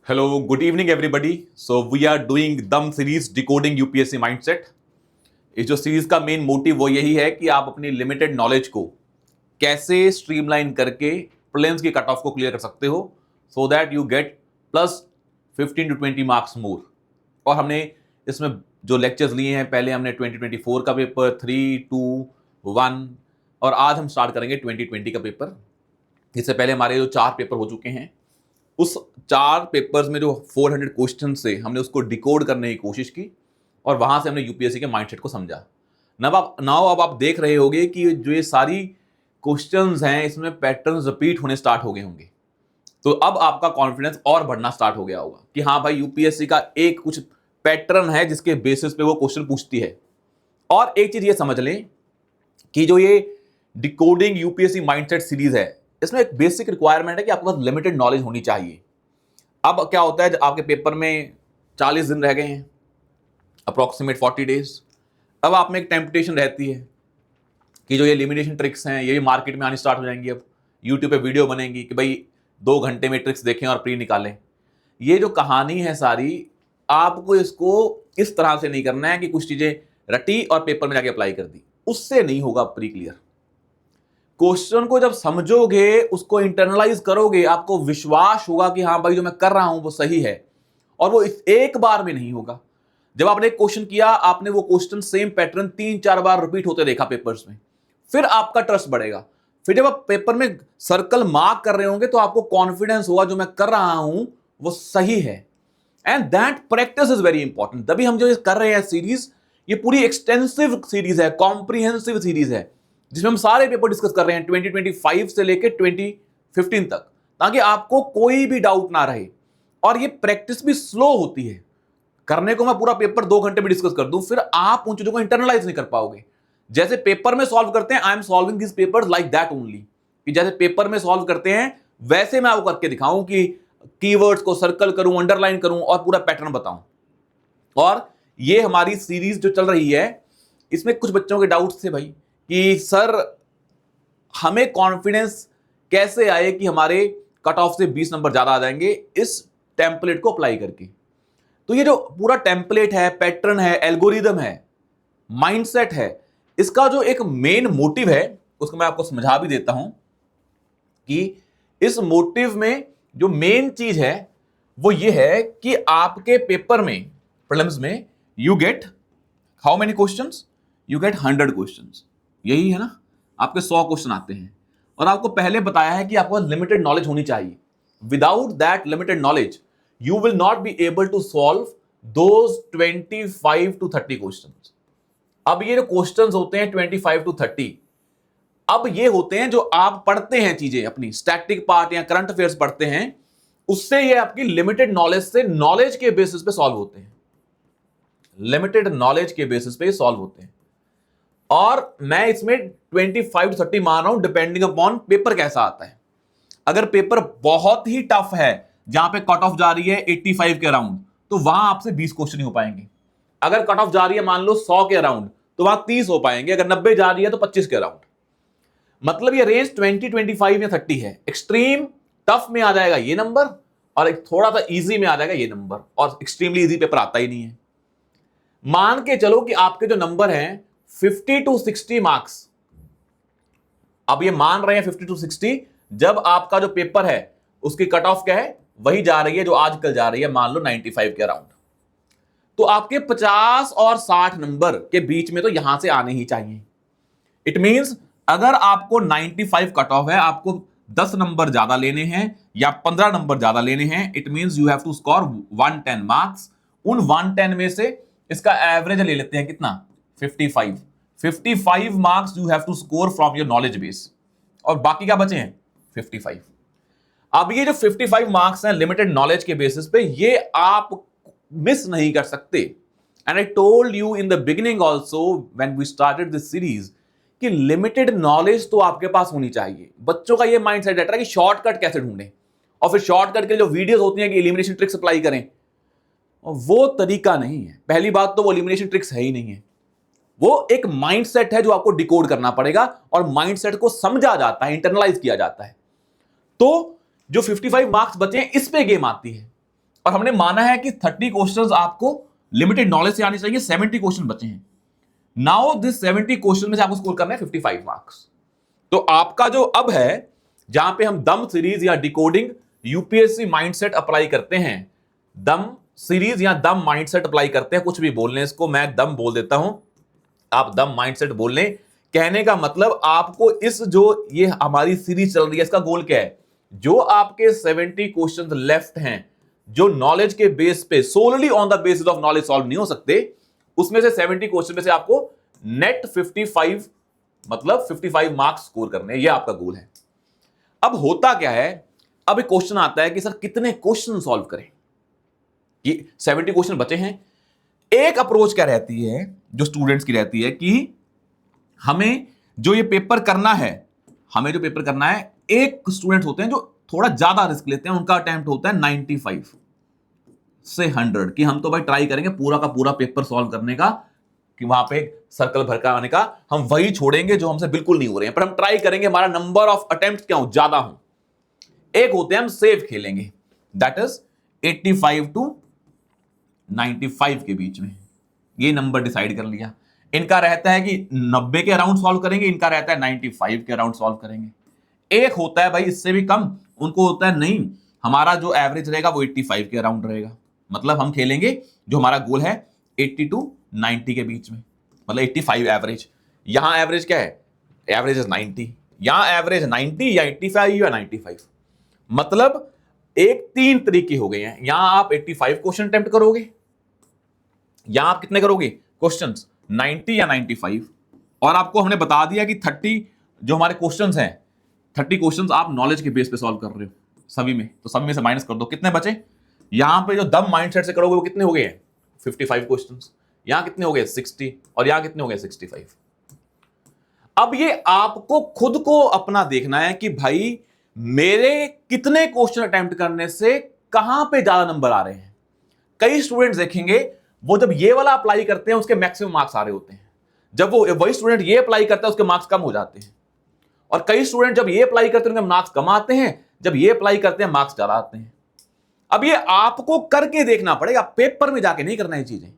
Hello, good evening everybody. So we are doing दम series decoding UPSC mindset. इस जो series का main motive वो यही है कि आप अपनी लिमिटेड नॉलेज को कैसे स्ट्रीमलाइन करके प्रीलिम्स की कट ऑफ को क्लियर कर सकते हो so that you get plus 15 to 20 marks more. और हमने इसमें जो लेक्चर्स लिए हैं, पहले हमने 2024 का पेपर 3, 2, 1 और आज हम स्टार्ट करेंगे 2020 का पेपर। इससे पहले हमारे जो 4 पेपर हो चुके हैं, उस 4 पेपर्स में जो 400 क्वेश्चन से हमने उसको डिकोड करने की कोशिश की और वहां से हमने यूपीएससी के माइंडसेट को समझा। अब आप देख रहे होंगे कि जो ये सारी क्वेश्चंस हैं इसमें पैटर्न्स रिपीट होने स्टार्ट हो गए होंगे। तो अब आपका कॉन्फिडेंस और बढ़ना स्टार्ट हो गया होगा कि हाँ भाई, यूपीएससी का एक कुछ पैटर्न है जिसके बेसिस पे वो क्वेश्चन पूछती है। और एक चीज ये समझ लें कि जो ये डिकोडिंग यूपीएससी माइंडसेट सीरीज है, इसमें एक बेसिक रिक्वायरमेंट है कि आपके पास लिमिटेड नॉलेज होनी चाहिए। अब क्या होता है, आपके पेपर में 40 दिन रह गए हैं, अप्रोक्सीमेट 40 डेज। अब आप में एक टेम्पटेशन रहती है कि जो ये एलिमिनेशन ट्रिक्स हैं ये मार्केट में आनी स्टार्ट हो जाएंगी। अब यूट्यूब पे वीडियो बनेंगी कि भाई 2 घंटे में ट्रिक्स देखें और प्री निकालें। ये जो कहानी है सारी, आपको इसको इस तरह से नहीं करना है कि कुछ चीजें रटी और पेपर में जाके अप्लाई कर दी, उससे नहीं होगा प्री क्लियर। क्वेश्चन को जब समझोगे, उसको इंटरनलाइज करोगे, आपको विश्वास होगा कि हाँ भाई जो मैं कर रहा हूं वो सही है। और वो इस एक बार में नहीं होगा। जब आपने एक क्वेश्चन किया, आपने वो क्वेश्चन सेम पैटर्न 3-4 बार रिपीट होते देखा पेपर्स में, फिर आपका ट्रस्ट बढ़ेगा। फिर जब आप पेपर में सर्कल मार्क कर रहे होंगे तो आपको कॉन्फिडेंस होगा जो मैं कर रहा हूं वो सही है। And that practice is very important. तभी हम जो कर रहे हैं सीरीज, ये पूरी एक्सटेंसिव सीरीज है, कॉम्प्रिहेंसिव सीरीज है, जिसमें हम सारे पेपर डिस्कस कर रहे हैं 2025 से लेकर 2015 तक, ताकि आपको कोई भी डाउट ना रहे। और ये प्रैक्टिस भी स्लो होती है। करने को मैं पूरा पेपर 2 घंटे में डिस्कस कर दूं, फिर आप उन चीजों को इंटरनलाइज नहीं कर पाओगे। जैसे पेपर में सॉल्व करते हैं, I am solving this papers like that only, कि जैसे पेपर में सॉल्व करते हैं वैसे मैं आपको करके दिखाऊं कि कीवर्ड्स को सर्कल करूं, अंडरलाइन करूं और पूरा पैटर्न बताऊं। और ये हमारी सीरीज जो चल रही है, इसमें कुछ बच्चों के डाउट्स थे भाई कि सर हमें कॉन्फिडेंस कैसे आए कि हमारे कट ऑफ से 20 नंबर ज्यादा आ जाएंगे इस टेम्पलेट को अप्लाई करके। तो ये जो पूरा टेम्पलेट है, पैटर्न है, एल्गोरिदम है, माइंडसेट है, इसका जो एक मेन मोटिव है उसको मैं आपको समझा भी देता हूं कि इस मोटिव में जो मेन चीज है वो ये है कि आपके पेपर में, प्रीलिम्स में, you get how many questions? You get 100 questions. यही है ना, आपके 100 क्वेश्चन आते हैं। और आपको पहले बताया है कि आपको लिमिटेड नॉलेज होनी चाहिए। Without that limited knowledge you will not be able to solve those 25 to 30 questions. अब ये जो क्वेश्चंस होते हैं 25 to 30, अब ये होते हैं जो आप पढ़ते हैं चीजें, अपनी स्टैटिक पार्ट या करंट अफेयर्स पढ़ते हैं, उससे ये आपकी लिमिटेड नॉलेज से, नॉलेज के बेसिस पे सॉल्व होते हैं। लिमिटेड नॉलेज के बेसिस पे सॉल्व होते हैं। और मैं इसमें 25 to 30 मान रहा हूं, डिपेंडिंग अपॉन पेपर कैसा आता है। अगर पेपर बहुत ही टफ है, जहां पे कट ऑफ जा रही है 85 के अराउंड, तो वहां आपसे 20 क्वेश्चन ही हो पाएंगे। अगर कट ऑफ जा रही है मान लो 100 के अराउंड, तो वहां 30 हो पाएंगे। अगर 90 जा रही है तो 25 के अराउंड। मतलब ये रेंज 20, 25 या 30 है। एक्सट्रीम टफ में आ जाएगा ये नंबर, और एक थोड़ा सा इजी में आ जाएगा ये नंबर, और एक्सट्रीमली इजी पेपर आता ही नहीं है। मान के चलो कि आपके जो नंबर हैं 50 to 60 मार्क्स, अब ये मान रहे हैं 50 to 60, जब आपका जो पेपर है उसकी कट ऑफ क्या है, वही जा रही है जो आजकल जा रही है, मान लो 95 के अराउंड। तो आपके 50 और 60 नंबर के बीच में तो यहां से आने ही चाहिए। इट मींस अगर आपको 95 कट ऑफ है, आपको 10 नंबर ज्यादा लेने हैं या 15 नंबर ज्यादा लेने हैं, it means you have to score 110 marks. उन 110 में से इसका एवरेज ले लेते हैं कितना, 55 marks you have to score from your knowledge base, और बाकी क्या बचे हैं 55। अब ये जो 55 मार्क्स हैं लिमिटेड नॉलेज के बेसिस पे, ये आप मिस नहीं कर सकते। And I told you in the beginning also when we started this series कि लिमिटेड नॉलेज तो आपके पास होनी चाहिए। बच्चों का ये माइंडसेट रहता है कि शॉर्टकट कैसे ढूंढें, और फिर शॉर्टकट के जो वीडियोस होती हैं कि एलिमिनेशन ट्रिक्स अप्लाई करें, वो तरीका नहीं है। पहली बात तो वो एलिमिनेशन ट्रिक्स है ही नहीं है, वो एक माइंडसेट है जो आपको डिकोड करना पड़ेगा, और माइंडसेट को समझा जाता है, इंटरनलाइज किया जाता है। तो जो 55 मार्क्स बचे हैं, इस पे गेम आती है। और हमने माना है कि 30 क्वेश्चंस आपको लिमिटेड नॉलेज से आने चाहिए, 70 क्वेश्चन बचे हैं। नाउ दिस 70 क्वेश्चन में से आपको स्कोर करना है 55 मार्क्स। तो आपका जो अब है, जहां पे हम दम सीरीज या डिकोडिंग यूपीएससी माइंडसेट अप्लाई करते हैं, दम सीरीज या दम माइंडसेट अप्लाई करते हैं, कुछ भी बोल लें इसको, मैं दम बोल देता हूं, आप दम माइंडसेट बोल लें। कहने का मतलब आपको इस जो ये हमारी सीरीज चल रही है, इसका गोल क्या है, जो आपके 70 क्वेश्चंस लेफ्ट हैं, जो नॉलेज के बेस पे solely on the basis of knowledge solve नहीं हो सकते, उसमें से 70 क्वेश्चन में से आपको नेट 55 मतलब 55 मार्क्स स्कोर करने, ये आपका गोल है। अब होता क्या है, अब एक क्वेश्चन आता है कि सर कितने क्वेश्चन सॉल्व करें, ये 70 क्वेश्चन बचे हैं। एक अप्रोच क्या रहती है जो स्टूडेंट्स की रहती है कि हमें जो ये पेपर करना है, हमें जो पेपर करना है, एक स्टूडेंट्स होते हैं जो थोड़ा ज्यादा रिस्क लेते हैं, उनका अटेम्प्ट होता है 95 से 100 कि हम तो भाई ट्राई करेंगे पूरा का पूरा पेपर सॉल्व करने का, कि वहां पे सर्कल भर का आने का, हम वही छोड़ेंगे जो हमसे बिल्कुल नहीं हो रहे हैं, पर हम ट्राई करेंगे हमारा नंबर ऑफ अटेम्प्ट क्या हो, ज्यादा हो। एक होते हैं हम सेफ खेलेंगे, दैट इज 85 टू 95 के बीच में, ये नंबर डिसाइड कर लिया। इनका रहता है कि 90 के अराउंड सॉल्व करेंगे, इनका रहता है 95 के अराउंड सॉल्व करेंगे। एक होता है भाई इससे भी कम, उनको होता है नहीं, हमारा जो एवरेज रहेगा वो 85 के अराउंड रहेगा, मतलब हम खेलेंगे जो हमारा गोल है 80 टू 90 के बीच में, मतलब 85 एवरेज। यहां एवरेज क्या है, एवरेज इज 90, यहां एवरेज 90 या 85 या 95, मतलब एक 3 तरीके हो गए हैं। यहां आप 85 क्वेश्चन अटेम्प्ट करोगे, यहां आप कितने करोगे क्वेश्चंस, 90 या 95, और आपको हमने बता दिया कि 30 जो हमारे क्वेश्चंस हैं, 30 क्वेश्चंस आप नॉलेज के बेस पे सॉल्व कर रहे हो सभी में, तो सभी में से माइनस कर दो, कितने बचे। यहां पे जो दम माइंडसेट से करोगे वो कितने हो गए हैं 55 क्वेश्चंस, यहां कितने हो गए 60, और यहां कितने हो गए 65। अब ये आपको खुद को अपना देखना है कि भाई मेरे कितने क्वेश्चन अटेम्प्ट करने से कहां पे ज्यादा नंबर आ रहे हैं। कई स्टूडेंट्स देखेंगे वो जब ये वाला अप्लाई करते हैं उसके मैक्सिमम मार्क्स आ रहे होते हैं, जब वो वही स्टूडेंट ये अप्लाई करता है उसके मार्क्स कम हो जाते हैं, और कई स्टूडेंट जब ये अप्लाई करते हैं उनके मार्क्स कम आते हैं, जब ये अप्लाई करते हैं मार्क्स ज्यादा आते हैं। अब ये आपको करके देखना पड़ेगा, पेपर में जाके नहीं करना है चीजें,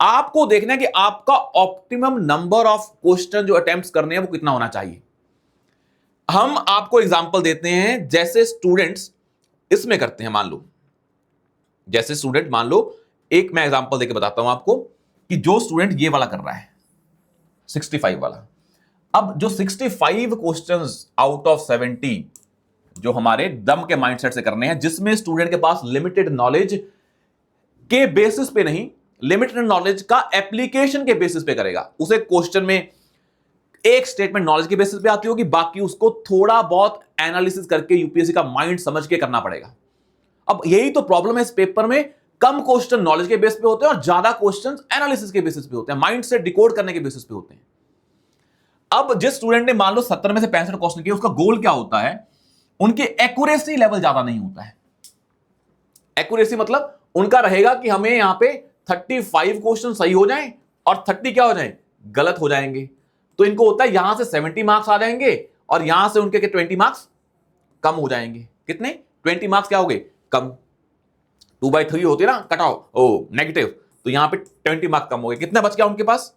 आपको देखना है कि आपका ऑप्टिमम नंबर ऑफ क्वेश्चन जो अटेम्प्ट्स करने हैं वो कितना होना चाहिए। हम आपको एग्जांपल देते हैं, जैसे स्टूडेंट्स इसमें करते हैं, मान लो जैसे स्टूडेंट, मान लो एक मैं एग्जांपल देके बताता हूं आपको कि जो स्टूडेंट ये वाला कर रहा है 65 वाला, अब जो 65 क्वेश्चंस आउट ऑफ 70 जो हमारे दम के माइंडसेट से करने हैं, जिसमें स्टूडेंट के पास लिमिटेड नॉलेज के बेसिस पे नहीं, लिमिटेड नॉलेज का एप्लीकेशन के बेसिस पे करेगा। उसे क्वेश्चन में एक स्टेटमेंट नॉलेज के बेसिस पे आती होगी, बाकी उसको थोड़ा बहुत एनालिसिस करके यूपीएससी का माइंड समझ के करना पड़ेगा। अब यही तो प्रॉब्लम है इस पेपर में, कम क्वेश्चन नॉलेज के बेस पे होते हैं और ज्यादा क्वेश्चन एनालिसिस के बेसिस पे होते हैं, माइंड से डिकोड करने के बेसिस पे होते हैं। अब जिस स्टूडेंट ने मान लो 70 में से 65 क्वेश्चन किए, उसका गोल क्या होता है, उनकी एक्यूरेसी लेवल ज्यादा नहीं होता है। एक्यूरेसी मतलब उनका रहेगा कि हमें यहां पे 35 क्वेश्चन सही हो जाएं और 30 क्या हो जाएं, गलत हो जाएंगे। तो इनको होता है यहां से 70 मार्क्स आ जाएंगे और यहां से उनके 20 मार्क्स कम हो जाएंगे। कितने, 20 मार्क्स क्या हो गए, कम। 2/3 होती है ना कट ऑफ, ओ नेगेटिव, तो यहां पे 20 मार्क्स कम हो गए। कितना बच गया उनके पास,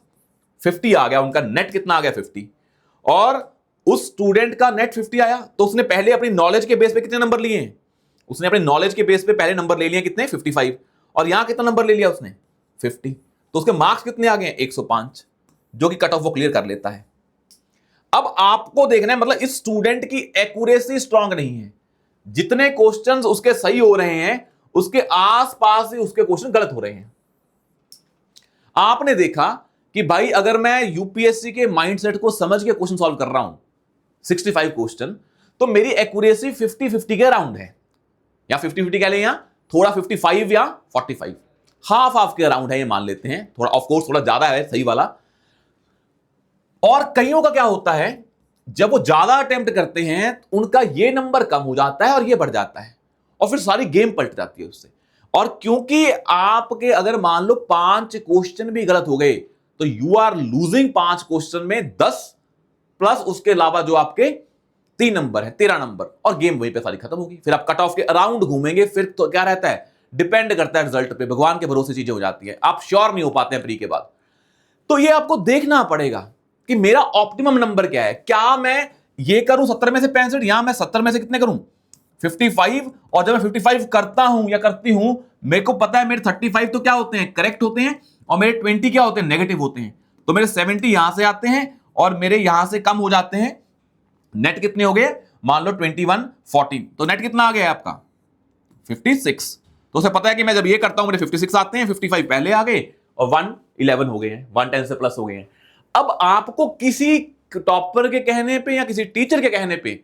50 आ गया। उनका नेट कितना आ गया, 50। और उस स्टूडेंट का नेट 50 आया तो उसने पहले अपनी नॉलेज के बेस पे कितने नंबर लिए हैं, उसने अपने नॉलेज के बेस पे पहले नंबर ले लिए कितने, 55, और यहां कितना नंबर ले लिया उसने, 50, तो उसके मार्क्स कितने आ गए, 105, जो कि कट ऑफ वो क्लियर कर लेता है। अब आपको देखना है, मतलब इस स्टूडेंट की एक्यूरेसी स्ट्रांग नहीं है, जितने क्वेश्चंस उसके सही हो रहे हैं उसके आसपास ही उसके क्वेश्चन गलत हो रहे हैं। आपने देखा कि भाई अगर मैं यूपीएससी के माइंडसेट को समझ के क्वेश्चन सॉल्व कर रहा हूं 65 क्वेश्चन, तो मेरी एक्यूरेसी 50-50 के अराउंड है, या 50-50 कह लें, या थोड़ा 55 या 45, हाफ हाफ के अराउंड है, ये मान लेते हैं। थोड़ा ऑफ कोर्स थोड़ा ज्यादा है सही वाला। और कईयों का क्या होता है, जब वो ज्यादा अटेम्प्ट करते हैं उनका ये नंबर कम हो जाता है और ये बढ़ जाता है, और फिर सारी गेम पलट जाती है उससे। और क्योंकि आपके अगर मान लो 5 क्वेश्चन भी गलत हो गए तो यू आर लूजिंग 5 क्वेश्चन में 10 प्लस उसके अलावा जो आपके 3 नंबर है, 13 नंबर, और गेम वहीं पे सारी खत्म होगी। फिर आप कट ऑफ के अराउंड घूमेंगे, फिर तो क्या रहता है, डिपेंड करता है रिजल्ट पे, भगवान के भरोसे चीजें हो जाती है, आप श्योर नहीं हो पाते हैं प्री के बाद। तो ये आपको देखना पड़ेगा कि मेरा ऑप्टिमम नंबर क्या है, क्या मैं ये करूं 70 में से 65 या मैं 70 में से कितने करूं 55, और जब मैं 55 करता हूं या करती हूं, मेरे को पता है मेरे 35 तो क्या होते हैं, करेक्ट होते हैं, और मेरे 20 क्या होते हैं, नेगेटिव होते हैं। तो मेरे 70 यहां से आते हैं और मेरे यहां से कम हो जाते हैं। नेट कितने हो गए, मान लो 21 14, तो नेट कितना आ गया आपका 56। तो उसे पता है कि मैं जब ये करता हूं मेरे 56 आते हैं, 55 पहले आ गए और 111 हो गए हैं, 110 से प्लस हो गए हैं। अब आपको किसी टॉपर के कहने पे या किसी टीचर के कहने पे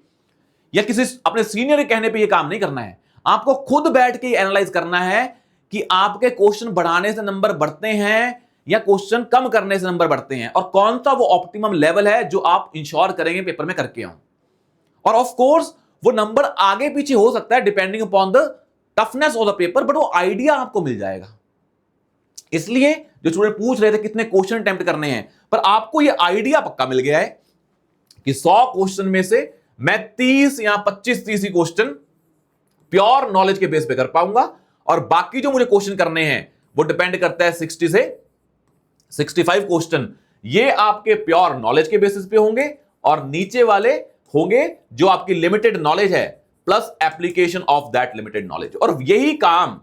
या किसी अपने सीनियर के कहने पे ये काम नहीं करना है, आपको खुद बैठ के एनालाइज करना है कि आपके क्वेश्चन बढ़ाने से नंबर बढ़ते हैं या क्वेश्चन कम करने से नंबर बढ़ते हैं, और कौन सा वो ऑप्टिमम लेवल है जो आप इंश्योर करेंगे पेपर में करके आऊं। और ऑफ कोर्स वो नंबर आगे पीछे हो सकता है depending upon the toughness of the paper, but वो आइडिया आपको मिल जाएगा। इसलिए जो स्टूडेंट पूछ रहे थे कितने क्वेश्चन अटेम्प्ट करने हैं, पर आपको ये आइडिया पक्का मिल गया है कि 100 क्वेश्चन में से मैं 30 या 25-30 ही क्वेश्चन प्योर नॉलेज के बेस पे कर पाऊंगा, और बाकी जो मुझे क्वेश्चन करने हैं वो डिपेंड करता है 60 से 65 क्वेश्चन, ये आपके प्योर नॉलेज के बेसिस पे होंगे, और नीचे वाले होंगे जो आपकी लिमिटेड नॉलेज है plus application of that limited knowledge. और यही काम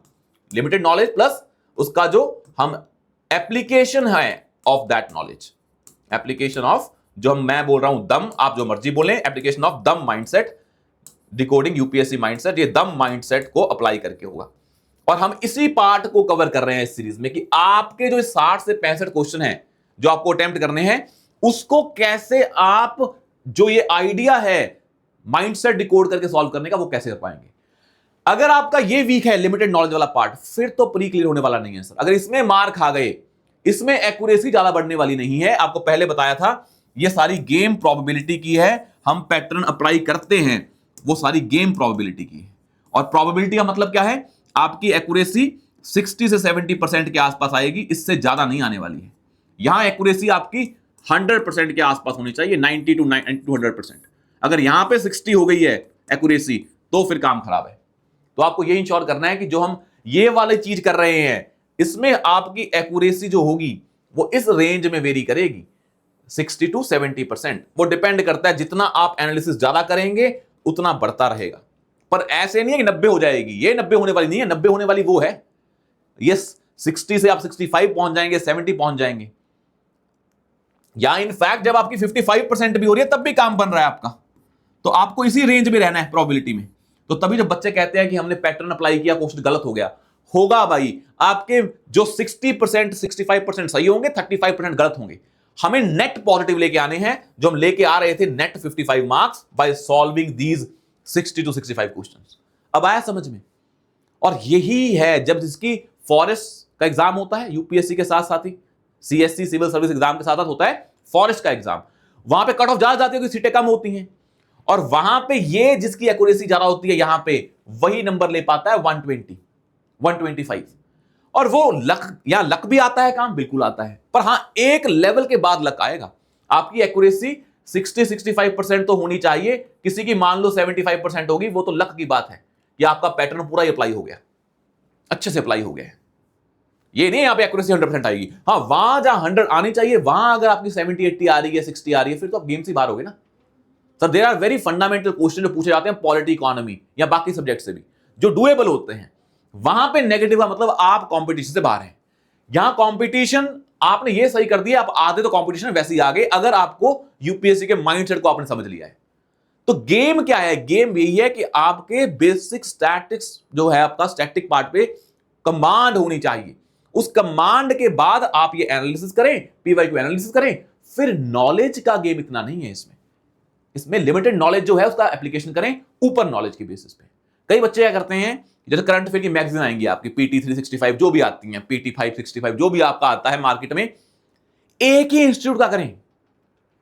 लिमिटेड नॉलेज प्लस उसका जो हम एप्लीकेशन है of that knowledge, application of जो मैं बोल रहा हूं दम, आप जो मर्जी बोलें, application of them mindset decoding UPSC mindset, ये दम माइंडसेट को अप्लाई करके होगा। और हम इसी पार्ट को कवर कर रहे हैं इस सीरीज में कि आपके जो 60 से 65 क्वेश्चन हैं जो आपको अटेम्प्ट करने हैं, उसको कैसे आप जो ये आइडिया है माइंडसेट डिकोड करके सॉल्व करने का, वो कैसे कर पाएंगे। अगर आपका ये वीक है लिमिटेड नॉलेज वाला पार्ट, फिर तो प्री क्लियर होने वाला नहीं है सर। अगर इसमें मार्क खा गए, इसमें एक्यूरेसी ज्यादा बढ़ने वाली नहीं है। आपको पहले बताया था ये सारी गेम प्रोबेबिलिटी की है, हम पैटर्न अप्लाई करते हैं वो सारी गेम प्रोबेबिलिटी की है। और प्रोबेबिलिटी का मतलब क्या है, आपकी एक्यूरेसी 60 से 70% के आसपास आएगी, इससे ज्यादा नहीं आने वाली है। यहां एक्यूरेसी आपकी 100% के आसपास होनी चाहिए, 90 to 100%। अगर यहां पे 60 हो गई है एक्यूरेसी, तो फिर काम खराब है। तो आपको ये इंश्योर करना है कि जो हम ये वाली चीज कर रहे हैं, इसमें आपकी एक्यूरेसी जो होगी वो इस रेंज में वेरी करेगी, 60 to 70%। वो डिपेंड करता है जितना आप एनालिसिस ज्यादा करेंगे उतना बढ़ता रहेगा। पर ऐसे नहीं है कि 90 हो जाएगी, ये 90 होने वाली नहीं है। 90 होने वाली वो है, ये 60 से आप 65 पहुंच जाएंगे, 70 पहुंच जाएंगे, या इनफैक्ट जब आपकी 55% भी हो रही है तब भी काम बन रहा है आपका। तो आपको इसी रेंज में रहना है प्रोबेबिलिटी में। तो तभी जब बच्चे कहते हैं कि हमने पैटर्न अप्लाई किया, क्वेश्चन गलत हो गया, होगा भाई, आपके जो 60% 65% सही होंगे, 35% गलत होंगे। हमें नेट पॉजिटिव लेके आने हैं, जो हम लेके आ रहे थे net 55 marks by solving these 60 to 65 questions. अब आया समझ में। और यही है जब जिसकी फॉरेस्ट का एग्जाम होता है यूपीएससी के साथ साथ ही सीएससी सिविल सर्विस एग्जाम के साथ साथ होता है फॉरेस्ट का एग्जाम, वहां पे कट ऑफ ज्यादा जाती है क्योंकि सीटें कम होती हैं, और वहां पे ये जिसकी एक्यूरेसी ज्यादा होती है यहां पे वही नंबर ले पाता है 120 125। और वो लक, या लक भी आता है, काम बिल्कुल आता है, पर हां एक लेवल के बाद लक आएगा। आपकी एक्यूरेसी 60-65% तो होनी चाहिए, किसी की मान लो 75% होगी, वो तो लक की बात है कि आपका पैटर्न पूरा ही अप्लाई हो गया, अच्छे से अप्लाई हो गया। ये नहीं आप एक्यूरेसी 100% आएगी। हाँ, वहां जहां 100 आनी चाहिए, वहां अगर आपकी 70-80 आ रही है, 60 आ रही है, फिर तो आप गेम से बाहर हो गए ना sir. There are very fundamental question जो पूछे जाते हैं पॉलिटी, इकोनॉमी या बाकी सब्जेक्ट से भी, जो डुएबल होते हैं। वहां पे नेगेटिव का मतलब आप कंपटीशन से बाहर हैं। यहां कंपटीशन आपने ये सही कर दिया, आप आधे तो कंपटीशन वैसे ही आ गए, अगर आपको यूपीएससी के माइंडसेट को आपने समझ लिया है। तो गेम क्या है, गेम यही है कि आपके बेसिक स्टैटिक्स जो है, आपका स्टैटिक पार्ट पे कमांड होनी चाहिए। उस कमांड के बाद आप ये एनालिसिस करें, पीवाईक्यू एनालिसिस करें। फिर नॉलेज का गेम इतना नहीं है इसमें लिमिटेड नॉलेज जो है उसका एप्लीकेशन करें ऊपर नॉलेज के बेसिस पे। कई बच्चे क्या करते हैं, जैसे करंट अफेयर की मैगजीन आएंगी आपकी, पीटी 365 जो भी आती हैं, पीटी 565 जो भी आपका आता है मार्केट में, एक ही इंस्टीट्यूट का करें।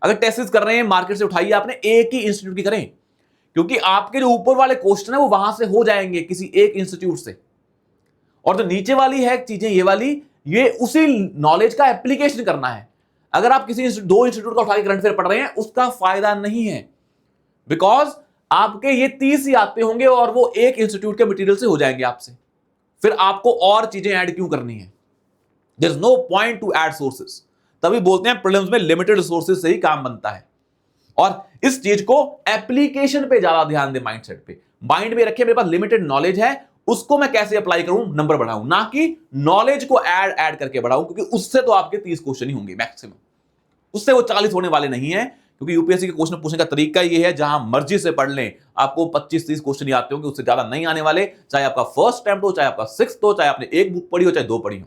अगर टेस्ट कर रहे हैं मार्केट से उठाइए आपने, एक ही इंस्टीट्यूट की करें, क्योंकि आपके जो ऊपर वाले क्वेश्चन है वो वहां से हो जाएंगे किसी एक इंस्टीट्यूट से, और जो नीचे वाली है चीजें ये वाली, ये उसी नॉलेज का एप्लीकेशन करना है। अगर आप किसी दो इंस्टीट्यूट का उठा के करंट अफेयर पढ़ रहे हैं, उसका फायदा नहीं है, बिकॉज आपके ये 30 ही आते होंगे और वो एक इंस्टीट्यूट के मटेरियल से हो जाएंगे आपसे। फिर आपको और चीजें ऐड क्यों करनी है? There is no point to add sources. तभी बोलते हैं प्रीलिम्स में लिमिटेड सोर्सेस से ही काम बनता है। और इस चीज को एप्लीकेशन पे ज्यादा ध्यान दे, माइंडसेट पे। माइंड में रखिए मेरे पास लिमिटेड नॉलेज है, उसको मैं कैसे अप्लाई करूं, नंबर बढ़ाऊं, ना कि नॉलेज को ऐड करके बढ़ाऊं, क्योंकि उससे तो आपके 30 क्वेश्चन ही होंगे मैक्सिमम, उससे वो 40 होने वाले नहीं है। क्योंकि यूपीएससी के क्वेश्चन पूछने का तरीका ये है, जहां मर्जी से पढ़ लें, आपको 25-30 क्वेश्चन ही आते होंगे, उससे ज्यादा नहीं आने वाले। चाहे आपका फर्स्ट अटेम्प्ट हो, चाहे आपका 6th हो, चाहे आपने एक बुक पढ़ी हो, चाहे 2 पढ़ी हो।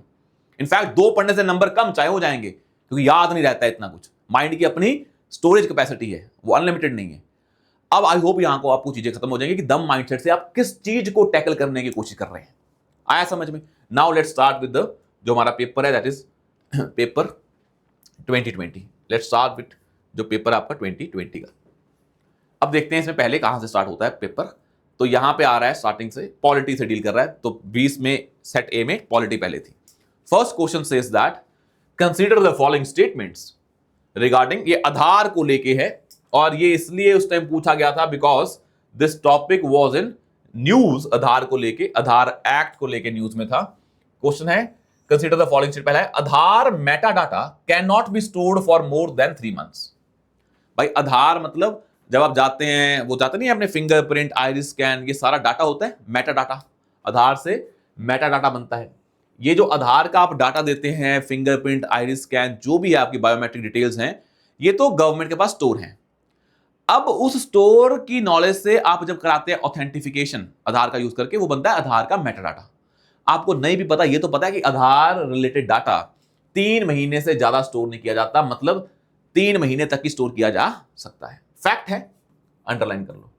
इनफैक्ट 2 पढ़ने से नंबर कम चाहे हो जाएंगे, क्योंकि याद नहीं रहता है इतना कुछ। माइंड की अपनी स्टोरेज कैपेसिटी है, वो अनलिमिटेड नहीं है। अब आई होप यहां को आपको चीजें खत्म हो जाएंगी कि दम माइंडसेट से आप किस चीज को टैकल करने की कोशिश कर रहे हैं। आया समझ में? Now let's start with the जो हमारा पेपर है, that is paper 2020। Let's start with जो पेपर आपका 2020 का। अब देखते हैं इसमें पहले कहां से स्टार्ट होता है पेपर। तो यहां पे आ रहा है स्टार्टिंग से, पॉलिटी से डील कर रहा है। तो 20 में सेट ए में पॉलिटी पहले थी। First question says that consider the following statements regarding, ये आधार को लेके है, और ये इसलिए उस टाइम पूछा गया था because this topic was in news. Aadhaar को लेके, आधार एक्ट को लेके न्यूज में था। क्वेश्चन है कंसीडर द फॉलोइंग स्टेट, पहला है Aadhaar meta data can not be stored for more than 3 months। भाई आधार मतलब जब आप जाते हैं, वो जाते नहीं अपने फिंगरप्रिंट, आइरिस स्कैन, ये सारा डाटा होता है मेटा डाटा। आधार से मेटा डाटा बनता है। ये जो आधार का आप डाटा देते हैं, फिंगरप्रिंट, आइरिस स्कैन, जो भी आपकी बायोमेट्रिक डिटेल्स हैं, ये तो गवर्नमेंट के पास स्टोर हैं। अब उस स्टोर की नॉलेज से आप जब कराते हैं ऑथेंटिफिकेशन आधार का यूज करके, वो बनता है आधार का मेटा डाटा। आपको नहीं भी पता, ये तो पता है कि आधार रिलेटेड डाटा 3 महीने से ज्यादा स्टोर नहीं किया जाता, मतलब 3 महीने तक ही स्टोर किया जा सकता है। फैक्ट है, अंडरलाइन कर लो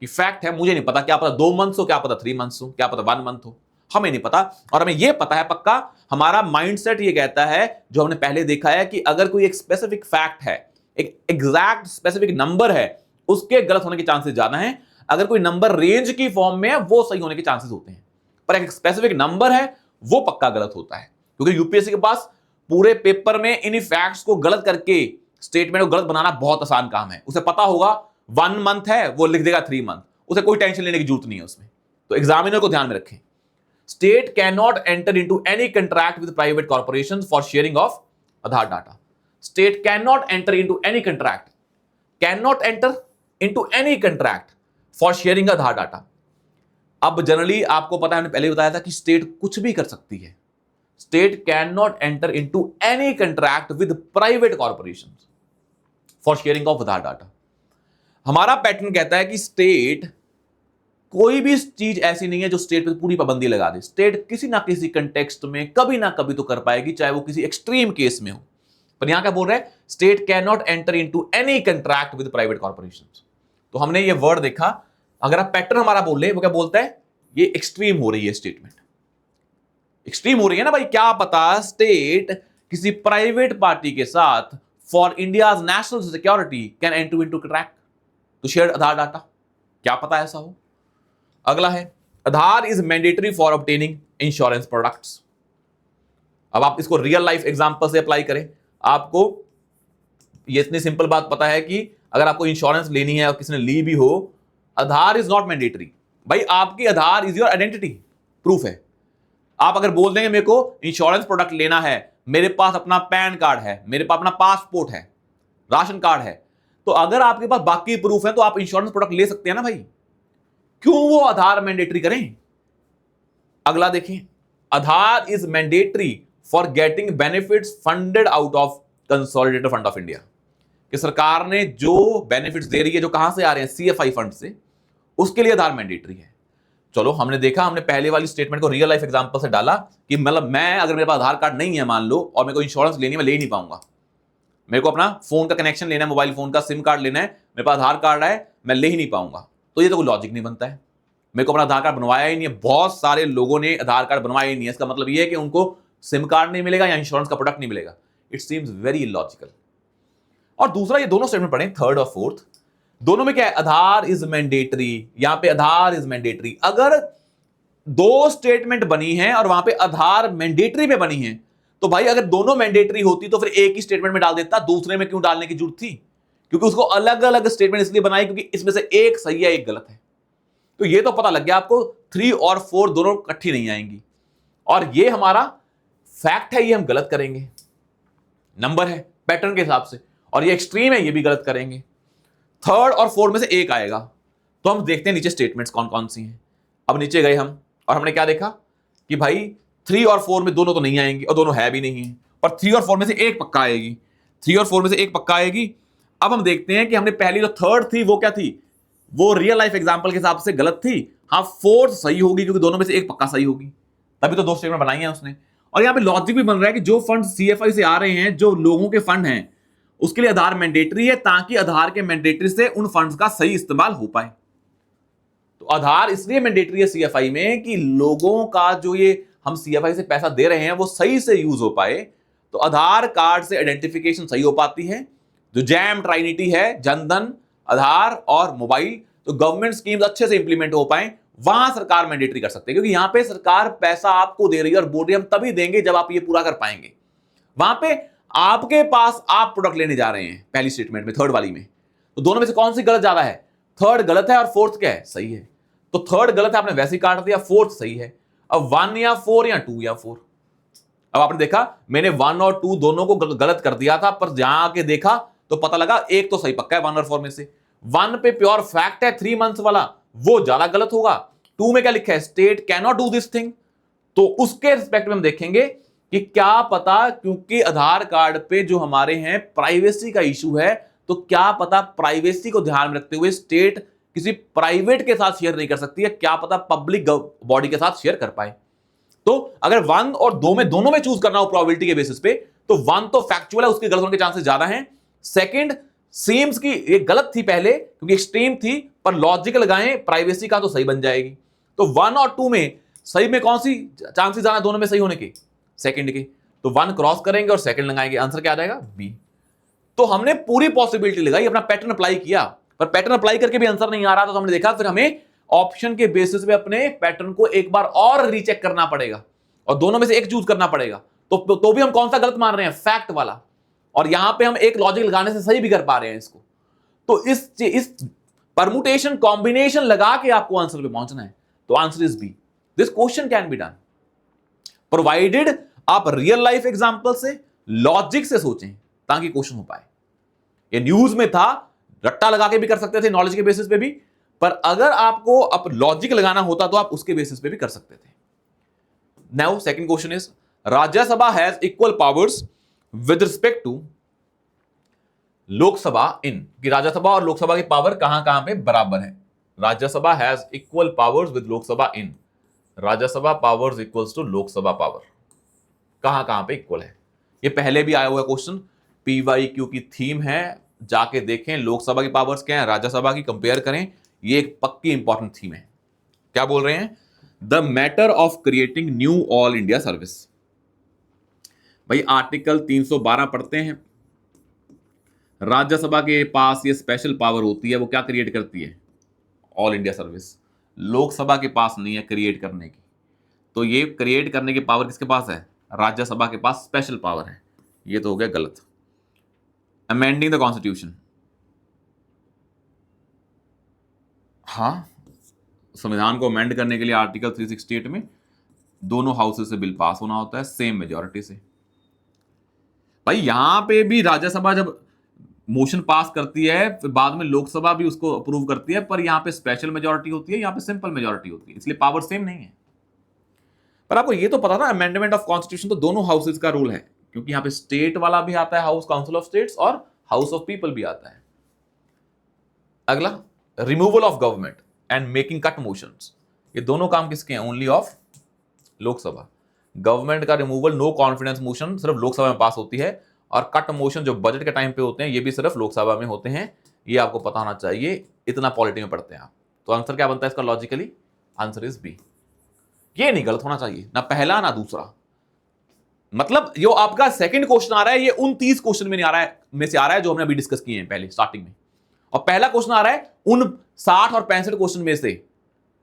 कि फैक्ट है। मुझे नहीं पता, क्या पता 2 months हो, क्या पता 3 months हो, क्या पता 1 month हो, हमें नहीं पता। और हमें यह पता है पक्का, हमारा माइंडसेट ये कहता है, जो हमने पहले देखा है, कि अगर कोई एक स्पेसिफिक फैक्ट है, एक एग्जैक्ट स्पेसिफिक नंबर है, उसके गलत होने के चांसेस ज्यादा हैं। अगर कोई नंबर रेंज की फॉर्म में है, वो सही होने के चांसेस होते हैं, पर एक स्पेसिफिक नंबर है वो पक्का गलत होता है। क्योंकि यूपीएससी के पास पूरे पेपर में इन फैक्ट्स को गलत करके स्टेटमेंट को गलत बनाना बहुत आसान काम है। उसे पता होगा 1 month है, वो लिख देगा 3 month, उसे कोई टेंशन लेने की जरूरत नहीं है उसमें। तो एग्जामिनर को ध्यान में रखें, state can not enter into any contract with private corporations for sharing of Aadhaar data. State can not enter into any contract, can not enter into any contract for sharing Aadhaar data. अब generally आपको पता है, मैंने पहले बताया था कि state कुछ भी कर सकती है। State can not enter into any contract with private corporations for sharing of Aadhaar data. हमारा पैटर्न कहता है कि स्टेट कोई भी चीज ऐसी नहीं है जो स्टेट पे पूरी पाबंदी लगा दे। स्टेट किसी ना किसी कंटेक्स्ट में कभी ना कभी तो कर पाएगी, चाहे वो किसी एक्सट्रीम केस में हो। पर यहां क्या बोल रहा है, state can not enter into any contract with private corporations. तो हमने ये वर्ड देखा, अगर आप पैटर्न हमारा बोल रहे हैं, वो क्या बोलता है, ये एक्सट्रीम हो रही है, स्टेटमेंट एक्सट्रीम हो रही है ना भाई। क्या पता स्टेट किसी प्राइवेट पार्टी के साथ for India's national security can enter into contract to share Aadhaar data, क्या पता ऐसा हो। अगला है Aadhaar is mandatory for obtaining insurance products. अब आप इसको रियल लाइफ एग्जांपल से अप्लाई करें, आपको ये इतनी सिंपल बात पता है कि अगर आपको इंश्योरेंस लेनी है और किसी ने ली भी हो, आधार इज नॉट मैंडेटरी। भाई आपकी आधार इज योर आइडेंटिटी प्रूफ है। आप अगर बोल देंगे मेरे को इंश्योरेंस प्रोडक्ट लेना है, मेरे पास अपना पैन कार्ड है, मेरे पास अपना पासपोर्ट है, राशन कार्ड है, तो अगर आपके पास बाकी प्रूफ है तो आप इंश्योरेंस प्रोडक्ट ले सकते हैं ना भाई। क्यों वो आधार मैंडेटरी करें। अगला देखें, Aadhaar is mandatory for getting benefits funded out of consolidated fund of India. कि सरकार ने जो बेनिफिट्स दे रही है, जो कहां से आ रहे हैं, सीएफआई फंड से, उसके लिए आधार मैंडेटरी है। चलो हमने देखा, हमने पहले वाली स्टेटमेंट को रियल लाइफ एग्जांपल से डाला कि मतलब मैं अगर मेरे पास आधार कार्ड नहीं है मान लो, और मेरे को इंश्योरेंस लेनी है, मैं ले नहीं पाऊंगा। मेरे को अपना फोन का कनेक्शन लेना है, मोबाइल फोन का सिम कार्ड लेना है, मेरे पास आधार कार्ड है, मैं ले ही नहीं पाऊंगा। तो ये तो कोई लॉजिक नहीं बनता है। मेरे को अपना आधार कार्ड बनवाया ही नहीं है, बहुत सारे लोगों ने आधार कार्ड बनवाया ही नहीं है, इसका मतलब ये है कि उनको सिम कार्ड नहीं मिलेगा या इंश्योरेंस का प्रोडक्ट नहीं मिलेगा। It seems very illogical. और दूसरा, ये दोनों स्टेटमेंट पढ़ें, थर्ड और फोर्थ, दोनों में क्या है, आधार इज मैंडेटरी, यहां पे आधार इज मैंडेटरी। अगर 2 स्टेटमेंट बनी है और वहां पे आधार मैंडेटरी में बनी है, तो भाई अगर दोनों मैंडेटरी होती तो फिर एक ही स्टेटमेंट में डाल देता, दूसरे में क्यों डालने की जरूरत थी। क्योंकि उसको अलग अलग स्टेटमेंट इसलिए बनाई क्योंकि इसमें से एक सही है, एक गलत है। तो ये तो पता लग गया आपको 3 और 4 दोनों इकट्ठी नहीं आएंगी। और ये हमारा फैक्ट है, ये हम गलत करेंगे, नंबर है पैटर्न के हिसाब से, और ये एक्सट्रीम है, ये भी गलत करेंगे। थर्ड और फोर्थ में से एक आएगा। तो हम देखते हैं नीचे स्टेटमेंट्स कौन कौन सी हैं। अब नीचे गए हम और हमने क्या देखा कि भाई 3 और 4 में दोनों तो नहीं आएंगे, और दोनों है भी नहीं है, और 3 और 4 में से एक पक्का आएगी, 3 और 4 में से एक पक्का आएगी। अब हम देखते हैं कि हमने पहली जो थर्ड थी वो क्या थी, वो रियल लाइफ एग्जांपल के हिसाब से गलत थी। हाँ, फोर्थ सही होगी क्योंकि दोनों में से एक पक्का सही होगी, तभी तो 2 स्टेटमेंट बनाई है उसने। और यहां पे लॉजिक भी बन रहा है कि जो फंड सीएफआई से आ रहे हैं, जो लोगों के फंड हैं, उसके लिए आधार मैंडेटरी है, ताकि आधार के मैंडेटरी से उन फंड्स का सही इस्तेमाल हो पाए। तो आधार इसलिए मैंडेटरी है सीएफआई में कि लोगों का जो ये हम सीएफआई से पैसा दे रहे हैं वो सही से यूज हो पाए। तो आधार कार्ड से आइडेंटिफिकेशन सही हो पाती है। जो जैम ट्राइनिटी है, जनधन, आधार और मोबाइल, तो गवर्नमेंट स्कीम्स अच्छे से इंप्लीमेंट हो पाए, वहां सरकार मैंडेटरी कर सकते हैं, क्योंकि यहां पे सरकार पैसा आपको दे रही है और बोल रही है हम तभी देंगे जब आप ये पूरा कर पाएंगे। वहां पे आपके पास आप प्रोडक्ट लेने जा रहे हैं पहली स्टेटमेंट में, थर्ड वाली में। तो दोनों में से कौन सी गलत ज्यादा है? थर्ड गलत है और फोर्थ क्या है? सही है। तो थर्ड गलत है, आपने वैसे ही काट दिया, फोर्थ सही है। अब 1 या 4 या 2 या 4। अब आपने देखा मैंने 1 और 2 दोनों को गलत कर दिया था, पर जहां आके देखा तो पता लगा एक तो सही पक्का है 1 और 4 में से। 1 पे प्योर फैक्ट है 3 मंथ्स वाला, वो ज्यादा गलत होगा। 2 में क्या लिखा है? State can not do this thing. तो उसके रिस्पेक्ट में हम देखेंगे कि क्या पता, क्योंकि आधार कार्ड पे जो हमारे हैं प्राइवेसी का इशू है, तो क्या पता प्राइवेसी को ध्यान में रखते हुए स्टेट किसी प्राइवेट के साथ शेयर नहीं कर सकती है, क्या पता पब्लिक बॉडी के साथ शेयर कर पाए। तो अगर 1 और 2 में दोनों में चूज करना हो प्रोबेबिलिटी के बेसिस पे, तो 1 तो फैक्चुअल है, उसके गलत होने के चांसेस ज्यादा हैं। सेकंड, सीम्स की ये गलत थी पहले क्योंकि एक्सट्रीम थी, पर लॉजिक लगाएं प्राइवेसी का तो सही बन जाएगी। तो 1 और 2 में सही में कौन सी चांसेस ज्यादा दोनों में सही होने के? सेकंड के। तो 1 क्रॉस करेंगे और सेकंड लगाएंगे, आंसर क्या आ जाएगा? बी। तो हमने पूरी पॉसिबिलिटी लगाई, अपना पैटर्न अप्लाई किया, पर पैटर्न अप्लाई करके भी आंसर नहीं आ रहा, तो हमने देखा फिर हमें ऑप्शन के बेसिस पे अपने पैटर्न को एक बार और रीचेक करना पड़ेगा और दोनों में से एक चूज करना पड़ेगा। तो भी हम कौन सा गलत मान रहे हैं? फैक्ट वाला। और यहां पे हम एक लॉजिक लगाने से सही भी कर पा रहे हैं इसको। तो इस परमुटेशन कॉम्बिनेशन लगा के आपको आंसर पे पहुंचना है। तो answer is B. This question can be done provided आप रियल लाइफ एग्जांपल से, लॉजिक से सोचें, ताकि क्वेश्चन हो पाए। ये न्यूज में था, रट्टा लगा के भी कर सकते थे नॉलेज के बेसिस पे भी, पर अगर आपको अब लॉजिक लगाना होता तो आप उसके बेसिस पे भी कर सकते थे। Now second question is, Rajya Sabha has equal powers with respect to Lok Sabha in, कि राज्यसभा और लोकसभा की पावर कहां कहां पे बराबर है। Rajya Sabha has equal powers with Lok Sabha in, Rajya Sabha powers equals to Lok Sabha power, कहां कहां पे इक्वल है। ये पहले भी आया हुआ क्वेश्चन, पीवाईक्यू की थीम है, जाके देखें लोकसभा की पावर्स क्या है, राज्यसभा की कंपेयर करें, ये एक पक्की इंपॉर्टेंट थीम है। क्या बोल रहे हैं? The matter of creating knew all India service. भाई आर्टिकल 312 पढ़ते हैं, राज्यसभा के पास ये स्पेशल पावर होती है, वो क्या क्रिएट करती है? All India service. लोकसभा के पास नहीं है क्रिएट करने की, तो ये क्रिएट करने की पावर किसके पास है? राज्यसभा के पास स्पेशल पावर है। ये तो हो गया गलत। अमेंडिंग द कॉन्स्टिट्यूशन, हाँ, संविधान को अमेंड करने के लिए आर्टिकल 368 में दोनों हाउसेस से बिल पास होना होता है सेम मेजॉरिटी से। भाई यहां पे भी राज्यसभा जब मोशन पास करती है, फिर बाद में लोकसभा भी उसको अप्रूव करती है, पर यहां पे स्पेशल मेजॉरिटी होती है, यहां पे सिंपल मेजॉरिटी होती है, इसलिए पावर सेम नहीं है। पर आपको ये तो पता ना, अमेंडमेंट ऑफ कॉन्स्टिट्यूशन तो दोनों हाउसेस का रूल है, क्योंकि यहां पे स्टेट वाला भी आता है, हाउस काउंसिल ऑफ स्टेट्स, और हाउस ऑफ पीपल भी आता है। अगला, removal of government and making cut motions, ये दोनों काम किसके हैं? Only of Lok Sabha. गवर्नमेंट का रिमूवल, नो कॉन्फिडेंस मोशन सिर्फ लोकसभा में पास होती है, और कट मोशन जो बजट के टाइम पे होते हैं ये भी सिर्फ लोकसभा में होते हैं। ये आपको पता होना चाहिए, इतना पॉलिटी में पढ़ते हैं आप। तो आंसर क्या बनता है इसका लॉजिकली? Answer is B. ये नहीं गलत होना चाहिए, ना पहला ना दूसरा। मतलब जो आपका सेकंड क्वेश्चन आ रहा है, ये उन 30 क्वेश्चन में नहीं आ रहा है, में से आ रहा है जो हमने अभी डिस्कस किए हैं पहले स्टार्टिंग में, और पहला क्वेश्चन आ रहा है उन 60 और 65 क्वेश्चन में से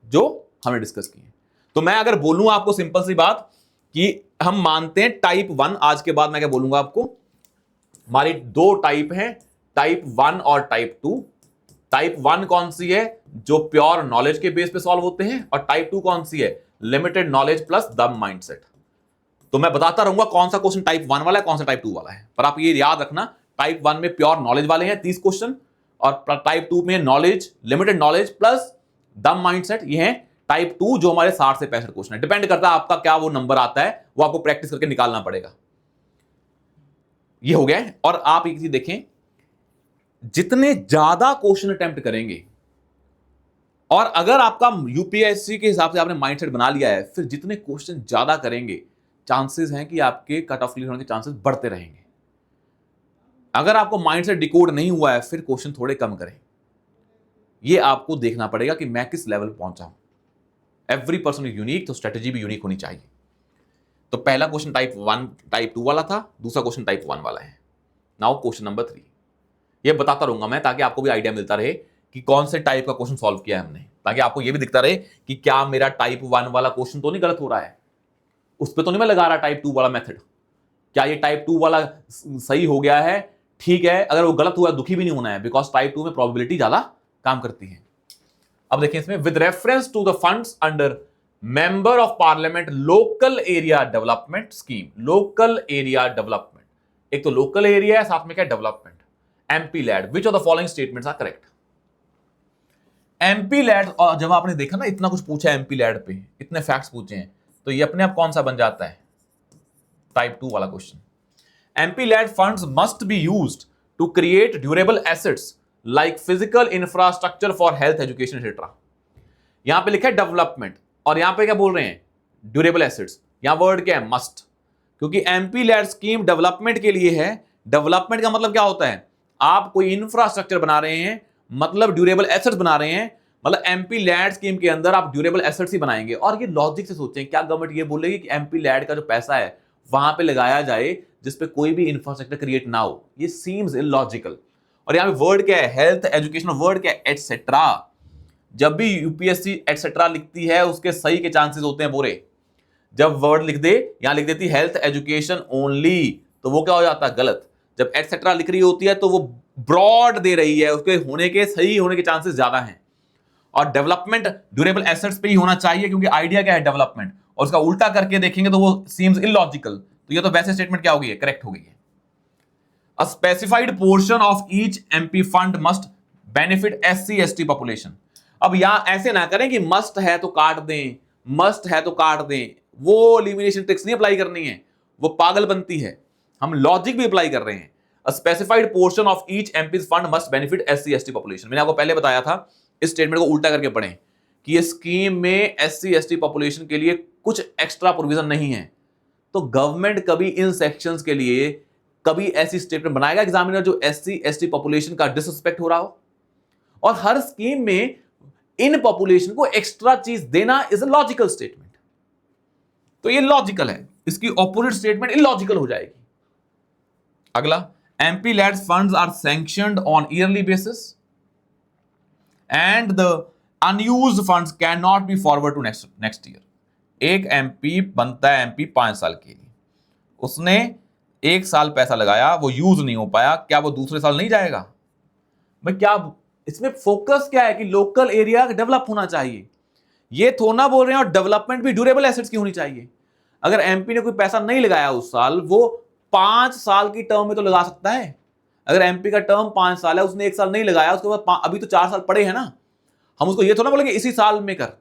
जो हमने डिस्कस किए। तो मैं अगर बोलूं आपको सिंपल सी बात कि हम मानते हैं टाइप 1, आज के बाद मैं क्या बोलूंगा आपको, हमारी 2 टाइप हैं, टाइप 1 और टाइप 2। टाइप 1 कौन सी है? जो प्योर नॉलेज के बेस पे सॉल्व होते हैं, और टाइप 2 कौन सी है? लिमिटेड नॉलेज प्लस दम माइंडसेट। तो मैं बताता रहूंगा कौन सा क्वेश्चन टाइप 1 वाला है, कौन सा टाइप 2 वाला है। पर आप ये याद रखना, टाइप 1 में प्योर नॉलेज वाले हैं 30 क्वेश्चन, और टाइप 2 में नॉलेज, लिमिटेड नॉलेज प्लस दम माइंडसेट, ये है टाइप 2 जो हमारे 60 से 65 क्वेश्चन है। डिपेंड करता है आपका क्या वो नंबर आता है, वो आपको प्रैक्टिस करके निकालना पड़ेगा। ये हो गया है। और आप एक चीज देखें, जितने ज्यादा क्वेश्चन अटेम्प्ट करेंगे, और अगर आपका यूपीएससी के हिसाब से आपने माइंडसेट बना लिया है, फिर जितने क्वेश्चन ज्यादा करेंगे, चांसेस हैं कि आपके कट ऑफ क्लियर होने के चांसेस बढ़ते रहेंगे। अगर आपको माइंडसेट डिकोड नहीं हुआ है, फिर क्वेश्चन थोड़े कम करें। ये आपको देखना पड़ेगा कि मैं किस लेवल पहुंचा हूं। एवरी पर्सन इज यूनिक, तो स्ट्रेटेजी भी यूनिक होनी चाहिए। तो पहला क्वेश्चन टाइप 1 टाइप 2 वाला था, दूसरा क्वेश्चन टाइप 1 वाला है। नाउ क्वेश्चन नंबर 3, ये बताता रहूंगा मैं, ताकि आपको भी आइडिया मिलता रहे कि कौन से टाइप का क्वेश्चन सॉल्व किया है हमने, ताकि आपको ये भी दिखता रहे कि क्या मेरा टाइप 1 वाला क्वेश्चन तो नहीं गलत हो रहा है, उस पर तो नहीं मैं लगा रहा टाइप 2 वाला मेथड, क्या ये टाइप 2 वाला सही हो गया है। ठीक है, अगर वो गलत हुआ दुखी भी नहीं होना है, बिकॉज टाइप 2 में प्रोबेबिलिटी ज्यादा काम करती है। अब देखिए इसमें, with reference to the funds under member of parliament local area development scheme, local area development, एक तो लोकल एरिया है, साथ में क्या development, MP LAD, which of the following statements are correct. MP LAD, और जब आपने देखा ना इतना कुछ पूछा है एमपी लैड पे, इतने फैक्ट्स पूछे हैं, तो ये अपने आप कौन सा बन जाता है, टाइप 2 वाला question. MP LAD funds must be used to create durable assets like physical infrastructure for health, education etcetera. यहां पे लिखा है डेवलपमेंट, और यहां पे क्या बोल रहे हैं, ड्यूरेबल एसेट्स। यहां वर्ड क्या है, मस्ट, क्योंकि एमपी लैड स्कीम डेवलपमेंट के लिए है। डेवलपमेंट का मतलब क्या होता है, आप कोई इंफ्रास्ट्रक्चर बना रहे हैं, मतलब ड्यूरेबल एसेट्स बना रहे हैं, मतलब एमपी लैड स्कीम के अंदर आप ड्यूरेबल एसेट्स ही बनाएंगे। और ये लॉजिक से सोचें, क्या गवर्नमेंट ये बोलेगी कि एमपी लैड का जो पैसा है वहां पे लगाया जाए जिसपे कोई भी इंफ्रास्ट्रक्चर क्रिएट ना हो, ये सीम्स इलॉजिकल। और यहां पे वर्ड क्या है, हेल्थ, एजुकेशन, वर्ड क्या है, एटसेट्रा। जब भी यूपीएससी एटसेट्रा लिखती है, उसके सही के चांसेस होते हैं पूरे। जब वर्ड लिख दे, यहां लिख देती हेल्थ एजुकेशन ओनली, तो वो क्या हो जाता है, गलत। जब एटसेट्रा लिख रही होती है तो वो ब्रॉड दे रही है, उसके होने के, सही होने के चांसेस ज्यादा हैं। और डेवलपमेंट ड्यूरेबल एसेट्स पे ही होना चाहिए, क्योंकि आइडिया क्या है, डेवलपमेंट, और उसका उल्टा करके देखेंगे तो वो सीम्स इलॉजिकल। तो ये तो वैसे स्टेटमेंट क्या हो गई है, करेक्ट हो गई है। A specified portion of each MP fund must benefit SC ST population. अब यहां ऐसे ना करें कि मस्ट है तो काट दें, मस्ट है तो काट दें, वो एलिमिनेशन ट्रिक्स नहीं अप्लाई करनी है, वो पागल बनती है। हम लॉजिक भी अप्लाई कर रहे हैं। A specified portion of each MP fund must benefit SC ST population. मैंने आपको पहले बताया था, इस स्टेटमेंट को उल्टा करके पढ़ें कि ये स्कीम में एससी एसटी पॉपुलेशन के लिए कुछ एक्स्ट्रा प्रोविजन नहीं है। तो गवर्नमेंट कभी इन सेक्शंस के लिए कभी ऐसी स्टेटमेंट बनाएगा एग्जामिनर जो एससी एसटी पॉपुलेशन का डिसरिस्पेक्ट हो रहा हो? और हर स्कीम में इन पॉपुलेशन को एक्स्ट्रा चीज देना इज अ लॉजिकल स्टेटमेंट। तो ये लॉजिकल है, इसकी ऑपोजिट स्टेटमेंट इलॉजिकल हो जाएगी। अगला, MP LAD funds are sanctioned on yearly basis and the unused funds can not be forward to next year. एक एमपी बनता है एमपी 5 साल के लिए, उसने 1 साल पैसा लगाया, वो यूज नहीं हो पाया, क्या वो दूसरे साल नहीं जाएगा? भाई क्या इसमें फोकस क्या है कि लोकल एरिया डेवलप होना चाहिए, ये थोड़ा बोल रहे हैं। और डेवलपमेंट भी ड्यूरेबल एसेट्स की होनी चाहिए। अगर एमपी ने कोई पैसा नहीं लगाया उस साल, वो 5 साल की टर्म में तो लगा सकता है। अगर एमपी का टर्म 5 साल है, उसने 1 साल नहीं लगाया, उसके बाद अभी तो 4 साल पड़े हैं ना, हम उसको ये थोड़ा बोलेंगे इसी साल में कर।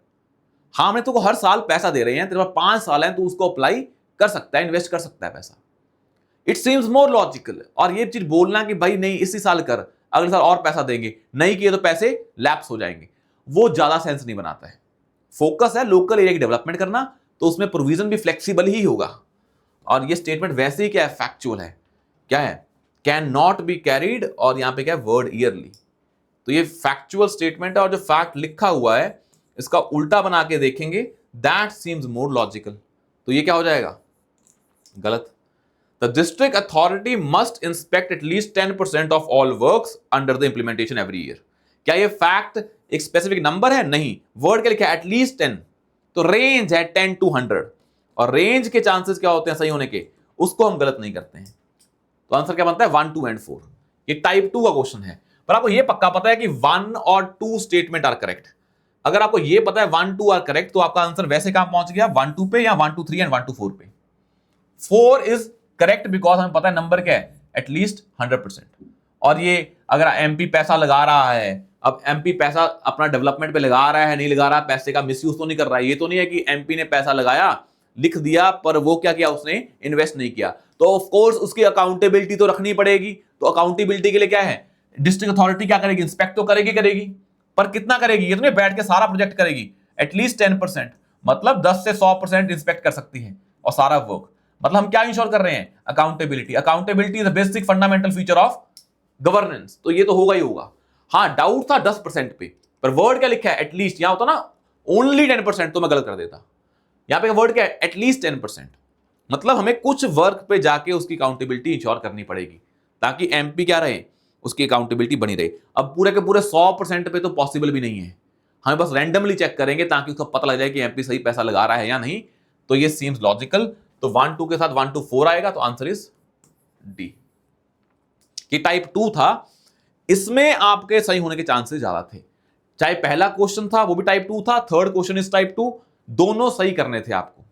हाँ, हमने तुमको हर साल पैसा दे रहे हैं, तेरे पास 5 साल है, तू उसको अप्लाई कर सकता है, इन्वेस्ट कर सकता है पैसा। It seems more logical. और ये चीज बोलना कि भाई नहीं इसी साल कर, अगले साल और पैसा देंगे, नहीं किए तो पैसे लैप्स हो जाएंगे, वो ज्यादा सेंस नहीं बनाता है। फोकस है लोकल एरिया की डेवलपमेंट करना, तो उसमें प्रोविजन भी फ्लेक्सिबल ही होगा। और ये स्टेटमेंट वैसे ही क्या है, फैक्चुअल है। क्या है, कैन नॉट बी कैरीड, और यहां पे क्या है, वर्ड ईयरली। तो ये फैक्चुअल स्टेटमेंट है, और जो फैक्ट लिखा हुआ है इसका उल्टा बना के देखेंगे, दैट सीम्स मोर लॉजिकल। तो ये क्या हो जाएगा, गलत। The district authority must inspect at least 10% of all works under the implementation every year। क्या ये फैक्ट एक स्पेसिफिक नंबर है? नहीं, वर्ड क्या लिखा है, एटलीस्ट 10, तो रेंज है 10 to 100, और रेंज के चांसेस क्या होते हैं सही होने के, उसको हम गलत नहीं करते हैं। तो आंसर क्या बनता है, 1, 2 and 4। ये टाइप 2 का क्वेश्चन है, पर आपको ये पक्का पता है कि 1 और 2 स्टेटमेंट आर करेक्ट। अगर आपको ये पता है 1, 2 आर करेक्ट, तो आपका आंसर वैसे कहां पहुंच गया, 1, 2 पे, या 1, 2, 3 एंड 1, 2, 4 पे। 4 इज करेक्ट बिकॉज हमें पता है नंबर क्या है, एटलीस्ट 100%। और ये अगर एमपी पैसा लगा रहा है, अब एमपी पैसा अपना डेवलपमेंट पे लगा रहा है नहीं लगा रहा, पैसे का मिसयूज तो नहीं कर रहा है, ये तो नहीं है कि एमपी ने पैसा लगाया लिख दिया पर वो क्या किया, उसने इन्वेस्ट नहीं किया, तो ऑफ कोर्स उसकी अकाउंटेबिलिटी तो रखनी पड़ेगी। तो अकाउंटेबिलिटी के लिए क्या है, डिस्ट्रिक्ट अथॉरिटी क्या करेगी, इंस्पेक्ट तो करेगी, पर कितना करेगी, ये तो नहीं बैठ के सारा प्रोजेक्ट करेगी, एटलीस्ट 10%, मतलब 10 से 100% इंस्पेक्ट कर सकती है और सारा वर्क। मतलब हम क्या इंश्योर कर रहे हैं, accountability. Accountability is the basic fundamental feature of governance, तो ये तो होगा ही होगा। हाँ डाउट था 10% पे, पर वर्ड क्या लिखा है, एटलीस्ट। यहां होता ना ओनली 10%, तो मैं गलत कर देता। यहां पे वर्ड क्या है, एटलीस्ट 10%, मतलब हमें कुछ वर्क पे जाके उसकी अकाउंटेबिलिटी इंश्योर करनी पड़ेगी ताकि एमपी क्या रहे, उसकी अकाउंटेबिलिटी बनी रहे। अब पूरे के पूरे 100% पे तो पॉसिबल भी नहीं है, हमें बस रैंडमली चेक करेंगे ताकि उसको पता लग जाए कि एमपी सही पैसा लगा रहा है या नहीं। तो ये सीम्स लॉजिकल। तो 1 2 के साथ 1 2 4 आएगा, तो आंसर इज डी। कि टाइप 2 था, इसमें आपके सही होने के चांसेस ज्यादा थे। चाहे पहला क्वेश्चन था वो भी टाइप 2 था, थर्ड क्वेश्चन इज टाइप 2, दोनों सही करने थे आपको।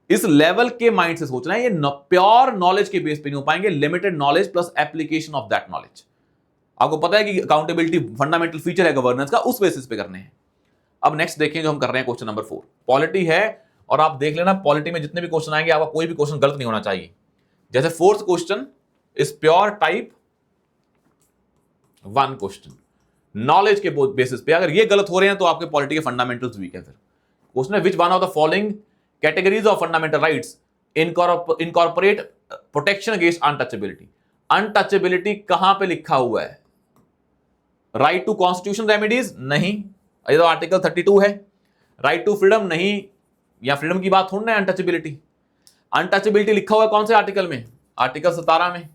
इस लेवल के माइंड से सोचना है, ये प्योर नॉलेज के बेस पे नहीं हो पाएंगे, limited knowledge plus application of that knowledge. आपको पता है कि अकाउंटेबिलिटी फंडामेंटल फीचर है गवर्नेंस का, उस बेसिस पे करने हैं। अब नेक्स्ट देखें जो हम कर रहे हैं, क्वेश्चन नंबर 4 पॉलिटी है। और आप देख लेना पॉलिटी में जितने भी क्वेश्चन आएंगे आपका कोई भी क्वेश्चन गलत नहीं होना चाहिए। जैसे fourth question is pure type 1 question, knowledge के बेसिस पे। अगर ये गलत हो रहे हैं तो आपके पॉलिटी के फंडामेंटल्स वीक है। फिर क्वेश्चन है, which one of the following categories of fundamental rights incorporate protection against untouchability. Untouchability कहां पे लिखा हुआ है, राइट टू कॉन्स्टिट्यूशन रेमेडीज नहीं, ये तो आर्टिकल 32 है। राइट टू फ्रीडम नहीं, या फ्रीडम की बात थोड़ी ना, अनटचेबिलिटी। अनटचेबिलिटी लिखा हुआ है कौन से आर्टिकल में, आर्टिकल 17 में।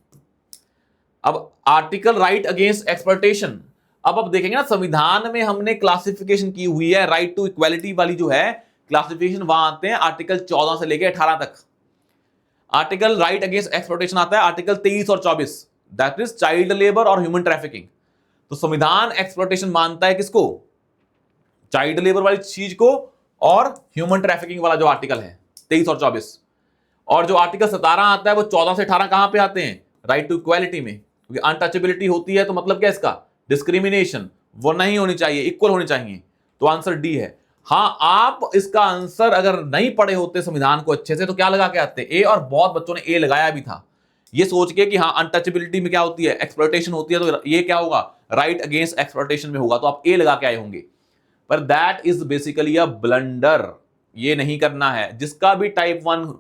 अब आर्टिकल राइट अगेंस्ट एक्सप्लॉयटेशन, अब देखेंगे ना संविधान में हमने क्लासिफिकेशन की हुई है, राइट टू इक्वालिटी वाली जो है क्लासिफिकेशन, वहां आते हैं आर्टिकल 14 से लेकर 18 तक। आर्टिकल राइट अगेंस्ट एक्सप्लॉयटेशन आता है आर्टिकल 23 और 24, दैट इज चाइल्ड लेबर और ह्यूमन ट्रैफिकिंग। तो संविधान एक्सप्लॉयटेशन मानता है किसको, चाइल्ड लेबर वाली चीज को, और ह्यूमन ट्रैफिकिंग वाला जो आर्टिकल है 23 और 24। और जो आर्टिकल 17 आता है वो 14 से 18 कहां पे आते हैं, राइट टू इक्वालिटी में। क्योंकि अनटचेबिलिटी होती है तो मतलब क्या इसका, डिस्क्रिमिनेशन, वो नहीं होनी चाहिए, इक्वल होनी चाहिए। तो आंसर डी है। हाँ आप इसका आंसर अगर नहीं पढ़े होते संविधान को अच्छे से तो क्या लगा के आते, ए, और बहुत बच्चों ने ए लगाया भी था ये सोच के कि हाँ अनटचेबिलिटी में क्या होती है, एक्सप्लॉयटेशन होती है, तो ये क्या होगा, राइट अगेंस्ट एक्सप्लॉयटेशन में होगा, तो आप ए लगा के आए होंगे। पर that is basically a blunder, ये नहीं करना है। जिसका भी टाइप 1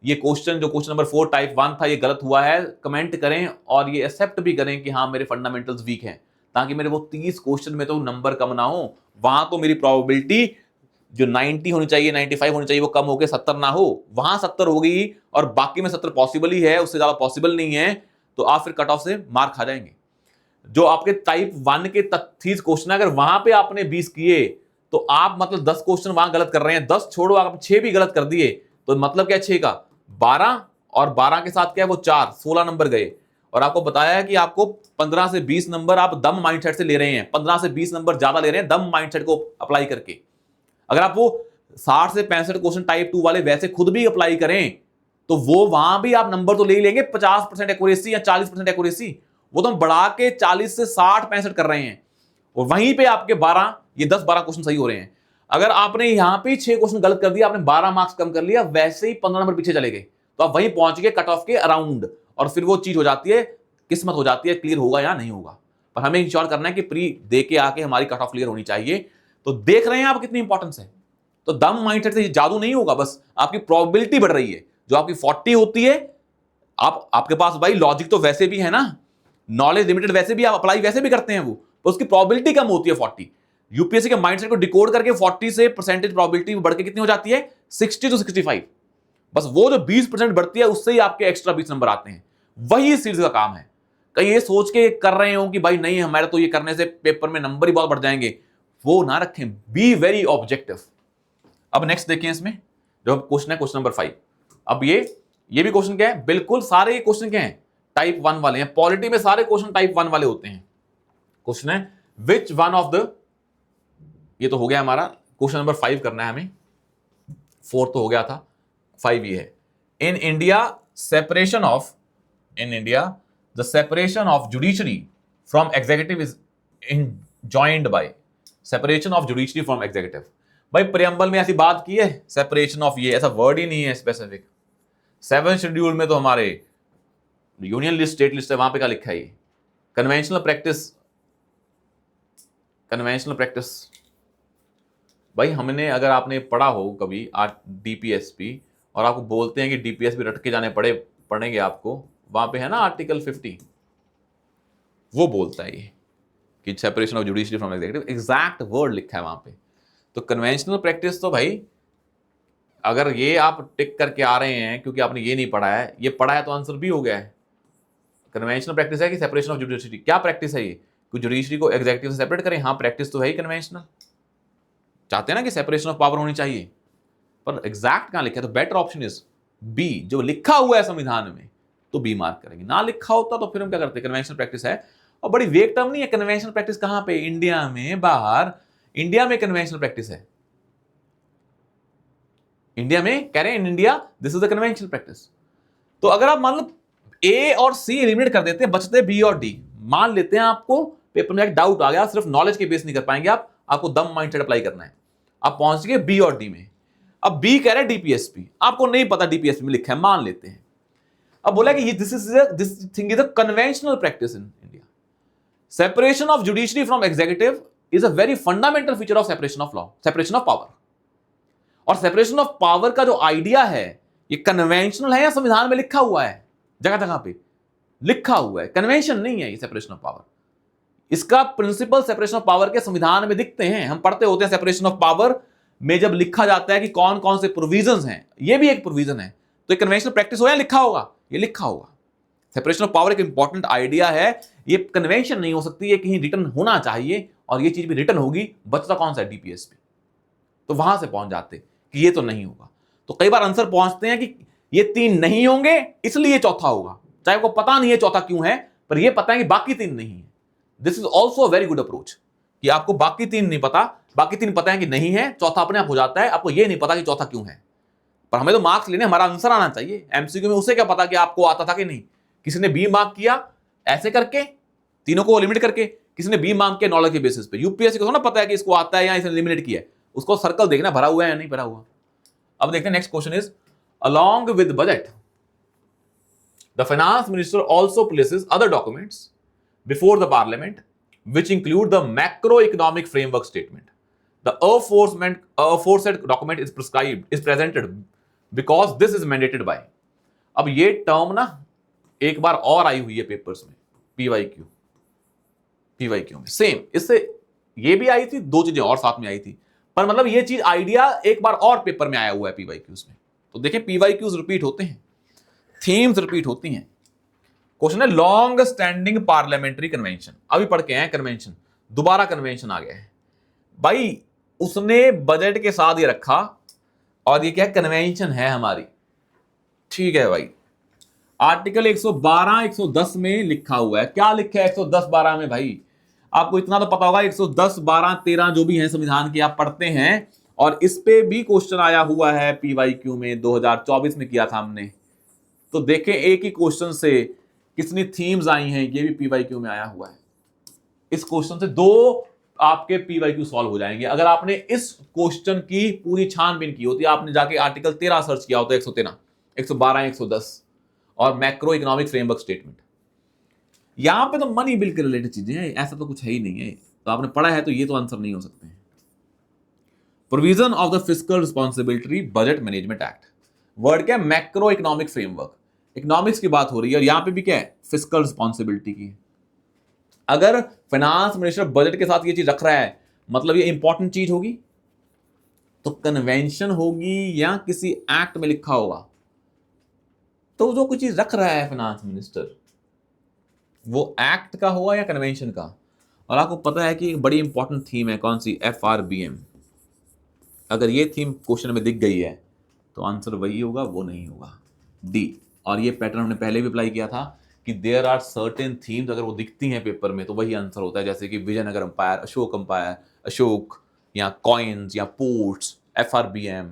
ये क्वेश्चन, जो क्वेश्चन नंबर 4 टाइप 1 था, ये गलत हुआ है, कमेंट करें और ये एक्सेप्ट भी करें कि हाँ मेरे फंडामेंटल्स वीक हैं, ताकि मेरे वो 30 क्वेश्चन में तो नंबर कम ना हो, वहां तो मेरी प्रोबेबिलिटी जो 90 होनी चाहिए, 95 होनी चाहिए, वो कम होकर 70 ना हो, वहां 70 हो गई और बाकी में 70 पॉसिबल ही है, उससे ज्यादा पॉसिबल नहीं है, तो आप फिर कट ऑफ से मार्क खा जाएंगे। जो आपके टाइप 1 के 30 क्वेश्चन अगर वहां पे आपने 20 किए तो आप मतलब 10 क्वेश्चन वहां गलत कर रहे हैं, 10 छोड़ो आप 6 भी गलत कर दिए, तो मतलब क्या 6 का 12 और 12 के साथ क्या है वो 4, 16 नंबर गए। और आपको बताया है कि आपको 15 से 20 नंबर आप दम माइंडसेट से ले रहे हैं, 15 से 20 नंबर ज्यादा ले रहे हैं दम माइंडसेट को अप्लाई करके। अगर आप वो 60 से 65 क्वेश्चन टाइप 2 वाले वैसे खुद भी अप्लाई करें तो वो वहां भी आप नंबर तो ले ही लेंगे 50% एक्यूरेसी या 40% एक्यूरेसी, वो तो हम बढ़ा के 40 से 60 65 कर रहे हैं, और वहीं पे आपके 12 ये 10-12 क्वेश्चन सही हो रहे हैं। अगर आपने यहां पे 6 क्वेश्चन गलत कर दिया, आपने 12 मार्क्स कम कर लिया, वैसे ही 15 नंबर पीछे चले गए, तो आप वहीं पहुंच गए कट ऑफ के अराउंड, और फिर वो चीज हो जाती है, किस्मत हो जाती है क्लियर होगा या नहीं होगा। पर हमें इंश्योर करना है कि प्री दे के आके हमारी कट ऑफ क्लियर होनी चाहिए। तो देख रहे हैं आप कितनी इंपॉर्टेंस है। तो दम माइंडसेट से जादू नहीं होगा, बस आपकी प्रोबेबिलिटी बढ़ रही है। जो आपकी 40 होती है, आपके पास भाई लॉजिक तो वैसे भी है ना, नॉलेज लिमिटेड वैसे भी आप अप्लाई वैसे भी करते हैं वो, तो उसकी प्रोबेबिलिटी कम होती है 40। यूपीएससी के माइंडसेट को डिकोड करके 40 से परसेंटेज प्रोबेबिलिटी बढ़ के कितनी हो जाती है, 60 to 65। बस वो जो 20% बढ़ती है उससे ही आपके एक्स्ट्रा 20 नंबर आते हैं। वही इस सीरीज का काम है। कहीं ये सोच के कर रहे हो कि भाई नहीं हमारे तो ये करने से पेपर में नंबर ही बहुत बढ़ जाएंगे, वो ना रखें, बी वेरी ऑब्जेक्टिव। अब नेक्स्ट देखिए, इसमें जो क्वेश्चन है क्वेश्चन नंबर 5। अब ये भी क्वेश्चन क्या है, बिल्कुल सारे क्वेश्चन क्या हैं, टाइप 1 वाले हैं। पॉलिटी में सारे क्वेश्चन टाइप 1 वाले होते हैं। क्वेश्चन है विच वन ऑफ द, ये तो हो गया हमारा, क्वेश्चन नंबर 5 करना है हमें, 4 तो हो गया था, 5 ये है in India separation of in India the separation of judiciary from executive is enjoined by separation of judiciary from executive. भाई प्रियम्बल में ऐसी बात की है सेपरेशन ऑफ, ये ऐसा वर्ड ही नहीं है स्पेसिफिक। 7 शेड्यूल में तो हमारे यूनियन लिस्ट स्टेट लिस्ट है, वहां पे क्या लिखा है ये कन्वेंशनल प्रैक्टिस। कन्वेंशनल प्रैक्टिस भाई हमने, अगर आपने पढ़ा हो कभी डीपीएसपी और आपको बोलते हैं कि डीपीएसपी रट के जाने पड़ेंगे आपको, वहां पे है ना आर्टिकल 50, वो बोलता है ये कि separation of judiciary from executive, exact word लिखा है वहां पे। तो कन्वेंशनल प्रैक्टिस तो भाई अगर ये आप टिक करके आ रहे हैं क्योंकि आपने ये नहीं पढ़ा है, ये पढ़ा है तो आंसर भी हो गया है। कन्वेंशनल प्रैक्टिस है कि सेपरेशन ऑफ जुडिशरी, क्या प्रैक्टिस है ये कि जुडिशरी को एग्जीक्यूटिव से सेपरेट करें, हाँ प्रैक्टिस तो है ही कन्वेंशनल। चाहते हैं ना कि सेपरेशन ऑफ पावर होनी चाहिए, पर एग्जैक्ट कहां लिखा है, तो बेटर ऑप्शन इज बी, जो लिखा हुआ है संविधान में तो बी मार्क करेंगे, ना लिखा होता तो फिर हम क्या करते हैं कन्वेंशनल प्रैक्टिस है। और बड़ी वेग टर्म नहीं है कन्वेंशनल प्रैक्टिस, कहां पे, इंडिया में, बाहर इंडिया में कन्वेंशनल प्रैक्टिस है, इंडिया में कह रहे हैं in India this is the conventional practice. तो अगर आप मान लो ए और सी एलिमिनेट कर देते हैं, बचते बी और डी, मान लेते हैं आपको पेपर में एक डाउट आ गया, सिर्फ नॉलेज के बेस नहीं कर पाएंगे आप, आपको दम माइंडसेट अप्लाई करना है, आप पहुंच गए बी और डी में। अब बी कह रहे हैं डीपीएसपी, आपको नहीं पता डीपीएसपी में लिखा है, मान लेते हैं। अब बोला कि this thing is a conventional practice in India. Separation of judiciary from executive is a very fundamental feature of separation of law, separation of power. और सेपरेशन ऑफ पावर का जो आइडिया है ये कन्वेंशनल है या संविधान में लिखा हुआ है, जगह जगह पे लिखा हुआ है, कन्वेंशन नहीं है ये सेपरेशन ऑफ पावर। इसका प्रिंसिपल सेपरेशन ऑफ पावर के संविधान में दिखते हैं, हम पढ़ते होते हैं सेपरेशन ऑफ पावर में जब लिखा जाता है कि कौन कौन से प्रोविजंस हैं, ये भी एक प्रोविजन है। तो ये कन्वेंशनल प्रैक्टिस हो या लिखा होगा, ये लिखा होगा। सेपरेशन ऑफ पावर एक इंपॉर्टेंट आइडिया है, ये कन्वेंशन नहीं हो सकती, ये कहीं रिटर्न होना चाहिए, और ये चीज भी रिटर्न होगी, बचता कौन सा है डीपीएसपी। तो वहां से पहुंच जाते कि ये तो नहीं होगा। तो कई बार आंसर पहुंचते हैं कि ये 3 नहीं होंगे इसलिए चौथा होगा, चाहे को पता नहीं है चौथा क्यों है, पर ये पता है कि बाकी 3 नहीं है। This is also very good approach कि आपको बाकी 3 नहीं पता, बाकी 3 पता है कि नहीं है, चौथा अपने आप हो जाता है, आपको ये नहीं पता कि चौथा क्यों है। पर हमें तो मार्क्स लेने, हमारा आंसर आना चाहिए। एमसीक्यू में उसे क्या पता कि आपको आता था कि नहीं, किसी ने बी मार्क किया ऐसे करके, तीनों को लिमिट करके, किसी ने बी मार्क किया नॉलेज के बेसिस पे। यूपीएससी को थोड़ा पता है कि इसको आता है या इसने लिमिटेड किया है, उसको सर्कल देखना भरा हुआ है या नहीं भरा हुआ। अब देखते हैं next question is, along with budget the finance minister also places other documents before the parliament which include the macroeconomic framework statement. The aforesaid document is presented because this is mandated by। अब ये term ना एक बार और आई हुई है papers में, PYQ में same, इससे ये भी आई थी, 2 चीजें और साथ में आई थी, पर मतलब ये चीज आइडिया एक बार और पेपर में आया हुआ है पीवाईक्यूज में। तो देखें पीवाईक्यूज रिपीट होते हैं, थीम्स रिपीट होती हैं। क्वेश्चन है लॉन्ग स्टैंडिंग पार्लियामेंट्री कन्वेंशन, अभी पढ़ के आए कन्वेंशन, दोबारा कन्वेंशन आ गया है भाई, उसने बजट के साथ ये रखा और ये क्या कन्वेंशन है हमारी, ठीक है भाई। आर्टिकल 112 110 में लिखा हुआ है, क्या लिखा है 110 12 में भाई, आपको इतना तो पता होगा 110 12 13 जो भी है संविधान के आप पढ़ते हैं, और इस पे भी क्वेश्चन आया हुआ है पीवाईक्यू में, 2024 में किया था हमने। तो देखें एक ही क्वेश्चन से कितनी थीम्स आई हैं, ये भी पीवाईक्यू में आया हुआ है। इस क्वेश्चन से 2 आपके पीवाईक्यू सॉल्व हो जाएंगे। अगर आपने इस क्वेश्चन की पूरी छानबीन की होती, आपने जाके आर्टिकल 13 सर्च किया होता, 113 112 110 और मैक्रो इकोनॉमिक फ्रेमवर्क स्टेटमेंट, यहां पे तो मनी बिल के रिलेटेड चीजें हैं, ऐसा तो कुछ है ही नहीं है। तो आपने पढ़ा है तो ये तो आंसर नहीं हो सकते हैं। Provision of the fiscal responsibility budget management act, word क्या है, मैक्रो इकोनॉमिक फ्रेमवर्क, इकोनॉमिक्स की बात हो रही है, और यहां पे भी क्या है, फिस्कल रिस्पॉन्सिबिलिटी की। अगर फाइनेंस मिनिस्टर बजट के साथ ये चीज रख रहा है, मतलब ये इंपॉर्टेंट चीज होगी, तो कन्वेंशन होगी या किसी एक्ट में लिखा होगा। तो जो कोई चीज रख रहा है फाइनेंस मिनिस्टर, वो एक्ट का होगा या कन्वेंशन का। और आपको पता है कि एक बड़ी इंपॉर्टेंट थीम है, कौन सी, FRBM। अगर ये थीम क्वेश्चन में दिख गई है तो आंसर वही होगा, वो नहीं होगा, डी। और ये पैटर्न हमने पहले भी अप्लाई किया था कि देयर आर सर्टेन थीम्स, अगर वो दिखती हैं पेपर में तो वही आंसर होता है। जैसे कि विजयनगर अंपायर, अशोक, या कॉइन्स या पोर्ट्स, FRBM,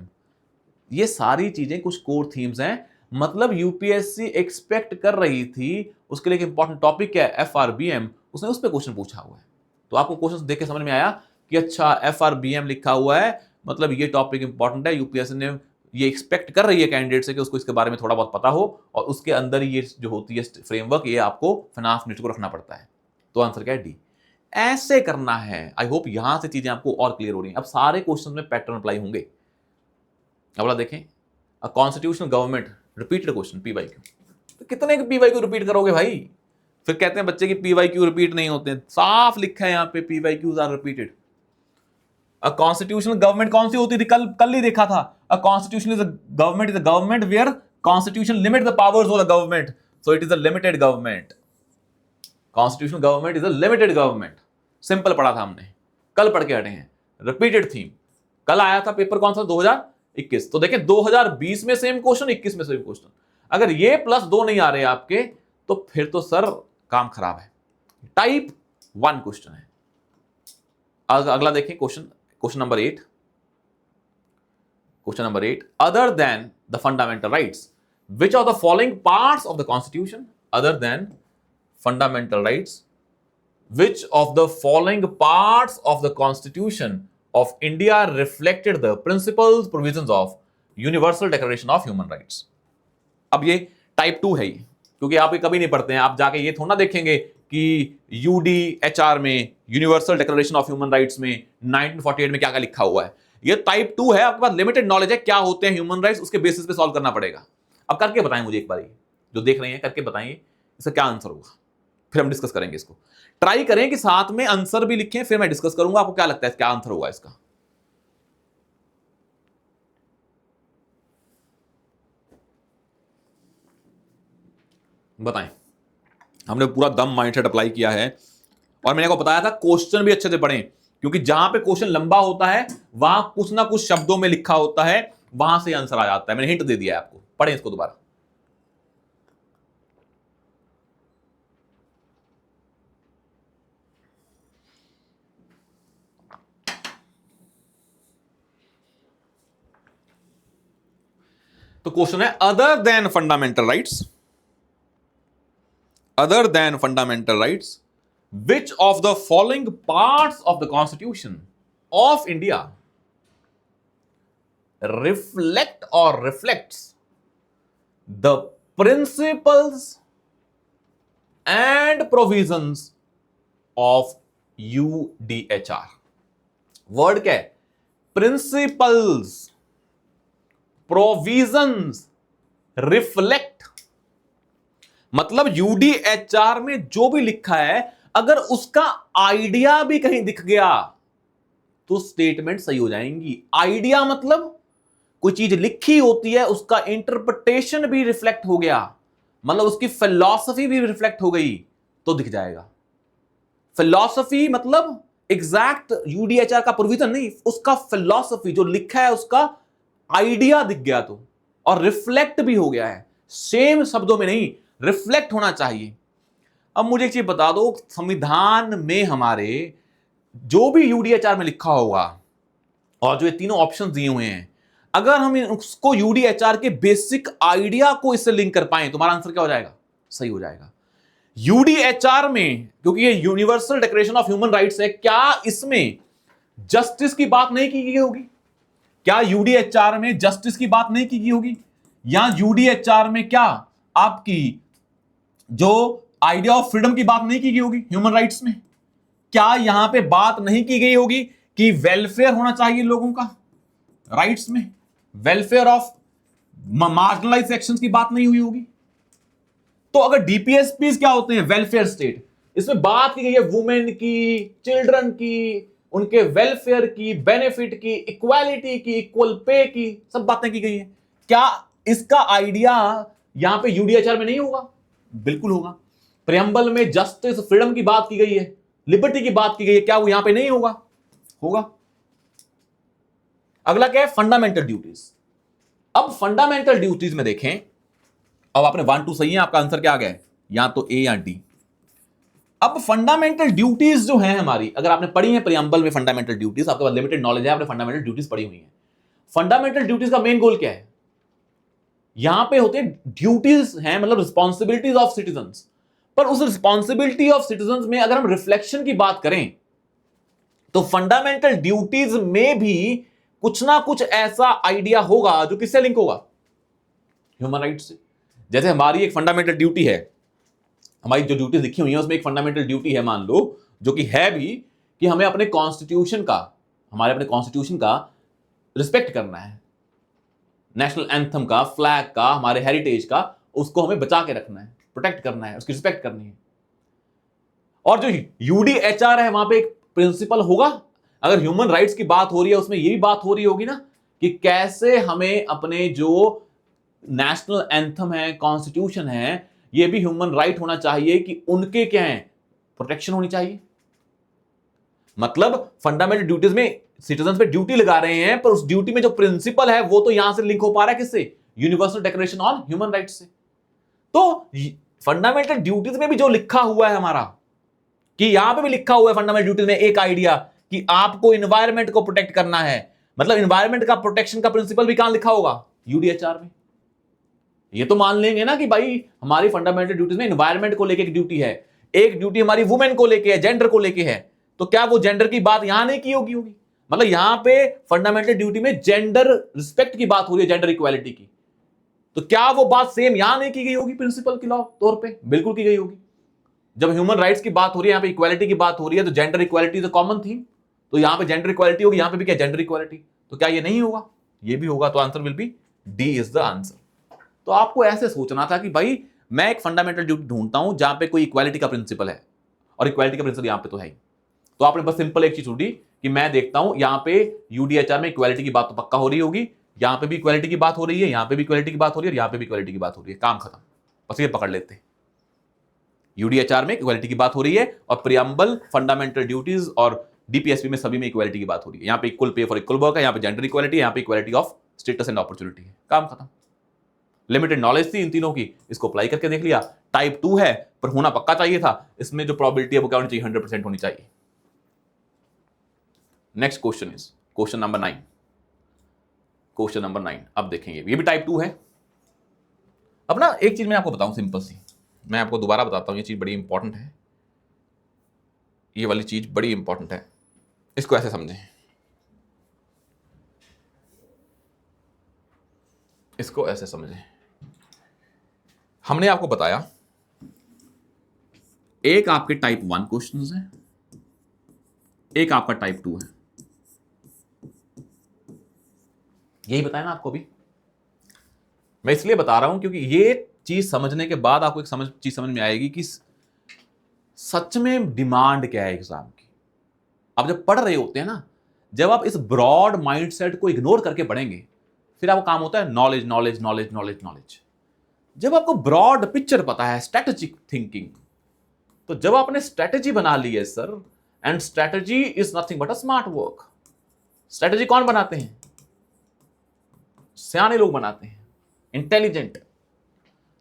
ये सारी चीजें कुछ कोर थीम्स हैं। मतलब यूपीएससी एक्सपेक्ट कर रही थी, उसके लिए एक इंपॉर्टेंट टॉपिक क्या है, एफआरबीएम, उसने उस पर क्वेश्चन पूछा हुआ है। तो आपको क्वेश्चन देख के समझ में आया कि अच्छा एफआरबीएम लिखा हुआ है, मतलब ये टॉपिक इंपॉर्टेंट है, यूपीएससी ने ये एक्सपेक्ट कर रही है कैंडिडेट से कि उसको इसके बारे में थोड़ा बहुत पता हो, और उसके अंदर ये जो होती है फ्रेमवर्क, ये आपको फाइनेंस मिनिस्टर को रखना पड़ता है। तो आंसर क्या है, डी। ऐसे करना है। आई होप यहां से चीजें आपको और क्लियर हो रही हैं। अब सारे क्वेश्चन में पैटर्न अप्लाई होंगे। अगला देखें, अ constitutional government, repeated question, PYQ. तो कितने पीवाईक्यू रिपीट करोगे भाई? फिर कहते हैं बच्चे की पीवाईक्यू रिपीट नहीं होते हैं। साफ लिखा है यहां पे, PYQs are repeated. A constitutional government कौन सी होती थी? कल ही देखा था। A constitution is a government where constitution limit the powers of the government, so it is a limited government. Constitutional government is a limited government. Simple पढ़ा था हमने, कल पढ़ के हटे हैं। रिपीटेड थीम, कल आया था पेपर कौन सा, 2021। तो देखें 2020 में सेम क्वेश्चन, 21 में सेम क्वेश्चन। अगर ये +2 नहीं आ रहे आपके, तो फिर तो सर काम खराब है। टाइप 1 क्वेश्चन है। अगला देखें question number 8। Question number 8, other than the fundamental rights, which of the following parts of the constitution, other than fundamental rights, which of the following parts of the Constitution of India reflected the principles provisions of Universal Declaration of Human Rights? अब ये type 2 है, क्योंकि आप ये कभी नहीं पढ़ते हैं। आप जाके ये थोड़ा ना देखेंगे कि यूडीएचआर में, universal declaration of human rights में 1948 में क्या क्या लिखा हुआ है। ये टाइप 2 है, आपके पास लिमिटेड नॉलेज है क्या होते हैं ह्यूमन राइट्स, उसके बेसिस पे सॉल्व करना पड़ेगा। अब करके बताएं मुझे एक बार, जो देख रहे हैं करके बताइए इसका क्या आंसर होगा, फिर हम डिस्कस करेंगे इसको। ट्राई करें कि साथ में आंसर भी लिखें, फिर मैं डिस्कस करूंगा आपको क्या लगता है क्या आंसर होगा इसका। बताएं। हमने पूरा दम माइंडसेट अप्लाई किया है, और मैंने आपको बताया था क्वेश्चन भी अच्छे से पढ़ें, क्योंकि जहां पे क्वेश्चन लंबा होता है वहां कुछ ना कुछ शब्दों में लिखा होता है, वहां से आंसर आ जाता है। मैंने हिंट दे दिया है आपको, पढ़ें इसको दोबारा। तो क्वेश्चन है, other than fundamental rights, other than fundamental rights, which of the following parts of the Constitution of India reflect or reflects the principles and provisions of UDHR? Word क्या है? Principles, provisions, reflect. मतलब UDHR में जो भी लिखा है, अगर उसका आइडिया भी कहीं दिख गया तो स्टेटमेंट सही हो जाएंगी। आइडिया मतलब कोई चीज लिखी होती है, उसका इंटरप्रिटेशन भी रिफ्लेक्ट हो गया, मतलब उसकी फिलॉसफी भी रिफ्लेक्ट हो गई तो दिख जाएगा। फिलॉसफी मतलब एग्जैक्ट यूडीएचआर का प्रोविजन नहीं, उसका फिलॉसफी जो लिखा है उसका आइडिया दिख गया तो, और रिफ्लेक्ट भी हो गया है। सेम शब्दों में नहीं, रिफ्लेक्ट होना चाहिए। अब मुझे एक चीज बता दो, संविधान में हमारे जो भी यूडीएचआर में लिखा होगा और जो ये तीनों ऑप्शन दिए हुए हैं, अगर हम उसको यूडीएचआर के बेसिक आइडिया को इससे लिंक कर पाए तो हमारा आंसर क्या हो जाएगा? सही हो जाएगा। यूडीएचआर में, क्योंकि ये universal declaration of human rights है, क्या इसमें जस्टिस की बात नहीं की गई होगी? क्या यूडीएचआर में जस्टिस की बात नहीं की गई होगी? या यूडीएचआर में क्या आपकी जो आइडिया ऑफ फ्रीडम की बात नहीं की गई होगी ह्यूमन राइट्स में? क्या यहां पे बात नहीं की गई होगी कि वेलफेयर होना चाहिए लोगों का राइट्स में? वेलफेयर ऑफ मार्जिनलाइज सेक्शंस की बात नहीं हुई होगी? तो अगर डीपीएसपीज क्या होते हैं? Welfare state. इसमें बात की गई है वुमेन की, चिल्ड्रन की, उनके वेलफेयर की, बेनिफिट की, इक्वालिटी की, इक्वल पे की, सब बातें की गई हैं। क्या इसका आइडिया यहां पे यूडीएचआर में नहीं होगा? बिल्कुल होगा। प्रेम्बल में जस्टिस, फ्रीडम की बात की गई है, लिबर्टी की बात की गई है, क्या वो यहां पे नहीं होगा? होगा। अगला क्या है? Fundamental duties. अब फंडामेंटल ड्यूटीज में देखें, अब आपने 1 2 सही है, आपका आंसर क्या आ गया है? या तो ए या डी। अब फंडामेंटल ड्यूटीज जो है हमारी, अगर आपने पढ़ी है प्रियम्बल में फंडामेंटल ड्यूटीज, आपके पास लिमिटेड नॉलेज है, आपने फंडामेंटल ड्यूटीज पढ़ी हुई है। फंडामेंटल ड्यूटीज का मेन गोल क्या है? यहां पे होते ड्यूटीज हैं, मतलब रिस्पॉन्सिबिलिटीज ऑफ सिटीजन्स। पर उस रिस्पॉन्सिबिलिटी ऑफ सिटीजन्स में अगर हम रिफ्लेक्शन की बात करें तो फंडामेंटल ड्यूटीज में भी कुछ ना कुछ ऐसा आइडिया होगा जो किससे लिंक होगा, ह्यूमन राइट्स से। जैसे हमारी एक फंडामेंटल ड्यूटी है, हमारी जो ड्यूटीज लिखी हुई है उसमें एक फंडामेंटल ड्यूटी है, मान लो, जो कि है भी, कि हमें अपने कॉन्स्टिट्यूशन का, हमारे अपने कॉन्स्टिट्यूशन का रिस्पेक्ट करना है, नेशनल एंथम का, फ्लैग का, हमारे हेरिटेज का, उसको हमें बचा के रखना है, प्रोटेक्ट करना है, उसकी रिस्पेक्ट करनी है। और जो यूडीएचआर है वहां पे एक प्रिंसिपल होगा, अगर ह्यूमन राइट्स की बात हो रही है उसमें ये भी बात हो रही होगी ना, कि कैसे हमें अपने जो नेशनल एंथम है, कॉन्स्टिट्यूशन है, ये भी ह्यूमन राइट होना चाहिए कि उनके क्या है, प्रोटेक्शन होनी चाहिए। मतलब फंडामेंटल ड्यूटीज में सिटीजन पे ड्यूटी लगा रहे हैं, पर उस ड्यूटी में जो प्रिंसिपल है वो तो यहां से लिंक हो पा रहा है किससे, universal declaration on human rights से। तो फंडामेंटल ड्यूटीज में भी जो लिखा हुआ है हमारा, कि यहां पे भी लिखा हुआ है फंडामेंटल ड्यूटीज में एक आइडिया कि आपको एनवायरमेंट को प्रोटेक्ट करना है, मतलब एनवायरमेंट का प्रोटेक्शन का प्रिंसिपल भी कहां लिखा होगा, यूडीएचआर में। ये तो मान लेंगे ना कि भाई हमारी फंडामेंटल ड्यूटीज में एनवायरमेंट को लेकर एक ड्यूटी है, एक ड्यूटी हमारी वुमेन को लेके है, जेंडर को लेके है, तो क्या वो जेंडर की बात यहां नहीं की होगी? मतलब यहां पे फंडामेंटल ड्यूटी में जेंडर रिस्पेक्ट की बात हो रही है, जेंडर इक्वालिटी की, तो क्या वो बात सेम यहां नहीं की गई होगी प्रिंसिपल के तौर पे? बिल्कुल की गई होगी। जब ह्यूमन राइट्स की बात हो रही है, यहां पे इक्वालिटी की बात हो रही है, तो gender equality is a common theme, तो यहां पे जेंडर इक्वालिटी होगी, यहां पे भी क्या, जेंडर इक्वालिटी, तो क्या ये नहीं होगा? ये भी होगा। तो answer will be D is the answer. तो आपको ऐसे सोचना था कि भाई मैं एक फंडामेंटल ड्यूटी ढूंढता हूं जहां पे कोई इक्वालिटी का प्रिंसिपल है, और इक्वालिटी का प्रिंसिपल यहां पे तो है ही। तो आपने बस सिंपल एक चीज ढूंढी कि मैं देखता हूं यहां पे यूडीएचआर में इक्वालिटी की बात तो पक्का हो रही होगी, यहां पे भी इक्वालिटी की बात हो रही है, यहां पे भी इक्वालिटी की बात हो रही है, और यहां पे भी इक्वालिटी की बात हो रही है, काम खत्म। बस ये पकड़ लेते, यूडीएचआर में इक्वालिटी की बात हो रही है, और प्रियम्बल, फंडामेंटल ड्यूटीज और डीपीएसपी में सभी में इक्वालिटी की बात हो रही है। यहां पे equal pay for equal work है, यहां पे जेंडर इक्वालिटी है, यहां पे equality of status and opportunity है, काम खत्म। लिमिटेड नॉलेज थी इन तीनों की, इसको अप्लाई करके देख लिया। टाइप 2 है पर होना पक्का चाहिए था, इसमें जो प्रोबेबिलिटी है वो क्या होनी चाहिए, 100% होनी चाहिए। Next question is question number 9। Question number 9 अब देखेंगे, ये भी टाइप 2 है। अब ना एक चीज मैं आपको बताऊं सिंपल सी, मैं आपको दोबारा बताता हूं, ये चीज बड़ी इंपॉर्टेंट है, ये वाली चीज बड़ी इंपॉर्टेंट है, इसको ऐसे समझें, इसको ऐसे समझें। हमने आपको बताया एक आपके टाइप 1 क्वेश्चंस हैं, एक आपका टाइप 2 है, यही बताया ना आपको भी। मैं इसलिए बता रहा हूं क्योंकि ये चीज समझने के बाद आपको एक चीज समझ में आएगी कि सच में डिमांड क्या है एग्जाम की। आप जब पढ़ रहे होते हैं ना, जब आप इस ब्रॉड माइंडसेट को इग्नोर करके पढ़ेंगे, फिर आपको काम होता है knowledge knowledge knowledge knowledge knowledge. जब आपको ब्रॉड पिक्चर पता है, स्ट्रेटेजिक थिंकिंग, तो जब आपने स्ट्रेटेजी बना ली है sir, and strategy is nothing but a smart work. Strategy कौन बनाते हैं? सियाने लोग बनाते हैं, इंटेलिजेंट।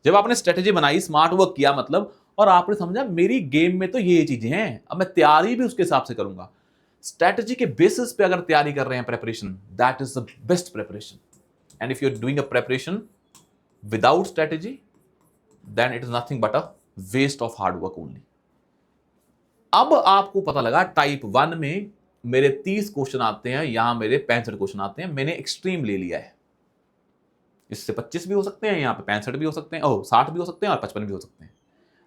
जब आपने स्ट्रेटेजी बनाई, स्मार्ट वर्क किया मतलब, और आपने समझा मेरी गेम में तो ये चीजें हैं, अब मैं तैयारी भी उसके हिसाब से करूंगा। स्ट्रेटेजी के बेसिस पे अगर तैयारी कर रहे हैं, preparation, that is the best preparation. And if you are doing a preparation without strategy, then it is nothing but a waste of hard work only. अब आपको पता लगा टाइप 1 में मेरे 30 क्वेश्चन आते हैं, यहां मेरे 65 क्वेश्चन आते हैं। मैंने एक्सट्रीम ले लिया है, इससे 25 भी हो सकते हैं, यहाँ पे 65 भी हो सकते हैं, 60 भी हो सकते हैं, और 55 भी हो सकते हैं।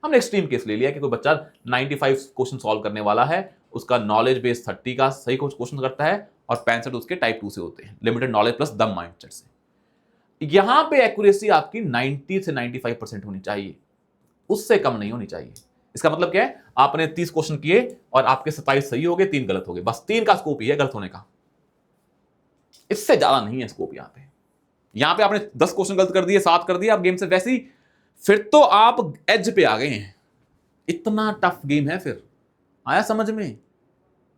हमने एक्सट्रीम केस ले लिया कि कोई बच्चा 95 क्वेश्चन सॉल्व करने वाला है, उसका नॉलेज बेस 30 का सही क्वेश्चन करता है, और 65 उसके टाइप 2 से होते हैं, लिमिटेड नॉलेज प्लस दम माइंडसेट से। यहां पे एक्यूरेसी आपकी 90 से 95% होनी चाहिए, उससे कम नहीं होनी चाहिए। इसका मतलब क्या है, आपने 30 क्वेश्चन किए और आपके 27 सही हो गए, 3 गलत हो गए, बस 3 का स्कोप ही है गलत होने का, इससे ज्यादा नहीं है स्कोप। यहां पे आपने 10 क्वेश्चन गलत कर दिए, 7 कर दिए, आप गेम से वैसे ही, फिर तो आप एज पे आ गए हैं। इतना टफ गेम है। फिर आया समझ में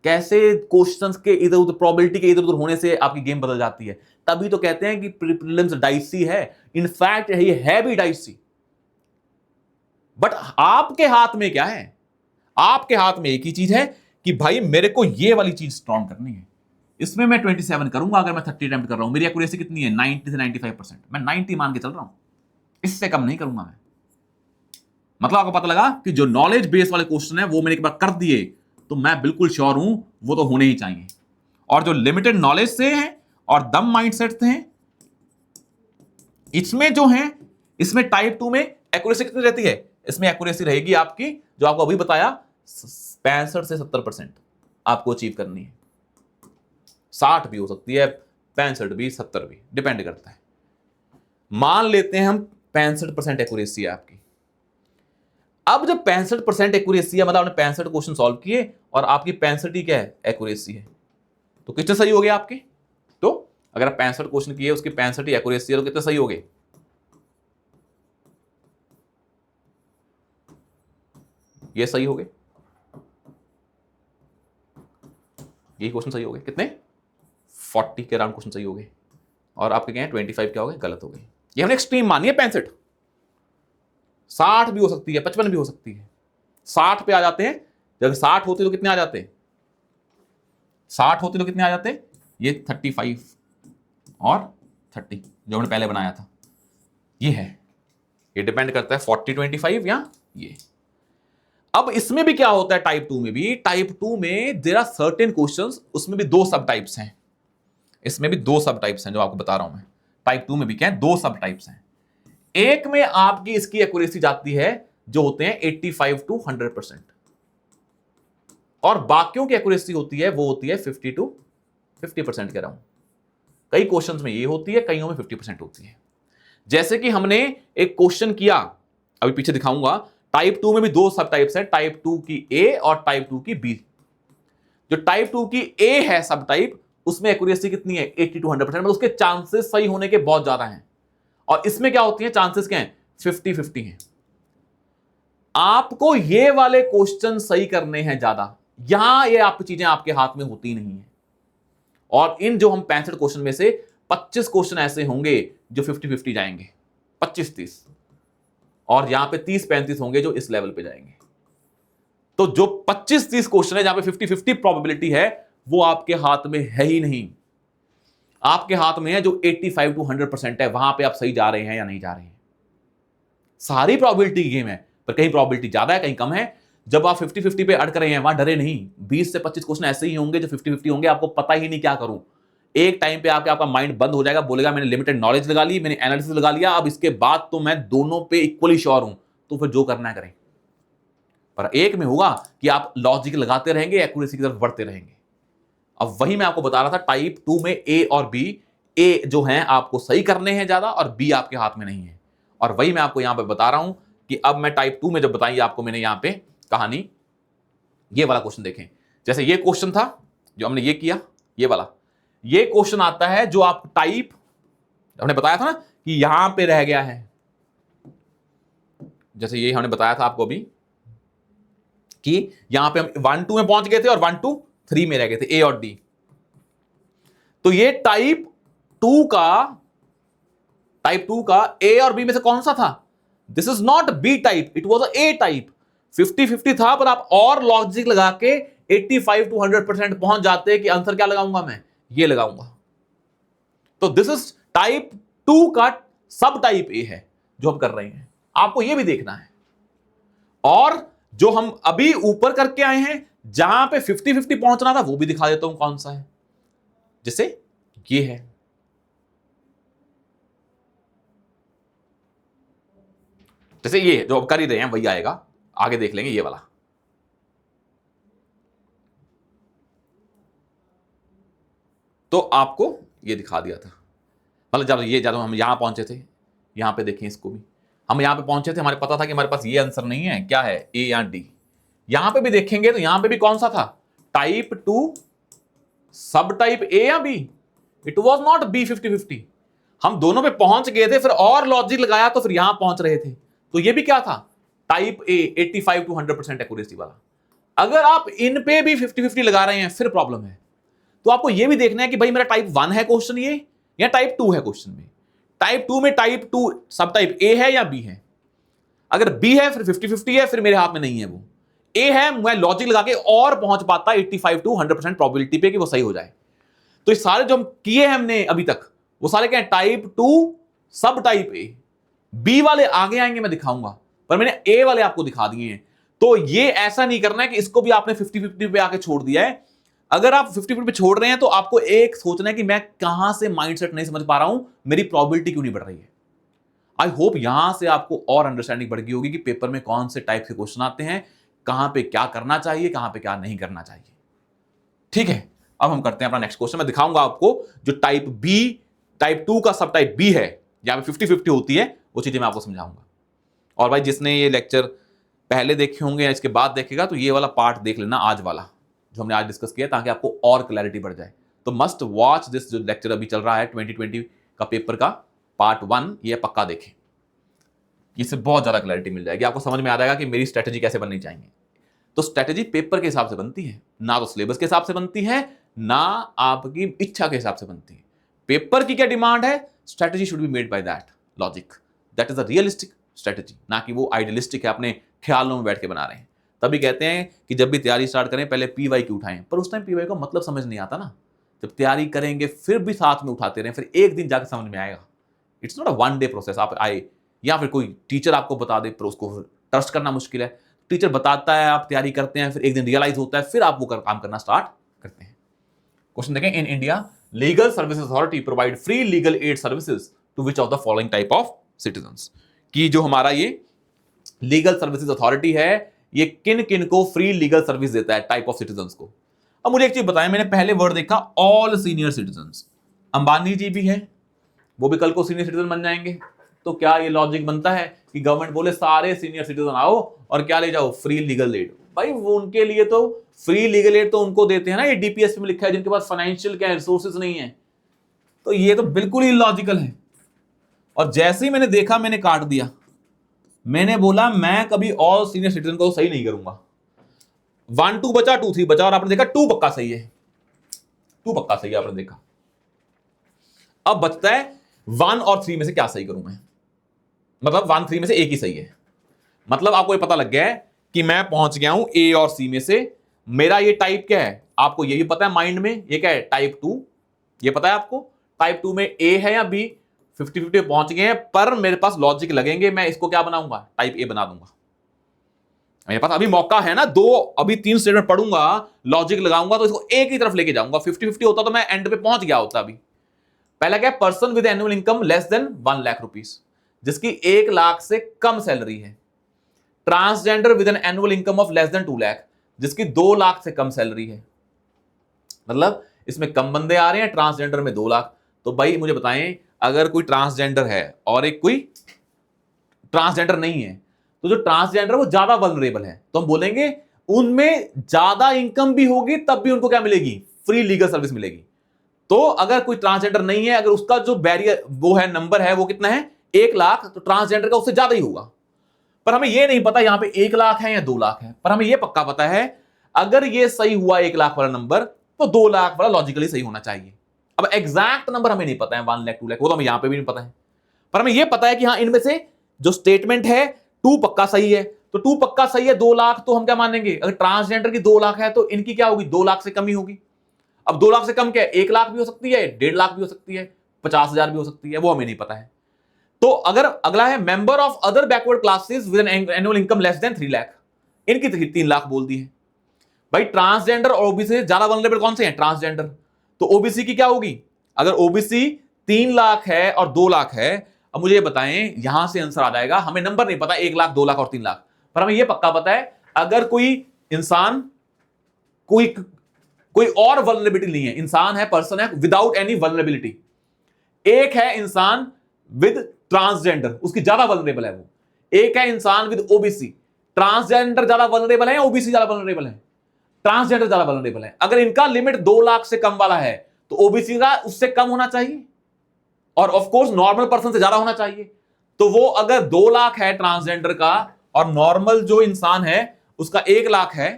कैसे क्वेश्चंस के इधर उधर, प्रोबेबिलिटी के इधर उधर होने से आपकी गेम बदल जाती है। तभी तो कहते हैं कि प्रीलिम्स डाइसी है, इनफैक्ट ये है भी डाइसी। बट आपके हाथ में क्या है? आपके हाथ में एक ही चीज है कि भाई मेरे को ये वाली चीज स्ट्रॉन्ग करनी है। इसमें मैं 27 करूंगा अगर मैं 30 अटेम्प्ट कर रहा हूं। मेरी एक्यूरेसी कितनी है? 90 से 95%। मैं 90 मान के चल रहा हूं। इससे कम नहीं करूंगा मैं। मतलब आपको पता लगा कि जो नॉलेज बेस वाले क्वेश्चन है वो मैंने एक बार कर दिए तो मैं बिल्कुल श्योर हूं वो तो होने ही चाहिए। और जो लिमिटेड नॉलेज से हैं और दम माइंडसेट से हैं, इसमें जो है, इसमें टाइप 2 में एक्यूरेसी कितनी रहती है? इसमें एक्यूरेसी रहेगी आपकी, जो आपको अभी बताया, 65 से 70% आपको अचीव करनी है। 60 भी हो सकती है, 65 भी, 70 भी, डिपेंड करता है। मान लेते हैं हम 65% एक्यूरेसी है आपकी। अब जब 65% एक्यूरेसी है, मतलब आपने 65 क्वेश्चन सॉल्व किए और आपकी 65 ही क्या है? एक्यूरेसी है। तो कितने सही हो गए आपके? तो अगर आप 65 क्वेश्चन किए, उसकी 65 ही एक्यूरेसी है, तो कितने सही हो गए? ये सही हो गए, ये क्वेश्चन सही हो गए। कितने? 40 के अराउंड क्वेश्चन सही हो गए। और आपके क्या है? 25 क्या हो गए? गलत हो गए। ये हमने एक्सट्रीम मानी है 65। 60 भी हो सकती है, 55 भी हो सकती है। 60 पे आ जाते हैं। जब 60 होते तो कितने आ जाते हैं? 60 होते तो कितने आ जाते हैं? ये 35 और 30 जो हमने पहले बनाया था, ये है। ये डिपेंड करता है 40 25 या ये। अब इसमें भी क्या होता है? टाइप 2 में भी, टाइप 2 में देयर आर सर्टेन क्वेश्चंस, उसमें भी 2 सब टाइप्स हैं। इसमें भी 2 सब टाइप्स हैं जो आपको बता रहा हूं मैं। टाइप 2 में भी क्या है? 2 सब टाइप्स हैं। एक में आपकी इसकी एक्यूरेसी जाती है जो होते हैं 85 टू 100%, और बाकियों की एक्यूरेसी होती है वो होती है 50 टू 50% कह रहा हूं। कई क्वेश्चंस में ये होती है, कईयों में 50% होती है। जैसे कि हमने एक क्वेश्चन किया, अभी पीछे दिखाऊंगा। टाइप 2 में भी 2 सब टाइप्स हैं, टाइप 2 की ए और टाइप 2 की बी। जो टाइप 2 की ए है सब टाइप, उसमें एक्यूरेसी कितनी है? 80 टू 100%, मतलब उसके चांसेस सही होने के बहुत ज्यादा हैं। और इसमें क्या होती है? चांसेस क्या हैं? 50-50 हैं। आपको ये वाले क्वेश्चन सही करने हैं ज्यादा, यहां ये आप चीजें आपके हाथ में होती नहीं है। और इन जो हम 65 क्वेश्चन में से 25 क्वेश्चन ऐसे होंगे जो 50-50 जाएंगे, 25-30, और यहां पे 30-35 होंगे जो इस लेवल पे जाएंगे। तो जो 25-30 क्वेश्चन है जहां पे 50-50 प्रोबेबिलिटी है, वो आपके हाथ में है ही नहीं। आपके हाथ में है जो 85 टू 100% है, वहां पे आप सही जा रहे हैं या नहीं जा रहे हैं। सारी प्रोबेबिलिटी की गेम है, पर कहीं प्रोबेबिलिटी ज्यादा है, कहीं कम है। जब आप 50-50 पे अटक रहे हैं, वहां डरे नहीं। 20 से 25 क्वेश्चन ऐसे ही होंगे जो 50-50 होंगे, आपको पता ही नहीं क्या करूं। एक टाइम पे आपका माइंड बंद हो जाएगा, बोलेगा मैंने लिमिटेड नॉलेज लगा ली, मैंने एनालिसिस लगा लिया, अब इसके बाद तो मैं दोनों पे इक्वली श्योर हूं। तो फिर जो करना है करें। पर एक में होगा कि आप लॉजिक लगाते रहेंगे, एक्यूरेसी की तरफ बढ़ते रहेंगे। अब वही मैं आपको बता रहा था, टाइप 2 में ए और बी, ए जो है आपको सही करने हैं ज्यादा, और बी आपके हाथ में नहीं है। और वही मैं आपको यहां पे बता रहा हूं कि अब मैं टाइप 2 में जब बताई आपको मैंने यहां पे कहानी, ये वाला क्वेश्चन देखें। जैसे ये क्वेश्चन था जो हमने ये किया, ये वाला, ये क्वेश्चन आता है जो आप टाइप, हमने बताया था ना कि यहां पे रह गया है। जैसे ये हमने बताया था आपको अभी कि यहां पे हम 1-2 में पहुंच गए थे और 1-2-3 में रह गए थे, ए और डी। तो ये टाइप 2 का ए और बी में से कौन सा था? This is not be type, it was a type. 50-50 था, पर आप और लॉजिक लगा के 85 टू 100% पहुंच जाते कि आंसर क्या लगाऊंगा मैं? ये लगाऊंगा। तो दिस इज टाइप 2 का सब टाइप ए है जो हम कर रहे हैं। आपको ये भी देखना है। और जो हम अभी ऊपर करके आए हैं, जहां पे 50-50 पहुंचना था, वो भी दिखा देता हूं कौन सा है। जैसे ये है, जैसे ये जो अब कर ही रहे हैं वही आएगा, आगे देख लेंगे ये वाला। तो आपको ये दिखा दिया था, मतलब जब हम यहां पहुंचे थे, यहां पे देखें इसको भी, हम यहां पे पहुंचे थे, हमारे पता था कि हमारे पास ये आंसर नहीं है, क्या है? ए या डी। यहां पे भी देखेंगे तो यहां पे भी कौन सा था? टाइप 2 सब टाइप ए या B? It was not be 50-50। हम दोनों पे पहुंच गए थे, फिर और लॉजिक लगाया तो फिर यहां पहुंच रहे थे। तो ये भी क्या था? टाइप ए, 85 टू 100% एक्यूरेसी वाला। अगर आप इन पे भी 50-50 लगा रहे हैं, फिर प्रॉब्लम है। तो आपको यह भी देखना है कि भाई मेरा टाइप 1 है क्वेश्चन ये, या टाइप 2 है क्वेश्चन में। टाइप 2 में टाइप 2 सब टाइप ए है या बी है? अगर बी है फिर 50-50 है, फिर मेरे हाथ में नहीं है। वो ए है, मैं लॉजिक लगा के और पहुंच पाता 85 टू 100% प्रोबेबिलिटी पे कि वो सही हो जाए। तो ये सारे जो हम किए हैं हमने अभी तक, वो सारे क्या है? टाइप 2 सब टाइप ए। बी वाले आगे आएंगे, मैं दिखाऊंगा, पर मैंने ए वाले आपको दिखा दिए हैं। तो ये ऐसा नहीं करना है कि इसको भी आपने 50-50 पे आके छोड़ दिया है। अगर आप 50-50 पे छोड़ रहे हैं तो आपको एक सोचना है कि मैं कहां से माइंडसेट नहीं समझ पा रहा हूं, मेरी प्रोबेबिलिटी क्यों नहीं बढ़ रही है। आई होप यहां से आपको और अंडरस्टैंडिंग बढ़ गई होगी कि पेपर में कौन से टाइप के क्वेश्चन आते हैं, कहां पे क्या करना चाहिए, कहां पे क्या नहीं करना चाहिए। ठीक है, अब हम करते हैं अपना नेक्स्ट क्वेश्चन। मैं दिखाऊंगा आपको जो टाइप बी, टाइप 2 का सब टाइप बी है, यहां पे 50-50 होती है, वो चीजें मैं आपको समझाऊंगा। और भाई जिसने ये लेक्चर पहले देखे होंगे या इसके बाद देखेगा तो ये वाला पार्ट देख लेना, आज वाला जो हमने आज डिस्कस किया, ताकि आपको और क्लैरिटी बढ़ जाए। तो मस्ट वॉच दिस, जो लेक्चर अभी चल रहा है 2020 का पेपर का पार्ट 1, ये पक्का देखें, इससे बहुत ज्यादा क्लैरिटी मिल जाएगी, आपको समझ में आ जाएगा कि मेरी स्ट्रेटेजी कैसे बननी चाहिए। तो स्ट्रेटेजी पेपर के हिसाब से बनती है, ना तो सिलेबस के हिसाब से बनती है, ना आपकी इच्छा के हिसाब से बनती है। पेपर की क्या डिमांड है, strategy should be made by that logic, that is a realistic strategy, ना कि वो आइडियलिस्टिक है, अपने ख्यालों में बैठ के बना रहे हैं। तभी कहते हैं कि जब भी तैयारी स्टार्ट करें पहले पीवाई की उठाएं, पर उस टाइम पीवाई का मतलब समझ नहीं आता ना। जब तैयारी करेंगे फिर भी साथ में उठाते रहें, फिर एक दिन जाकर समझ में आएगा। It's not a one day process. आप आए या फिर कोई टीचर आपको बता दे, पर उसको ट्रस्ट करना मुश्किल है। टीचर बताता है, आप तैयारी करते हैं, फिर एक दिन रियलाइज होता है, फिर आप वो काम करना स्टार्ट करते हैं। क्वेश्चन देखें, in India legal services authority provide free legal aid services to which of the following type of citizens. कि जो हमारा ये लीगल सर्विसेज अथॉरिटी है, ये किन किन को फ्री लीगल सर्विस देता है, टाइप ऑफ सिटीजन्स को। अब मुझे एक चीज बताएं, मैंने पहले वर्ड देखा ऑल सीनियर सिटीजन्स। अंबानी जी भी हैं, वो भी कल को सीनियर सिटीजन बन जाएंगे। तो क्या ये लॉजिक बनता है कि गवर्नमेंट बोले सारे सीनियर सिटीजन आओ और क्या ले जाओ, फ्री लीगल एड। भाई वो उनके लिए तो फ्री लीगल एड तो उनको देते हैं ना, ये डीपीएस में लिखा है, जिनके पास फाइनेंशियल क्या रिसोर्सेज नहीं है। तो ये तो बिल्कुल ही इलॉजिकल है। और जैसे ही मैंने देखा मैंने काट दिया, मैंने बोला मैं कभी ऑल सीनियर सिटीजन को सही नहीं करूंगा। 1 2 बचा, 2 3 बचा, और आपने देखा 2 पक्का सही है, 2 पक्का सही है आपने देखा। अब बचता है 1 और 3 में से क्या सही करूं मैं, मतलब 1 3 में से एक ही सही है। मतलब आपको ये पता लग गया है कि मैं पहुंच गया हूं ए और सी में से। मेरा ये टाइप क्या है आपको ये भी पता है माइंड में, ये क्या है, टाइप 2, ये पता है आपको। टाइप 2 में ए है या बी, 50-50 पहुंच गए हैं, पर मेरे पास लॉजिक लगेंगे, मैं इसको क्या बनाऊंगा, टाइप ए बना दूंगा। मेरे पास अभी मौका है ना, अभी 3 स्टेटमेंट पढ़ूंगा, लॉजिक लगाऊंगा, तो इसको एक ही तरफ लेके जाऊंगा। 50-50 होता तो मैं एंड पे पहुंच गया होता। अभी पहला क्या है, person with annual income less than 1 lakh rupees, जिसकी 1 लाख से कम सैलरी है। Transgender with an annual income of less than 2 lakh, जिसकी 2 लाख से कम सैलरी है। मतलब इसमें कम बंदे आ रहे हैं, ट्रांसजेंडर में 2 लाख। तो भाई मुझे बताएं, अगर कोई ट्रांसजेंडर है और एक कोई ट्रांसजेंडर नहीं है, तो जो ट्रांसजेंडर वो ज्यादा वल्नरेबल है, तो हम बोलेंगे उनमें ज्यादा इनकम भी होगी, तब भी उनको क्या मिलेगी, फ्री लीगल सर्विस मिलेगी। तो अगर कोई ट्रांसजेंडर नहीं है, अगर उसका जो बैरियर वो है, नंबर है, वो कितना है, 1 लाख, तो ट्रांसजेंडर का उससे ज्यादा ही होगा। पर हमें यह नहीं पता यहां पे 1 लाख है या 2 लाख है, पर हमें यह पक्का पता है अगर ये सही हुआ 1 लाख वाला नंबर, तो 2 लाख वाला लॉजिकली सही होना चाहिए। अब एग्जैक्ट नंबर हमें नहीं पता है, 1 लाख 2 लाख, वो तो हमें यहां पे भी नहीं पता है, पर हमें यह पता है कि हाँ इनमें से जो स्टेटमेंट है 2 पक्का सही है। तो 2 पक्का सही है, 2 लाख तो हम क्या मानेंगे, अगर ट्रांसजेंडर की 2 लाख है तो इनकी क्या होगी, 2 लाख से कम ही होगी। अब 2 लाख से कम क्या है, 1 लाख भी हो सकती है, 1.5 लाख भी हो सकती है, 50,000 भी हो सकती है, वो हमें नहीं पता है। तो अगर अगला है member of other backward classes with an annual income less than 3 lakh, इनकी 3 लाख बोल दी है। भाई ट्रांसजेंडर और ओबीसी से ज्यादा वल्नरेबल कौन से हैं, ट्रांसजेंडर। तो ओबीसी की क्या होगी, अगर ओबीसी 3 लाख है और 2 लाख है, अब मुझे ये बताएं, यहां से आंसर आ जाएगा। हमें नंबर नहीं पता 1 लाख 2 लाख और 3 लाख, पर हमें यह पक्का पता है अगर कोई इंसान कोई और वल्नरेबिलिटी नहीं है, इंसान है, पर्सन है विदाउट एनी वल्नरेबिलिटी, एक है इंसान विद ट्रांसजेंडर, उसकी ज्यादा वल्नरेबल है वो, एक है इंसान विद ओबीसी, ट्रांसजेंडर ज्यादा वल्नरेबल है, ओबीसी ज्यादा वल्नरेबल है, ट्रांसजेंडर ज्यादा वल्नरेबल है। अगर इनका लिमिट 2 लाख से कम वाला है तो ओबीसी का उससे कम होना चाहिए, और ऑफ कोर्स नॉर्मल पर्सन से ज्यादा होना चाहिए। तो वो अगर 2 लाख है ट्रांसजेंडर का और नॉर्मल जो इंसान है उसका 1 लाख है,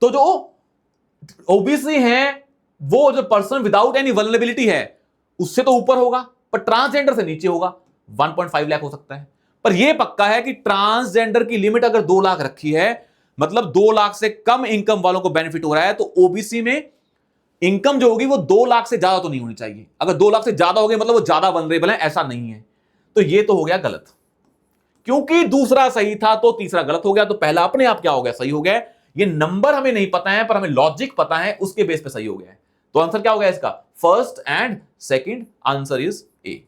तो जो ओबीसी है वो जो पर्सन विदाउट एनी वल्नरेबिलिटी है उससे तो ऊपर होगा, पर ट्रांसजेंडर से नीचे होगा, 1.5 लाख हो सकता है। पर यह पक्का है कि ट्रांसजेंडर की लिमिट अगर 2 लाख रखी है, मतलब 2 लाख से कम इनकम वालों को बेनिफिट हो रहा है, तो ओबीसी में इनकम जो होगी वो 2 लाख से ज्यादा तो नहीं होनी चाहिए। अगर 2 लाख से ज्यादा हो गई मतलब वो ज्यादा वल्नरेबल है, ऐसा नहीं है। तो ये तो हो गया गलत। क्योंकि दूसरा सही था तो तीसरा गलत हो गया, तो पहला अपने आप क्या हो गया, सही हो गया। ये नंबर हमें नहीं पता है पर हमें लॉजिक पता है, उसके बेस पे सही हो गया है। तो आंसर क्या हो गया इसका, first and second answer is a.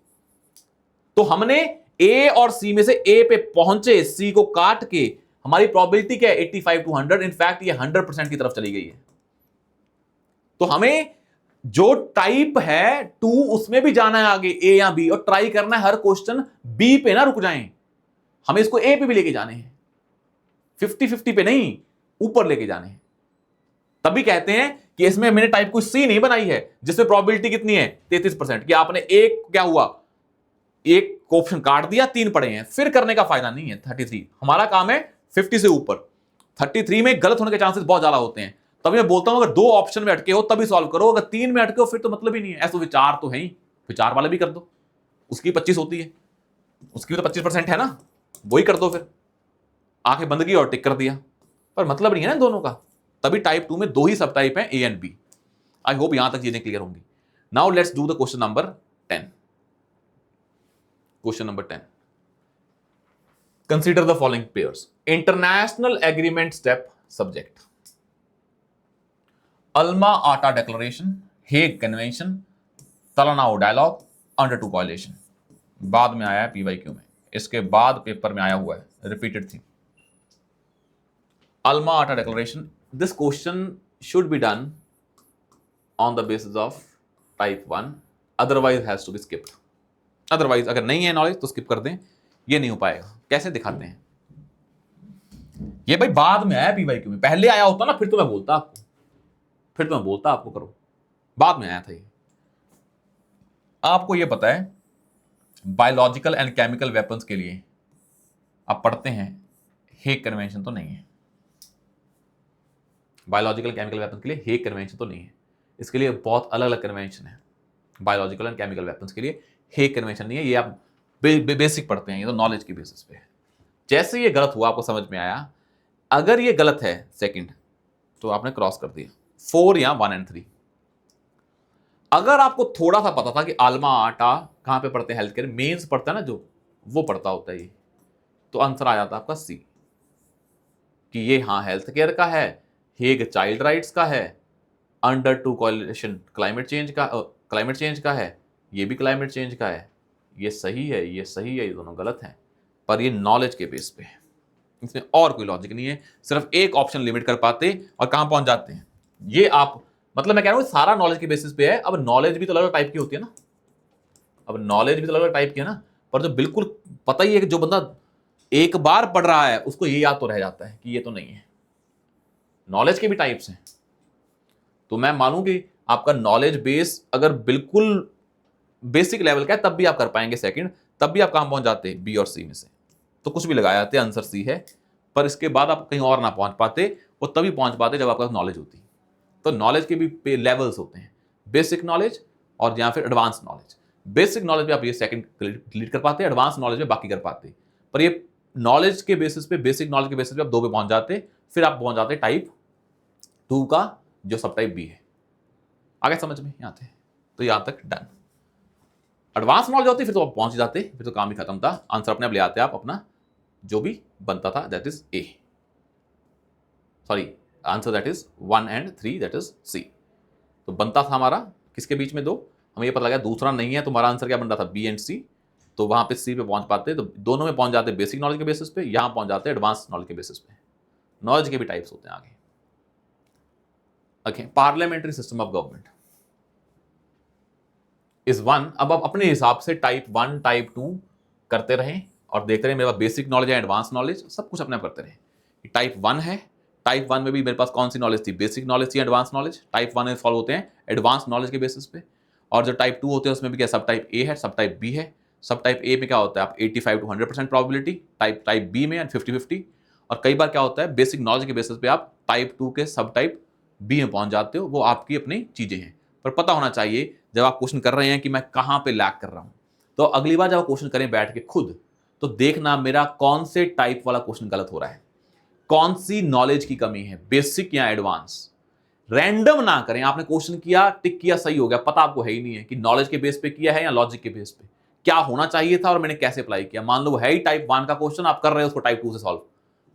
तो हमने ए और सी में से ए पे पहुंचे, सी को काट के हमारी प्रोबेबिलिटी क्या है 85 टू 100, इनफैक्ट ये 100% की तरफ चली गई है। तो हमें जो टाइप है 2 उसमें भी जाना है आगे, ए या बी, और ट्राई करना है हर क्वेश्चन बी पे ना रुक जाएं, हमें इसको ए पे भी लेके जाने हैं, 50-50 पे नहीं, ऊपर लेके जाने हैं। तभी कहते हैं कि इसमें मैंने टाइप कोई सी नहीं बनाई है जिसमें प्रोबेबिलिटी कितनी है 33% कि आपने एक क्या हुआ, एक ऑप्शन काट दिया, 3 पड़े हैं, फिर करने का फायदा नहीं है। 33 हमारा काम है 50 से ऊपर, 33 में गलत होने के चांसेस बहुत ज्यादा होते हैं। तभी मैं बोलता हूं अगर 2 ऑप्शन में अटके हो तभी सॉल्व करो, अगर 3 में अटके हो फिर तो मतलब ही नहीं है। ऐसा विचार तो है ही, विचार वाले भी कर दो, उसकी 25 होती है, उसकी भी तो 25% है ना, वही कर दो, फिर आंखें बंद की और टिक कर दिया, पर मतलब नहीं है ना दोनों का। तभी टाइप 2 में 2 ही सब टाइप हैं, A and B. I hope यहां तक चीजें क्लियर होंगी। Now let's do the question number 10। Question number 10, consider the following pairs, international agreement step subject, Alma Ata declaration, Hague convention, Talanoa dialogue, under 2 कोalition। बाद में आया है पीवाईक्यू में, इसके बाद पेपर में आया हुआ है, रिपीटेड थी। Alma Ata declaration, this question should be done on the basis of type 1, otherwise has to be skipped. Otherwise अगर नहीं है नॉलेज तो स्किप कर दें, ये नहीं हो पाएगा। कैसे दिखाते हैं ये भाई, बाद में आया पीवाईक्यू में, पहले आया होता ना फिर तो मैं बोलता आपको, आपको करो, बाद में आया था ये। आपको ये पता है बायोलॉजिकल एंड केमिकल वेपन्स के लिए आप पढ़ते हैं हेग कन्वेंशन तो नहीं है, बायोलॉजिकल केमिकल वेपन्स के लिए हेग कन्वेंशन तो नहीं है, इसके लिए बहुत अलग अलग कन्वेंशन है। बायोलॉजिकल एंड केमिकल वेपन्स के लिए हेग कन्वेंशन नहीं है, ये आप बेसिक पढ़ते हैं, ये तो नॉलेज की बेसिस पे है। जैसे ये गलत हुआ आपको समझ में आया, अगर ये गलत है सेकंड तो आपने क्रॉस कर दिया 4 या 1 एंड 3। अगर आपको थोड़ा सा पता था कि आलमा आटा कहां पे पढ़ते हैं, हेल्थ केयर मेंस पढ़ता है ना जो, वो पढ़ता होता है ये, तो आंसर आ जाता आपका सी, कि ये हाँ हेल्थ केयर का है, हेग चाइल्ड राइट्स का है, अंडर 2 कोalition क्लाइमेट चेंज का है, ये भी क्लाइमेट चेंज का है। ये सही है, ये सही है, ये दोनों गलत हैं, पर ये नॉलेज के बेस पे है, इसमें और कोई लॉजिक नहीं है। सिर्फ एक ऑप्शन लिमिट कर पाते और कहां पहुंच जाते हैं ये आप, मतलब मैं कह रहा हूं सारा नॉलेज के बेसिस पे है। अब नॉलेज भी तो अलग अलग टाइप की होती है ना, पर जो बिल्कुल पता ही है कि जो बंदा एक बार पढ़ रहा है उसको ये याद तो रह जाता है कि ये तो नहीं है। नॉलेज के भी टाइप्स हैं, तो मैं मानूं कि आपका नॉलेज बेस अगर बिल्कुल बेसिक लेवल का है तब भी आप कर पाएंगे सेकंड, तब भी आप कहां पहुंच जाते बी और सी में से, तो कुछ भी लगा जाते आंसर सी है। पर इसके बाद आप कहीं और ना पहुंच पाते, वो तभी पहुंच पाते जब आपके पास नॉलेज होती। तो नॉलेज के भी लेवल्स होते हैं, बेसिक नॉलेज और या फिर एडवांस नॉलेज। बेसिक नॉलेज में आप ये सेकंड क्लियर कर पाते, एडवांस नॉलेज में बाकी कर पाते, पर ये नॉलेज के बेसिस पे, बेसिक नॉलेज के बेसिस पे आप 2 पे पहुंच जाते, फिर आप पहुंच जाते टाइप 2 का जो सब टाइप बी है। आगे समझ में यहां थे, तो यहां तक डन। एडवांस नॉलेज होती फिर तो आप पहुंच जाते, फिर तो काम ही खत्म था, आंसर अपने आप ले आते आप अपना जो भी बनता था, that is A, sorry answer that is 1 and 3 that is C. तो बनता था हमारा किसके बीच में 2, हमें ये पता लगा दूसरा नहीं है, तो हमारा आंसर क्या बन रहा था बी एंड सी, तो वहां पे सी पे पहुंच पाते, तो दोनों में पहुंच जाते बेसिक नॉलेज के बेसिस पे, यहां पहुंच जाते एडवांस नॉलेज के बेसिस पे। नॉलेज के भी टाइप्स होते हैं आगे। Okay, parliamentary system of government is 1। अब आप अपने हिसाब से टाइप 1 टाइप 2 करते रहें और देखते रहे मेरे पास बेसिक नॉलेज है, एडवांस नॉलेज, सब कुछ अपने आप करते रहे। टाइप 1 है, टाइप 1 में भी मेरे पास कौन सी नॉलेज थी, बेसिक नॉलेज थी, एडवांस नॉलेज। टाइप 1 में फॉलो होते हैं एडवांस नॉलेज के बेसिस पे, और जो टाइप 2 होते हैं उसमें भी क्या सब टाइप ए है, सब टाइप बी है। सब टाइप ए में क्या होता है, आप 85 टू 100% प्रोबेबिलिटी, टाइप बी में 50-50, और कई बार क्या होता है बेसिक नॉलेज के बेसिस पे आप टाइप 2 के सब टाइप बी में पहुंच जाते हो। वो आपकी अपनी चीजें हैं, पर पता होना चाहिए जब आप क्वेश्चन कर रहे हैं कि मैं कहां पे लैग कर रहा हूं, तो अगली बार जब आप क्वेश्चन करें बैठ के खुद, तो देखना मेरा कौन से टाइप वाला क्वेश्चन गलत हो रहा है, कौन सी नॉलेज की कमी है, बेसिक या एडवांस। रैंडम ना करें, आपने क्वेश्चन किया टिक किया सही हो गया, पता आपको है ही नहीं है कि नॉलेज के बेस पे किया है या लॉजिक के बेस पे, क्या होना चाहिए था और मैंने कैसे अप्लाई किया। मान लो वो है ही टाइप 1 का क्वेश्चन, आप कर रहे हो उसको टाइप 2 से सॉल्व,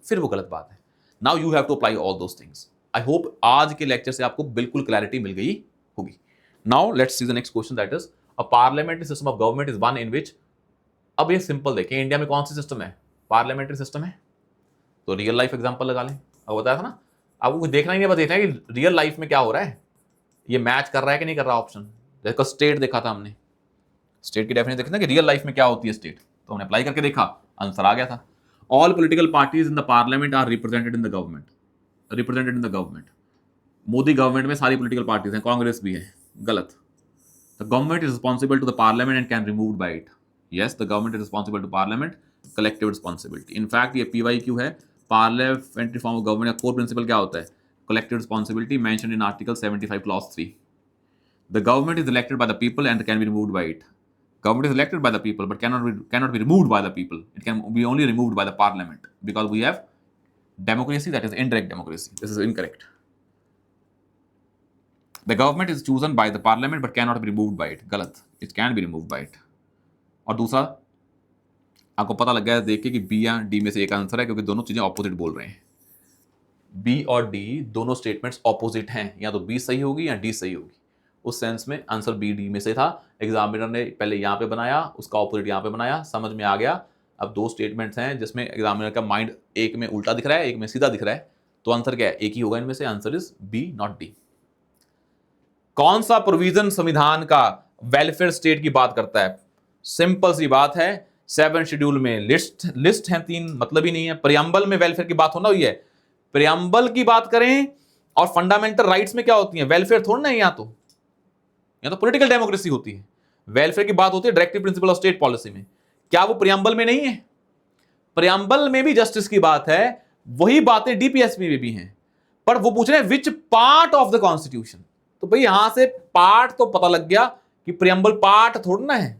फिर वो गलत बात है। Now you have to apply all those things. I hope आज के लेक्चर से आपको बिल्कुल क्लैरिटी मिल गई होगी। Now let's see the next question, that is a parliamentary system of government is one in which. अब ये सिंपल देखें, इंडिया में कौन सी सिस्टम है, पार्लियामेंट्री सिस्टम है, तो रियल लाइफ एग्जांपल लगा लें। अब बताया था ना, आपको कुछ देखना ही नहीं, बस देखना है कि रियल लाइफ में क्या हो रहा है, ये मैच कर रहा है कि नहीं कर रहा ऑप्शन। जैसे स्टेट देखा था हमने, स्टेट की डेफिनेशन देखी ना कि रियल लाइफ में क्या होती है स्टेट, तो हमने अप्लाई करके देखा, आंसर आ गया था। All political parties in the parliament are represented in the government, represented in the government. Modi government में सारी पॉलिटिकल पार्टीज हैं, कांग्रेस भी है, गलत। The government is responsible to the parliament and can remove by it. Yes, the government is responsible to parliament, collective responsibility. In fact ये PYQ है, parliamentary form of government का core principle क्या होता है, collective responsibility, mentioned in article 75 clause 3। The government is elected by the people and can be removed by it. Government is elected by the people but cannot be removed by the people. It can be only removed by the parliament because we have democracy, that is indirect democracy. This is incorrect. The government is chosen by the parliament but cannot be removed by it. गलत, it can be removed by it. और दूसरा आपको पता लग गया देख के कि B या D में से एक आंसर है, क्योंकि दोनों चीजें ऑपोजिट बोल रहे हैं। B और D दोनों स्टेटमेंट्स ऑपोजिट हैं, या तो B सही होगी या D सही होगी। उस सेंस में आंसर B D में से था। एग्जामिनर ने पहले यहाँ पे बनाया, उसका ऑपोजिट यहाँ पे बनाया, समझ में आ गया। अब दो स्टेटमेंट्स हैं जिसमें एग्जामिनर का माइंड एक में उल्टा दिख रहा है, एक में सीधा दिख रहा है, तो आंसर क्या है, एक ही होगा इनमें से। Answer is B not D। कौन सा प्रोविजन संविधान का वेलफेयर स्टेट की बात करता है? सिंपल सी बात है, 7 शेड्यूल में लिस्ट है 3, मतलब ही नहीं है। प्रियम्बल में वेलफेयर की बात होना हुई है, प्रियम्बल की बात करें और फंडामेंटल राइट्स में क्या होती है, वेलफेयर थोड़ा ना है। यहाँ तो पॉलिटिकल डेमोक्रेसी होती है, वेलफेयर की बात होती है directive principle of state policy में। क्या वो प्रियम्बल में नहीं है? प्रियम्बल में भी जस्टिस की बात है, वही बातें DPSP में भी हैं, पर वो पूछ रहे हैं which part of the constitution. तो भाई यहां से पार्ट तो पता लग गया कि प्रियम्बल पार्ट थोड़ा ना है।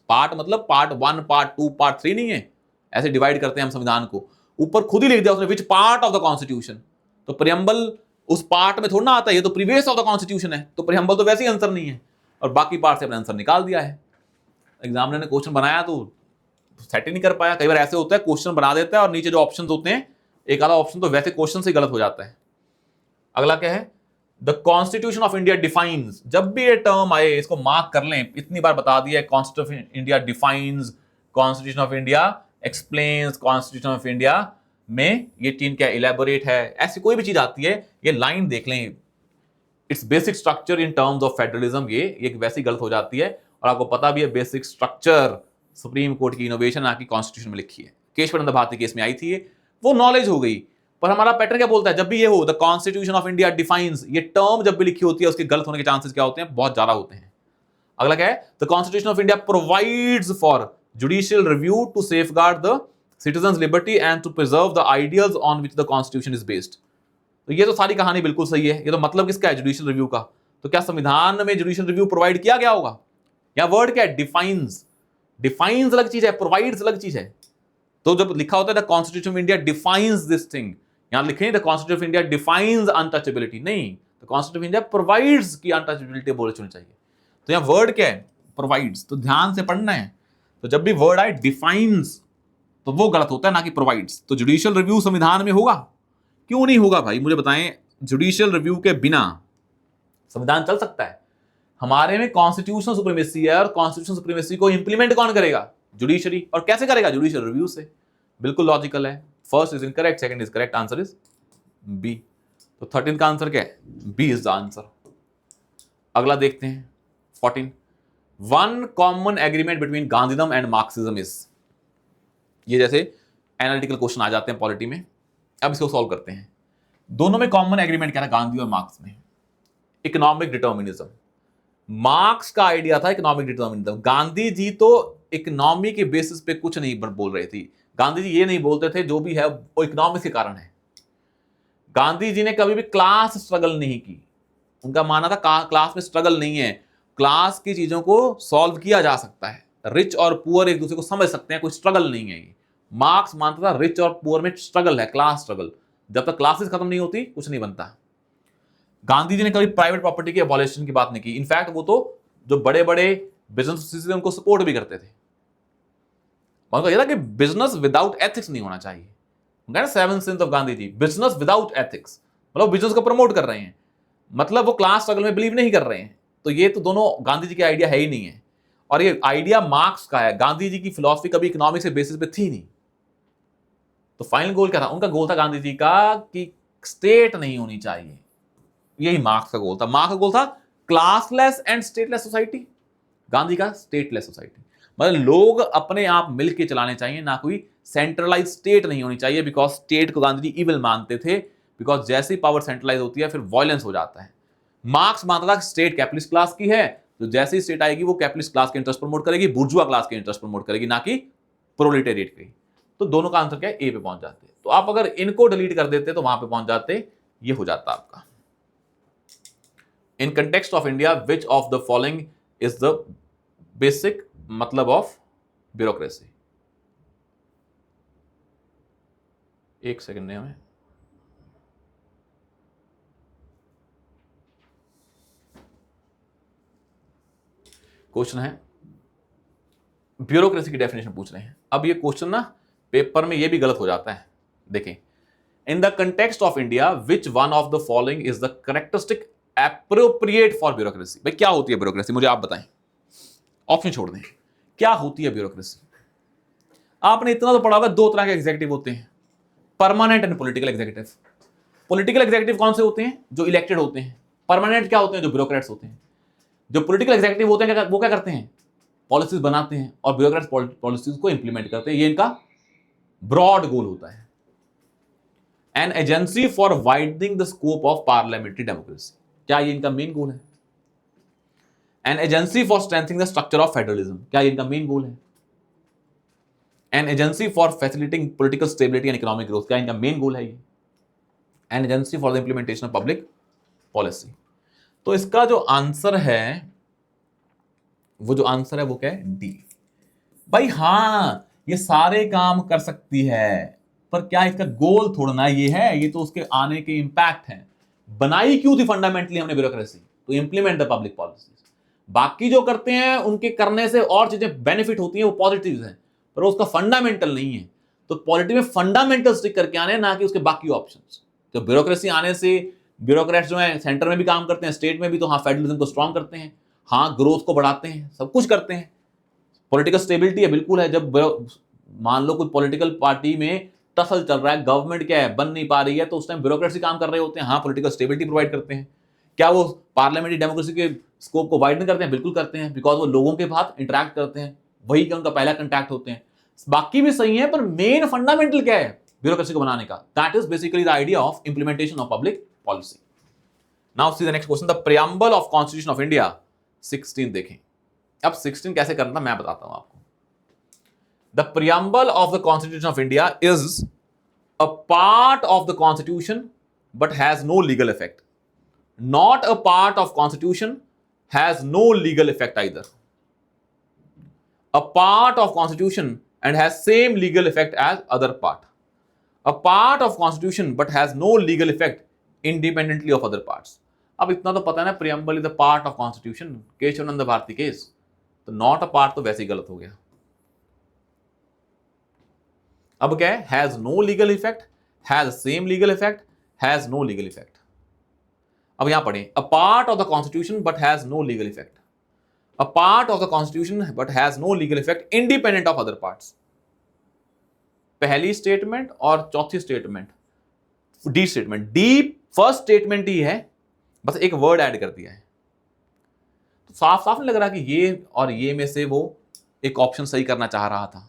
पार्ट मतलब पार्ट 1, पार्ट 2, पार्ट 3 नहीं है, ऐसे डिवाइड करते हैं हम संविधान को। ऊपर खुद ही लिख दिया उसने which part of the constitution, तो प्रियम्बल उस पार्ट में थोड़ा ना आता है, ये तो प्रीवियस ऑफ द कॉन्स्टिट्यूशन है, तो प्रियम्बल तो वैसे ही आंसर नहीं है, और बाकी पार्ट से अपने आंसर निकाल दिया है। एग्जामिनर ने क्वेश्चन बनाया तो सेट ही नहीं कर पाया। कई बार ऐसे होता है, क्वेश्चन बना देता है और नीचे जो ऑप्शंस होते हैं, एक आधा ऑप्शन तो वैसे क्वेश्चन से गलत हो जाता है। अगला क्या है, the constitution of India defines. जब भी ये टर्म आए इसको मार्क कर लें, इतनी बार बता दिया है, constitution of India defines, constitution of India explains, constitution of India में ये चीज क्या इलेबोरेट है, ऐसी कोई भी चीज आती है, ये लाइन देख लें, it's basic structure in terms of federalism, ये वैसी गलत हो जाती है। और आपको पता भी है बेसिक स्ट्रक्चर सुप्रीम कोर्ट की इनोवेशन आपकी कॉन्स्टिट्यूशन में लिखी है, केशवानंद भारती केस में आई थी, वो नॉलेज हो गई। पर हमारा पैटर्न क्या बोलता है, जब भी ये हो the constitution of India defines, ये टर्म जब भी लिखी होती है उसके गलत होने के चांसेस क्या होते हैं, बहुत ज्यादा होते हैं। अगला क्या है, the constitution of India provides for judicial review to safeguard द citizens liberty and to preserve the ideals on which the constitution is based। तो ये तो सारी कहानी बिल्कुल सही है। ये तो मतलब किसका है, जुडिशियल रिव्यू का। तो क्या संविधान में जुडिशियल रिव्यू प्रोवाइड किया गया होगा? या वर्ड क्या है, डिफाइंस। डिफाइंस अलग चीज है, प्रोवाइड्स अलग चीज है। तो जब लिखा होता है the constitution of India defines this thing, यहां लिखे the constitution of India defines untouchability, नहीं, the constitution of India provides की अनटचेबिलिटी बोले चुननी चाहिए। तो यहां वर्ड क्या है, प्रोवाइड्स। तो ध्यान से पढ़ना है, तो जब भी वर्ड आए डिफाइंस तो वो गलत होता है, ना कि प्रोवाइड्स। तो जुडिशियल रिव्यू संविधान में होगा? क्यों नहीं होगा भाई, मुझे बताएं। जुडिशियल रिव्यू के बिना संविधान चल सकता है? हमारे में कॉन्स्टिट्यूशनल सुप्रीमेसी है, और कॉन्स्टिट्यूशनल सुप्रीमेसी को इंप्लीमेंट कौन करेगा, जुडिशरी। और कैसे करेगा, जुडिशियल रिव्यू से। बिल्कुल लॉजिकल है। First is incorrect, second is correct, answer is B. तो 13 का आंसर क्या है, बी इज द आंसर। अगला देखते हैं 14, one common agreement between Gandhism and Marxism is. ये जैसे एनालिटिकल क्वेश्चन आ जाते हैं पॉलिटी में, अब इसको सॉल्व करते हैं। दोनों में कॉमन एग्रीमेंट क्या था, गांधी और मार्क्स में, इकोनॉमिक डिटर्मिनिज्म। मार्क्स का आइडिया था इकोनॉमिक डिटर्मिनिज्म। गांधी जी तो इकोनॉमी के बेसिस पे कुछ नहीं बोल रहे थे। गांधी जी ये नहीं बोलते थे जो भी है वो इकोनॉमिक्स के कारण है। गांधी जी ने कभी भी क्लास स्ट्रगल नहीं की। उनका मानना था क्लास में स्ट्रगल नहीं है, क्लास की चीजों को सॉल्व किया जा सकता है, रिच और पुअर एक दूसरे को समझ सकते हैं, कोई स्ट्रगल नहीं है। मार्क्स मानता था रिच और पुअर में स्ट्रगल है, क्लास स्ट्रगल। जब तक क्लासेस खत्म नहीं होती कुछ नहीं बनता। गांधी जी ने कभी प्राइवेट प्रॉपर्टी की एबॉलिशन की बात नहीं की। इनफैक्ट वो तो जो बड़े बड़े बिजनेस उनको सपोर्ट भी करते थे। उनको ये था कि बिजनेस विदाउट एथिक्स नहीं होना चाहिए। Seven sins of Gandhi ji, business without ethics, मतलब बिजनेस को प्रमोट कर रहे हैं, मतलब वो क्लास स्ट्रगल में बिलीव नहीं कर रहे हैं। तो ये तो दोनों गांधी जी के आइडिया है ही नहीं है, और ये आइडिया मार्क्स का है। गांधी जी की फिलॉसफी कभी इकोनॉमिक्स के बेसिस पे थी नहीं। तो फाइनल गोल क्या था उनका? गोल था गांधी जी का कि स्टेट नहीं होनी चाहिए, यही मार्क्स का गोल था। मार्क्स का गोल था classless and stateless society, Gandhi का स्टेटलेस सोसाइटी, मतलब लोग अपने आप मिलकर चलाने चाहिए, ना कोई सेंट्रलाइज स्टेट नहीं होनी चाहिए। बिकॉज स्टेट को गांधी जी इविल मानते थे, बिकॉज जैसी पावर सेंट्रलाइज होती है फिर वायलेंस हो जाता है। मार्क्स मानता था कि स्टेट कैपिटलिस्ट क्लास की है, तो जैसी स्टेट आएगी वो कैपिटलिस्ट क्लास के इंटरेस्ट प्रमोट करेगी, बुर्जुआ क्लास के इंटरेस्ट प्रमोट करेगी, ना कि प्रोलेटेरिएट के। तो दोनों का आंसर क्या है? ए पे पहुंच जाते। तो आप अगर इनको डिलीट कर देते तो वहां पे पहुंच जाते, ये हो जाता आपका। In context of India which of the following is the basic मतलब ऑफ ब्यूरोक्रेसी? एक सेकंड में हमें क्वेश्चन है, ब्यूरोक्रेसी की डेफिनेशन पूछ रहे हैं। अब ये क्वेश्चन ना पेपर में ये भी गलत हो जाता है। देखें, in the context of India which one of the following is the characteristic appropriate for bureaucracy? भाई क्या होती है ब्यूरोक्रेसी, मुझे आप बताएं, ऑप्शन छोड़ दें। क्या होती है ब्यूरोक्रेसी? आपने इतना तो पढ़ा होगा, दो तरह के एग्जीक्यूटिव होते हैं, permanent and political executive. Political executive कौन से होते हैं? जो इलेक्टेड होते हैं। परमानेंट क्या होते हैं? जो ब्यूरोक्रेट्स होते हैं। जो पॉलिटिकल एग्जीक्यूटिव होते हैं वो क्या करते हैं? पॉलिसीज बनाते हैं, और ब्यूरोक्रेट्स पॉलिसीज को इंप्लीमेंट करते हैं। ये इनका ब्रॉड गोल होता है। An agency for widening the scope of parliamentary democracy, क्या ये इनका मेन गोल है? An agency for strengthening the structure of federalism, क्या ये इनका मेन गोल है? An agency for facilitating political stability and economic growth, क्या इनका मेन गोल है? ये an agency for the implementation of public policy. तो इसका जो आंसर है, वो जो आंसर है वो क्या है? डी। भाई हां, ये सारे काम कर सकती है, पर क्या इसका गोल थोड़ा ये है, ये तो उसके आने के इंपैक्ट है। बनाई क्यों थी फंडामेंटली हमने ब्यूरोक्रेसी? तो इंप्लीमेंट द पब्लिक पॉलिसीज। बाकी जो करते हैं उनके करने से और चीजें बेनिफिट होती हैं, वो पॉजिटिव है, पर उसका फंडामेंटल नहीं है। तो पॉलिटिक्स में फंडामेंटल स्टिक करके आने, ना कि उसके बाकी ऑप्शंस। तो ब्यूरोक्रेसी आने से ब्यूरोक्रेट्स जो है सेंटर में भी काम करते हैं, स्टेट में भी, तो हाँ फेडरलिज्म को स्ट्रॉन्ग करते हैं, हाँ ग्रोथ को बढ़ाते हैं, सब कुछ करते हैं। पॉलिटिकल स्टेबिलिटी है, बिल्कुल है। जब मान लो कोई पॉलिटिकल पार्टी में टसल चल रहा है, गवर्नमेंट क्या है बन नहीं पा रही है, तो उस टाइम ब्यूरोक्रेसी काम कर रहे होते हैं, हाँ पॉलिटिकल स्टेबिलिटी प्रोवाइड करते हैं। क्या वो पार्लियामेंट्री डेमोक्रेसी के स्कोप को वाइडन करते हैं? बिल्कुल करते हैं, बिकॉज वो लोगों के साथ इंटरेक्ट करते हैं, वही उनका पहला कंटैक्ट होते हैं। बाकी भी सही है, पर मेन फंडामेंटल क्या है ब्यूरोक्रेसी को बनाने का? That is basically the idea of implementation of public policy. Now see the next question, the preamble of constitution of India 16 देखें। अब 16 कैसे करना मैं बताता हूं आपको। The preamble of the constitution of India is a part of the constitution but has no legal effect. Not a part of constitution, has no legal effect either. A part of constitution and has same legal effect as other part. A part of constitution but has no legal effect independently of other parts. अब इतना तो पता है ना, preamble is the part of constitution, Keshavananda Bharati case, तो not a part तो वैसे ही गलत हो गया। अब क्या है? has no legal effect, has same legal effect, has no legal effect। अब यहां पढ़ें, a part of the constitution but has no legal effect. A part of the constitution but has no legal effect independent of other parts. पहली statement और चौथी statement, the statement, the first statement ही है, बस एक word add कर दिया है। तो साफ साफ नहीं लग रहा कि ये और ये में से वो एक ऑप्शन सही करना चाह रहा था।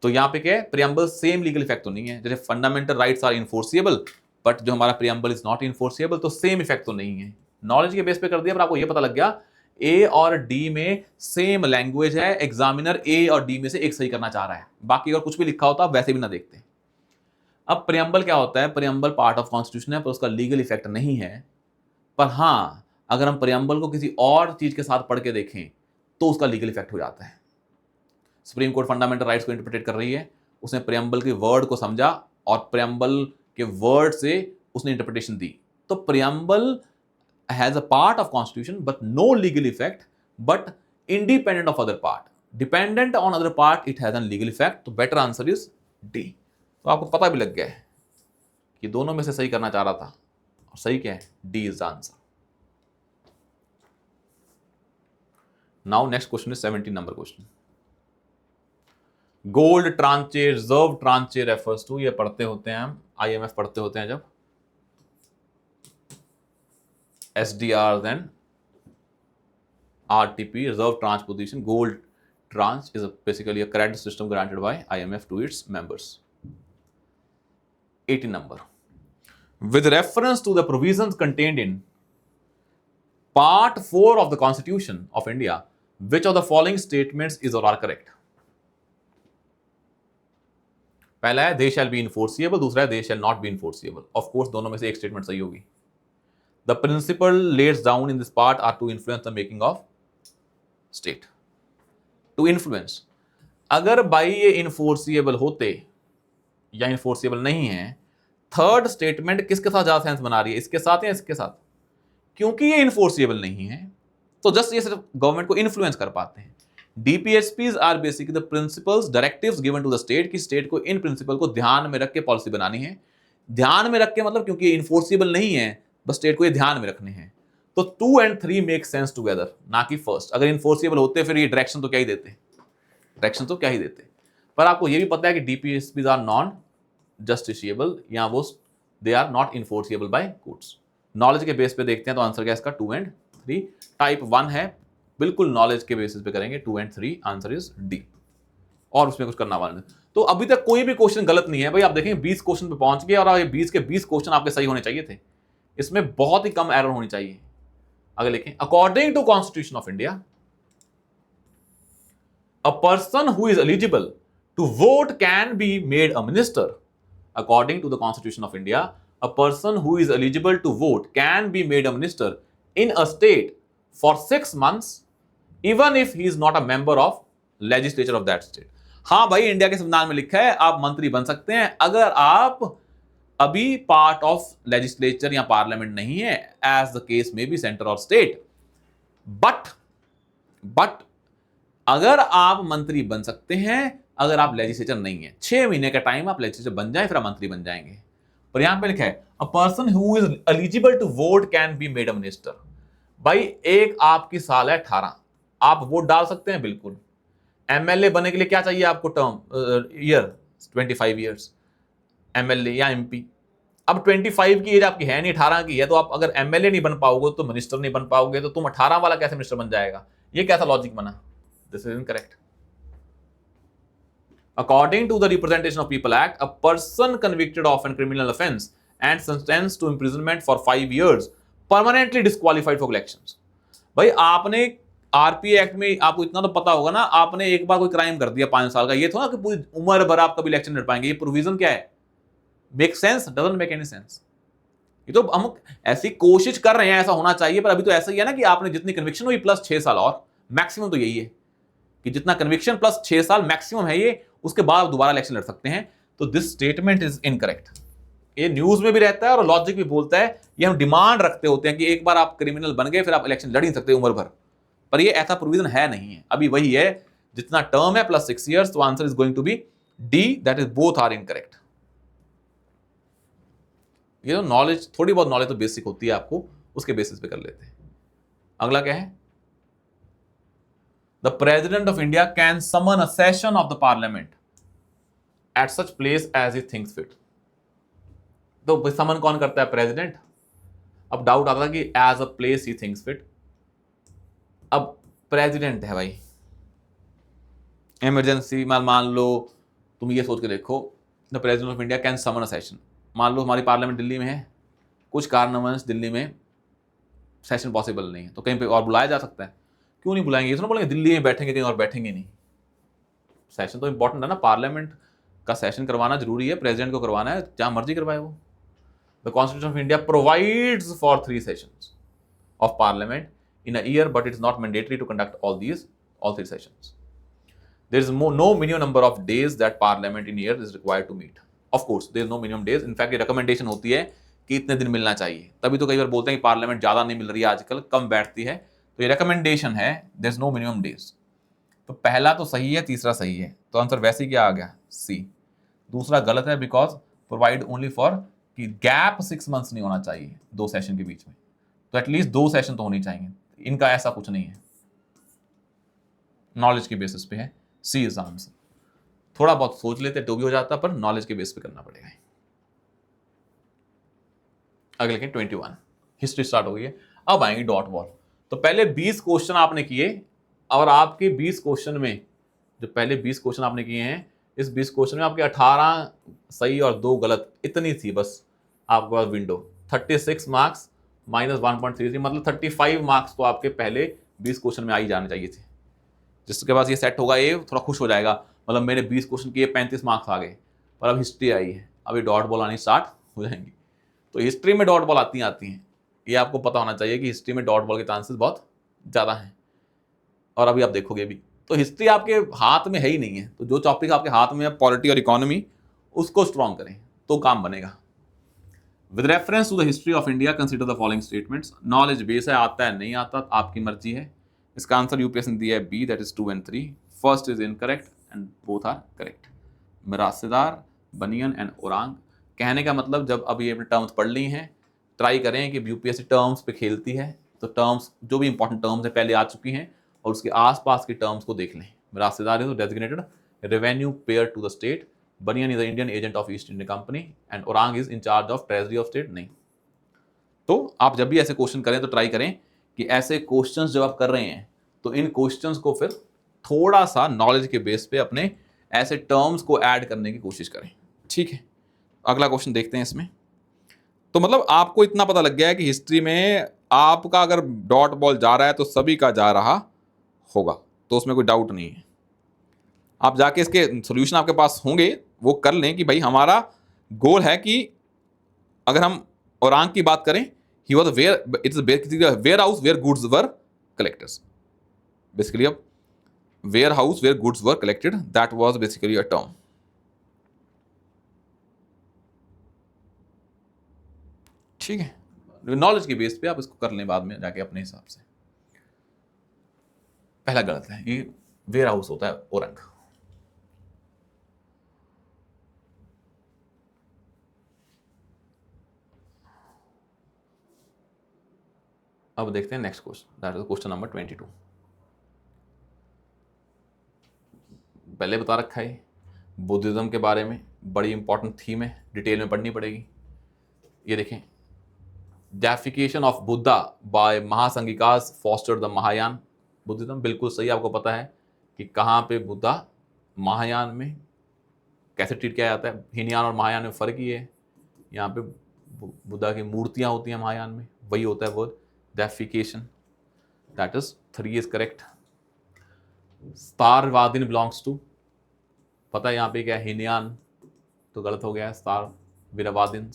तो यहां पे क्या है? प्रियम्बल सेम लीगल इफेक्ट तो नहीं है। जैसे fundamental rights are enforceable, but जो हमारा प्रियम्बल इज नॉट इन्फोर्सिएबल, तो सेम इफेक्ट तो नहीं है। नॉलेज के बेस पे कर दिया, पर आपको ये पता लग गया ए और डी में सेम लैंग्वेज है, एग्जामिनर ए और डी में से एक सही करना चाह रहा है, बाकी अगर कुछ भी लिखा होता वैसे भी ना देखते। अब प्रियम्बल क्या होता है? प्रियम्बल पार्ट ऑफ कॉन्स्टिट्यूशन है, पर उसका लीगल इफेक्ट नहीं है। पर हाँ, अगर हम प्रियम्बल को किसी और चीज के साथ पढ़ के देखें तो उसका लीगल इफेक्ट हो जाता है। सुप्रीम कोर्ट फंडामेंटल राइट्स को इंटरप्रेट कर रही है, उसने प्रियम्बल के वर्ड को समझा और प्रियम्बल के वर्ड से उसने इंटरप्रिटेशन दी। तो preamble has a part of constitution but no legal effect, but independent of other part. Dependent on other part, it has a legal effect. तो better answer is D. तो आपको पता भी लग गया है कि दोनों में से सही करना चाह रहा था, और सही क्या है? D is the answer. Now next question is 17 number question. Gold tranche, reserve tranche refers to, ये पढ़ते होते हैं हम, IMF पढ़ते होते हैं जब, SDR then RTP, reserve tranche position. Gold tranche is basically a credit system granted by IMF to its members. 18 number. With reference to the provisions contained in Part 4 of the Constitution of India, which of the following statements is or are correct? पहला है they shall be enforceable, दूसरा है they shall not be enforceable. Of course दोनों में से एक statement सही होगी. The principle laid down in this part are to influence the making of state. To influence. अगर भाई ये enforceable होते या enforceable नहीं है, थर्ड स्टेटमेंट किसके साथ ज्यादा सेंस बना रही है, इसके साथ या इसके साथ? क्योंकि ये enforceable नहीं है तो जस्ट ये सिर्फ गवर्नमेंट को इन्फ्लुएंस कर पाते हैं. DPSPs are basically the principles directives given to the state, की स्टेट को इन प्रिंसिपल को ध्यान में रख के पॉलिसी बनानी है. ध्यान में रख के मतलब क्योंकि इन्फोर्सिबल नहीं है, बस स्टेट को ये ध्यान में रखने हैं. तो 2 and 3 मेक सेंस टुगेदर, ना कि फर्स्ट. अगर इन्फोर्सिबल होते फिर ये डायरेक्शन तो क्या ही देते, डायरेक्शन तो क्या ही देते. पर आपको ये भी पता है कि DPSPs आर नॉन जस्टिशिएबल, या वो they are not enforceable by courts. Knowledge के बेस पे देखते हैं तो आंसर क्या है इसका? 2 and 3. टाइप 1 है, बिल्कुल नॉलेज के बेसिस पे करेंगे. 2 and 3 आंसर इज डी, और उसमें कुछ करना वाला नहीं. तो अभी तक कोई भी क्वेश्चन गलत नहीं है भाई. आप देखेंगे 20 क्वेश्चन पे पहुंच गए और ये 20 के 20 क्वेश्चन आपके सही होने चाहिए थे. इसमें बहुत ही कम एरर होनी चाहिए. अगर लिखें according to constitution of India, a person who is eligible to vote can be made a minister. According to the constitution of India, a person who is eligible to vote can be made a minister in a state for 6 months even if he is not a member of legislature of that state. हाँ भाई, India के संविधान में लिखा है आप मंत्री बन सकते हैं अगर आप अभी पार्ट ऑफ लेजिस्लेचर या पार्लियामेंट नहीं है, एज द केस में बी सेंटर और स्टेट. बट अगर आप मंत्री बन सकते हैं अगर आप लेजिस्लेचर नहीं है. 6 महीने का टाइम, आप लेजिस्लेचर बन जाए फिर आप मंत्री बन जाएंगे. पर यहां पे लिखा है a person who is eligible to vote can be made a minister. भाई एक आपकी साल है 18, आप वोट डाल सकते हैं बिल्कुल. एमएलए बनने के लिए क्या चाहिए आपको? टर्म ईयर 25 ईयर्स एमएलए या एमपी. अब 25 की एज आपकी है नहीं, 18 की है. तो आप अगर एमएलए नहीं बन पाओगे तो मिनिस्टर नहीं बन पाओगे. तो तुम 18 वाला कैसे मिनिस्टर बन जाएगा? ये कैसा लॉजिक बना? This is incorrect. According to the Representation of People Act, a person convicted of a criminal offence and sentenced to imprisonment for 5 years permanently disqualified for elections. भाई आपने आरपीए एक्ट में आपको इतना तो पता होगा ना, आपने एक बार कोई क्राइम कर दिया 5 साल का, ये थोड़ा कि पूरी उम्र भर आप कभी इलेक्शन लड़ पाएंगे. ये प्रोविजन क्या है? Make sense? Doesn't make any sense. ये तो हम ऐसी कोशिश कर रहे हैं ऐसा होना चाहिए, पर अभी तो ऐसा ही है ना कि आपने जितनी कन्विक्शन हुई प्लस 6 साल और मैक्सिमम तो यही है कि जितना कन्विक्शन प्लस 6 साल मैक्सिमम है ये, उसके बाद दोबारा इलेक्शन लड़ सकते हैं. तो दिस स्टेटमेंट इज इनकरेक्ट. ये न्यूज में भी रहता है और लॉजिक भी बोलता है. ये हम डिमांड रखते होते हैं कि एक बार आप क्रिमिनल बन गए फिर आप इलेक्शन लड़ नहीं सकते उम्र भर, पर ये ऐसा प्रोविजन है नहीं है. अभी वही है जितना टर्म है प्लस 6 ईयर्स. तो answer is going to be D, that is both are incorrect. ये तो नॉलेज, थोड़ी बहुत नॉलेज तो बेसिक होती है आपको, उसके बेसिस पे कर लेते हैं. अगला क्या है? The President of India can summon a session of the Parliament at such place as he thinks fit. तो समन कौन करता है? प्रेसिडेंट. अब डाउट आता था कि as a place he thinks fit. अब प्रेसिडेंट है भाई, इमरजेंसी मान लो, तुम ये सोच के देखो, the president of India can summon a session. मान लो हमारी पार्लियामेंट दिल्ली में है, कुछ कारणवश दिल्ली में सेशन पॉसिबल नहीं है, तो कहीं पे और बुलाया जा सकता है. क्यों नहीं बुलाएंगे? ये तो ना बोलेंगे दिल्ली में बैठेंगे कहीं और बैठेंगे नहीं. सेशन तो इंपॉर्टेंट है ना, पार्लियामेंट का सेशन करवाना जरूरी है. प्रेसिडेंट को करवाना है, जहां मर्जी करवाए वो. The constitution of India provides for 3 sessions of parliament in a year, but it's not mandatory to conduct all 3 sessions. There is no minimum number of days that parliament in year is required to meet. Of course there is no minimum days. In fact ये recommendation होती है कि इतने दिन मिलना चाहिए. तभी तो कई बार बोलते हैं कि पार्लियामेंट ज्यादा नहीं मिल रही है आजकल, कम बैठती है. तो ये रिकमेंडेशन है, there is no minimum days. तो पहला तो सही है, तीसरा सही है, तो आंसर वैसे ही क्या आ गया, सी। दूसरा गलत है, बिकॉज प्रोवाइड ओनली फॉर कि गैप 6 मंथ्स नहीं होना चाहिए 2 सेशन के बीच में, तो एटलीस्ट 2 सेशन तो होनी चाहिए। इनका ऐसा कुछ नहीं है, नॉलेज के बेसिस पे है, सी इज आंसर। थोड़ा बहुत सोच लेते तो भी हो जाता, पर नॉलेज के बेस पे करना पड़ेगा। अगले के 21 हिस्ट्री स्टार्ट हो गई है। अब आएंगे डॉट बॉल। तो पहले 20 क्वेश्चन आपने किए, और आपके 20 क्वेश्चन में, जो पहले 20 क्वेश्चन आपने किए हैं, इस 20 क्वेश्चन में आपके 18 सही और 2 गलत, इतनी थी बस आपके पास विंडो। 36 मार्क्स माइनस 1.33, मतलब 35 मार्क्स तो आपके पहले 20 क्वेश्चन में आ ही जाने चाहिए थे। जिसके पास ये सेट होगा, ये थोड़ा खुश हो जाएगा, मतलब मैंने 20 क्वेश्चन किए, 35 मार्क्स आ गए। पर अब हिस्ट्री आई है, अभी डॉट बॉल आनी स्टार्ट हो जाएंगी। तो हिस्ट्री में डॉट बॉल आती हैं, ये आपको पता होना चाहिए कि हिस्ट्री में डॉट बॉल के चांसेस बहुत ज़्यादा हैं। और अभी आप देखोगे भी, तो हिस्ट्री आपके हाथ में है ही नहीं है, तो जो टॉपिक आपके हाथ में है, पॉलिटी और इकोनॉमी, उसको स्ट्रॉन्ग करें तो काम बनेगा। With reference to the history of India consider the following statements. Knowledge base है, आता है नहीं आता आपकी मर्जी है। इसका आंसर यूपीएससी ने दिया है B, that is 2 and 3। First is incorrect and both are correct. Mirasedar, Banian and Orang. कहने का मतलब, जब अभी अपने टर्म्स पढ़ ली हैं, ट्राई करें कि यूपीएससी टर्म्स पे खेलती है, तो टर्म्स जो भी इंपॉर्टेंट टर्म्स है पहले आ चुकी हैं, और उसके आसपास के टर्म्स को देख लें। Mirasedar is designated revenue payer to the state, Banian is the Indian agent of East India Company, and Orang is in charge of treasury of state. नहीं, तो आप जब भी ऐसे क्वेश्चन करें तो ट्राई करें कि ऐसे क्वेश्चंस जब आप कर रहे हैं, तो इन क्वेश्चंस को फिर थोड़ा सा नॉलेज के बेस पे अपने ऐसे टर्म्स को ऐड करने की कोशिश करें। ठीक है, अगला क्वेश्चन देखते हैं इसमें। तो मतलब आपको इतना पता लग गया है कि हिस्ट्री में आपका अगर डॉट बॉल जा रहा है तो सभी का जा रहा होगा, तो उसमें कोई डाउट नहीं है। आप जाके इसके सॉल्यूशन आपके पास होंगे, वो कर लें कि भाई हमारा गोल है कि अगर हम औरंग की बात करें, he was where, it's warehouse where goods were collectors. Basically अब warehouse where goods were collected, that was basically a term. ठीक है, नॉलेज के बेस पे आप इसको कर लें बाद में जाके अपने हिसाब से। पहला गलत है, ये वेयर हाउस होता है औरंग। अब देखते हैं next question, that is question number 22। पहले बता रखा है बुद्धिज्म के बारे में, बड़ी इंपॉर्टेंट थीम है, डिटेल में पढ़नी पड़ेगी। ये देखें, deification of Buddha by Mahasanghikas foster the Mahayana Buddhism. बिल्कुल सही, आपको पता है कि कहाँ पे बुद्धा, महायान में कैसे ट्रीट किया जाता है। हीनयान और महायान में फ़र्क ही है, यहाँ पे बुद्धा की मूर्तियाँ होती हैं महायान में, वही होता है word deification, that is 3 is correct. Sthaviravadin belongs to, पता है यहाँ पे क्या है, हीनयान, तो गलत हो गया है, स्टार विरावादिन।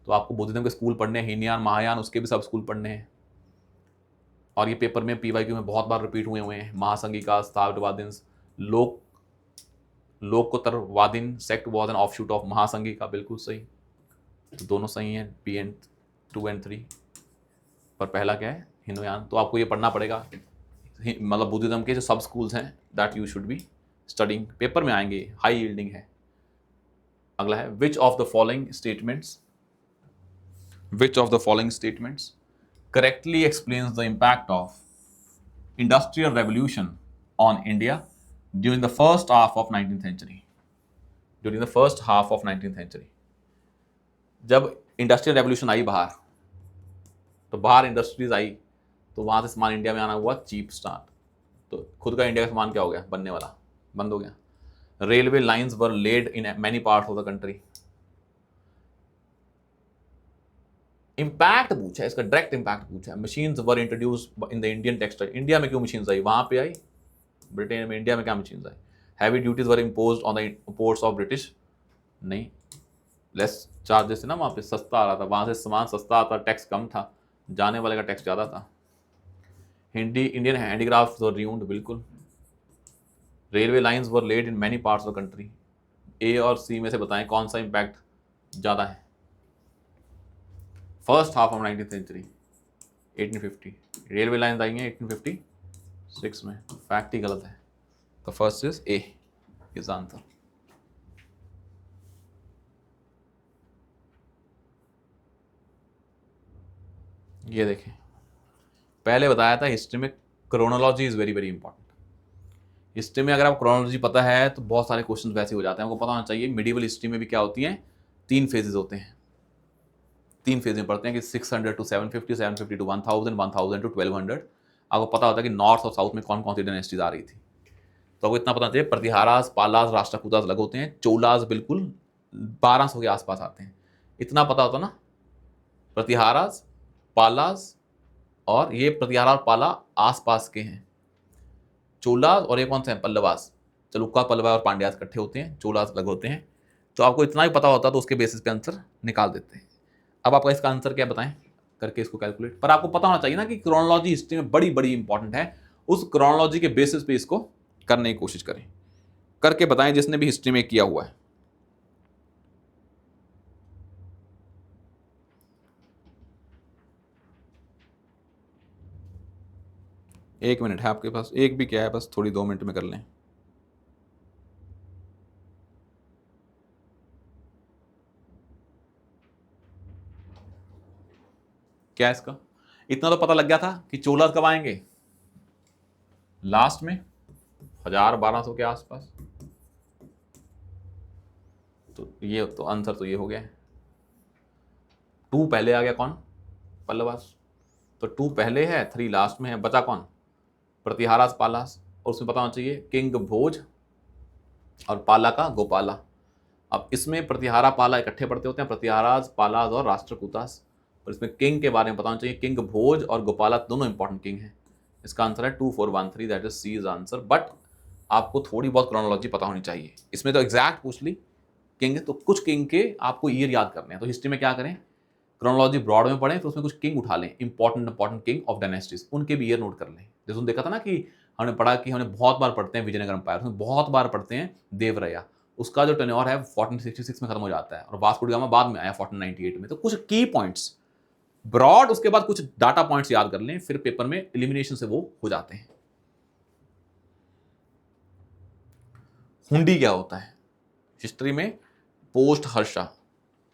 तो आपको बुद्धिज्म के स्कूल पढ़ने हैं, हीनयान महायान, उसके भी सब स्कूल पढ़ने हैं, और ये पेपर में पीवाईक्यू में बहुत बार रिपीट हुए हैं। Mahasanghika, Sthaviravadin, Lokottaravadin sect was an offshoot of Mahasanghika, बिल्कुल सही। तो दोनों सही हैं, बी एंड 2 and 3। पर पहला क्या है, हीनयान। तो आपको ये पढ़ना पड़ेगा, मतलब बुद्धिज्म के जो सब स्कूल्स हैं, that you should be studying, paper में आएंगे, हाई यील्डिंग है। अगला है, which of the following statements correctly explains the impact of industrial revolution on India during the first half of 19th century. जब इंडस्ट्रियल रेवोल्यूशन आई बाहर, तो बाहर इंडस्ट्रीज आई, तो वहां से सामान इंडिया में आना हुआ चीप स्टार्ट, तो खुद का इंडिया का सामान क्या हो गया, बनने वाला बंद हो गया। Railway lines were laid in many parts of the country. Impact पूछा है, इसका डायरेक्ट इंपैक्ट पूछा है। Machines were introduced in the Indian textile, India में क्यों मशीन्स आई, वहां पे आई ब्रिटेन में, इंडिया में क्या machines I. Heavy duties were imposed on the imports of British, नहीं, लेस चार्जेस थे ना, वहाँ पे सस्ता आ रहा था, वहाँ से सामान सस्ता आता, टैक्स कम था, जाने वाले का टैक्स ज़्यादा था। इंडियन हैंडीक्राफ्ट्स वर रियून्ड, बिल्कुल। Railway lines were laid in many parts of country. A और सी में से बताएं कौन सा इम्पैक्ट ज़्यादा है। First half of 19th century, 1850 railway line आई हैं 1856 में। फैक्ट ही गलत है। तो first is A is answer. ये देखें, पहले बताया था हिस्ट्री में chronology is very very important. History में अगर आप क्रोनोलॉजी पता है तो बहुत सारे क्वेश्चन वैसे हो जाते हैं। आपको पता होना चाहिए मिडिवल हिस्ट्री में भी क्या होती हैं, 3 फेजेस होते हैं। 3 फेज में पढ़ते हैं कि 600 टू 750, 750 टू 1000, 1000 टू 1200। आपको पता होता है कि नॉर्थ और साउथ में कौन कौन सी डायनेस्टीज आ रही थी। तो आपको इतना पता चाहिए, प्रतिहारास, पालास, राष्ट्रकूटास अलग होते हैं, चोलास बिल्कुल 1200 के आसपास आते हैं। इतना पता होता ना, प्रतिहारास, पालास, और ये प्रतिहारा और पाला आसपास के हैं। चोलास और ये कौन से हैं, पल्लवास। चलुक्का, पल्लवा और पांड्यास इकट्ठे होते हैं, चोलास अलग होते हैं। तो आपको इतना ही पता होता तो उसके बेसिस पे आंसर निकाल देते हैं। अब आपका इसका आंसर क्या बताएं करके इसको कैलकुलेट। पर आपको पता होना चाहिए ना कि क्रोनोलॉजी हिस्ट्री में बड़ी बड़ी इंपॉर्टेंट है। उस क्रोनोलॉजी के बेसिस पे इसको करने की कोशिश करें, करके बताएं जिसने भी हिस्ट्री में किया हुआ है। एक मिनट है आपके पास, एक भी क्या है, बस थोड़ी 2 मिनट में कर लें। क्या इसका इतना तो पता लग गया था कि चोला कब आएंगे, लास्ट में 1000-1200 के आसपास। तो ये तो आंसर तो ये हो गया है। 2 पहले आ गया कौन, पल्लवास। तो 2 पहले है, 3 लास्ट में है। बचा कौन, प्रतिहारास, पालास। और उसमें पता होना चाहिए किंग भोज और पाला का गोपाला। अब इसमें प्रतिहारा पाला इकट्ठे पढ़ते होते हैं, प्रतिहारास, पालास और राष्ट्रकूटास। और इसमें किंग के बारे में पता होना चाहिए, किंग भोज और गोपाला दोनों इंपॉर्टेंट किंग हैं। इसका आंसर है 2413, that is C is answer. But आपको थोड़ी बहुत क्रोनोलॉजी पता होनी चाहिए। इसमें तो एग्जैक्ट पूछ ली किंग, तो कुछ किंग के आपको ईयर याद करने हैं। तो हिस्ट्री में क्या करें, क्रोनोलॉजी ब्रॉड में पढ़ें, फिर उसमें कुछ किंग उठा लें, इंपॉर्टेंट किंग ऑफ डायनेस्टीज, उनके भी ईयर नोट कर लें। जैसे उन्होंने देखा था ना कि हमने पढ़ा कि हमने बहुत बार पढ़ते हैं विजयनगर एम्पायर, उसमें बहुत बार पढ़ते हैं देवराया, उसका जो टेन्योर है 1466 में खत्म हो जाता है, और वास्को डी गामा बाद में आया 1498 में। तो कुछ की पॉइंट्स ब्रॉड, उसके बाद कुछ डाटा पॉइंट्स याद कर लें, फिर पेपर में एलिमिनेशन से वो हो जाते हैं। हुंडी क्या होता है, हिस्ट्री में पोस्ट हर्षा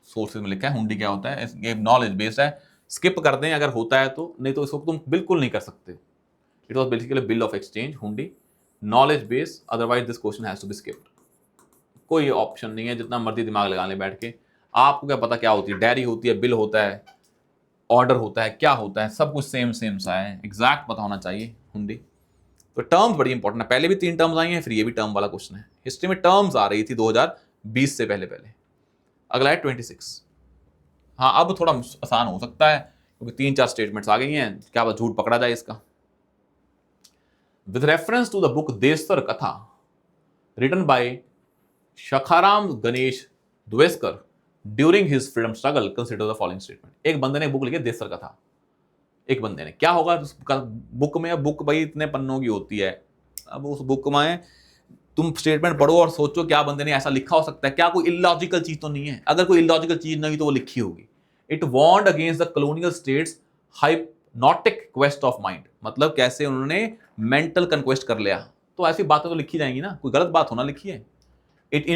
सोर्सेज में लिखा है हुंडी क्या होता है। ये नॉलेज बेस्ड है, स्किप कर दें अगर होता है तो, नहीं तो इसको तुम बिल्कुल नहीं कर सकते। It was basically bill of exchange, hundi, knowledge based, otherwise this question has to be skipped. कोई ऑप्शन नहीं है, जितना मर्जी दिमाग लगा लें बैठ के। आपको क्या पता क्या होती है, डायरी होती है, बिल होता है, ऑर्डर होता है, क्या होता है, सब कुछ सेम सेम सा है, एग्जैक्ट पता होना चाहिए हुंडी। तो टर्म्स बड़ी इंपॉर्टेंट है, पहले भी 3 टर्म्स आई हैं, फिर ये भी टर्म वाला क्वेश्चन है। हिस्ट्री में टर्म्स आ रही थी 2020 से पहले पहले। अगला है 26। हाँ अब थोड़ा आसान हो सकता है क्योंकि 3-4 स्टेटमेंट्स आ गई हैं, क्या बस झूठ पकड़ा जाए इसका। With reference to the book Desher Katha written by Sakharam Ganesh Deuskar during his freedom struggle, consider the following statement. एक बंदे ने बुक लिखी देशतर कथा, एक बंदे ने, क्या होगा बुक में, अब बुक भाई इतने पन्नों की होती है, अब उस बुक में तुम स्टेटमेंट पढ़ो और सोचो क्या बंदे ने ऐसा लिखा हो सकता है, क्या कोई इलॉजिकल चीज तो नहीं है। अगर कोई इलॉजिकल चीज नहीं तो वो लिखी होगी। It warned against the colonial states hypnotic quest of mind, मतलब कैसे उन्होंने मेंटल कंक्वेस्ट कर लिया। तो ऐसी बातें तो लिखी जाएंगी ना, कोई गलत बात होना लिखी है। It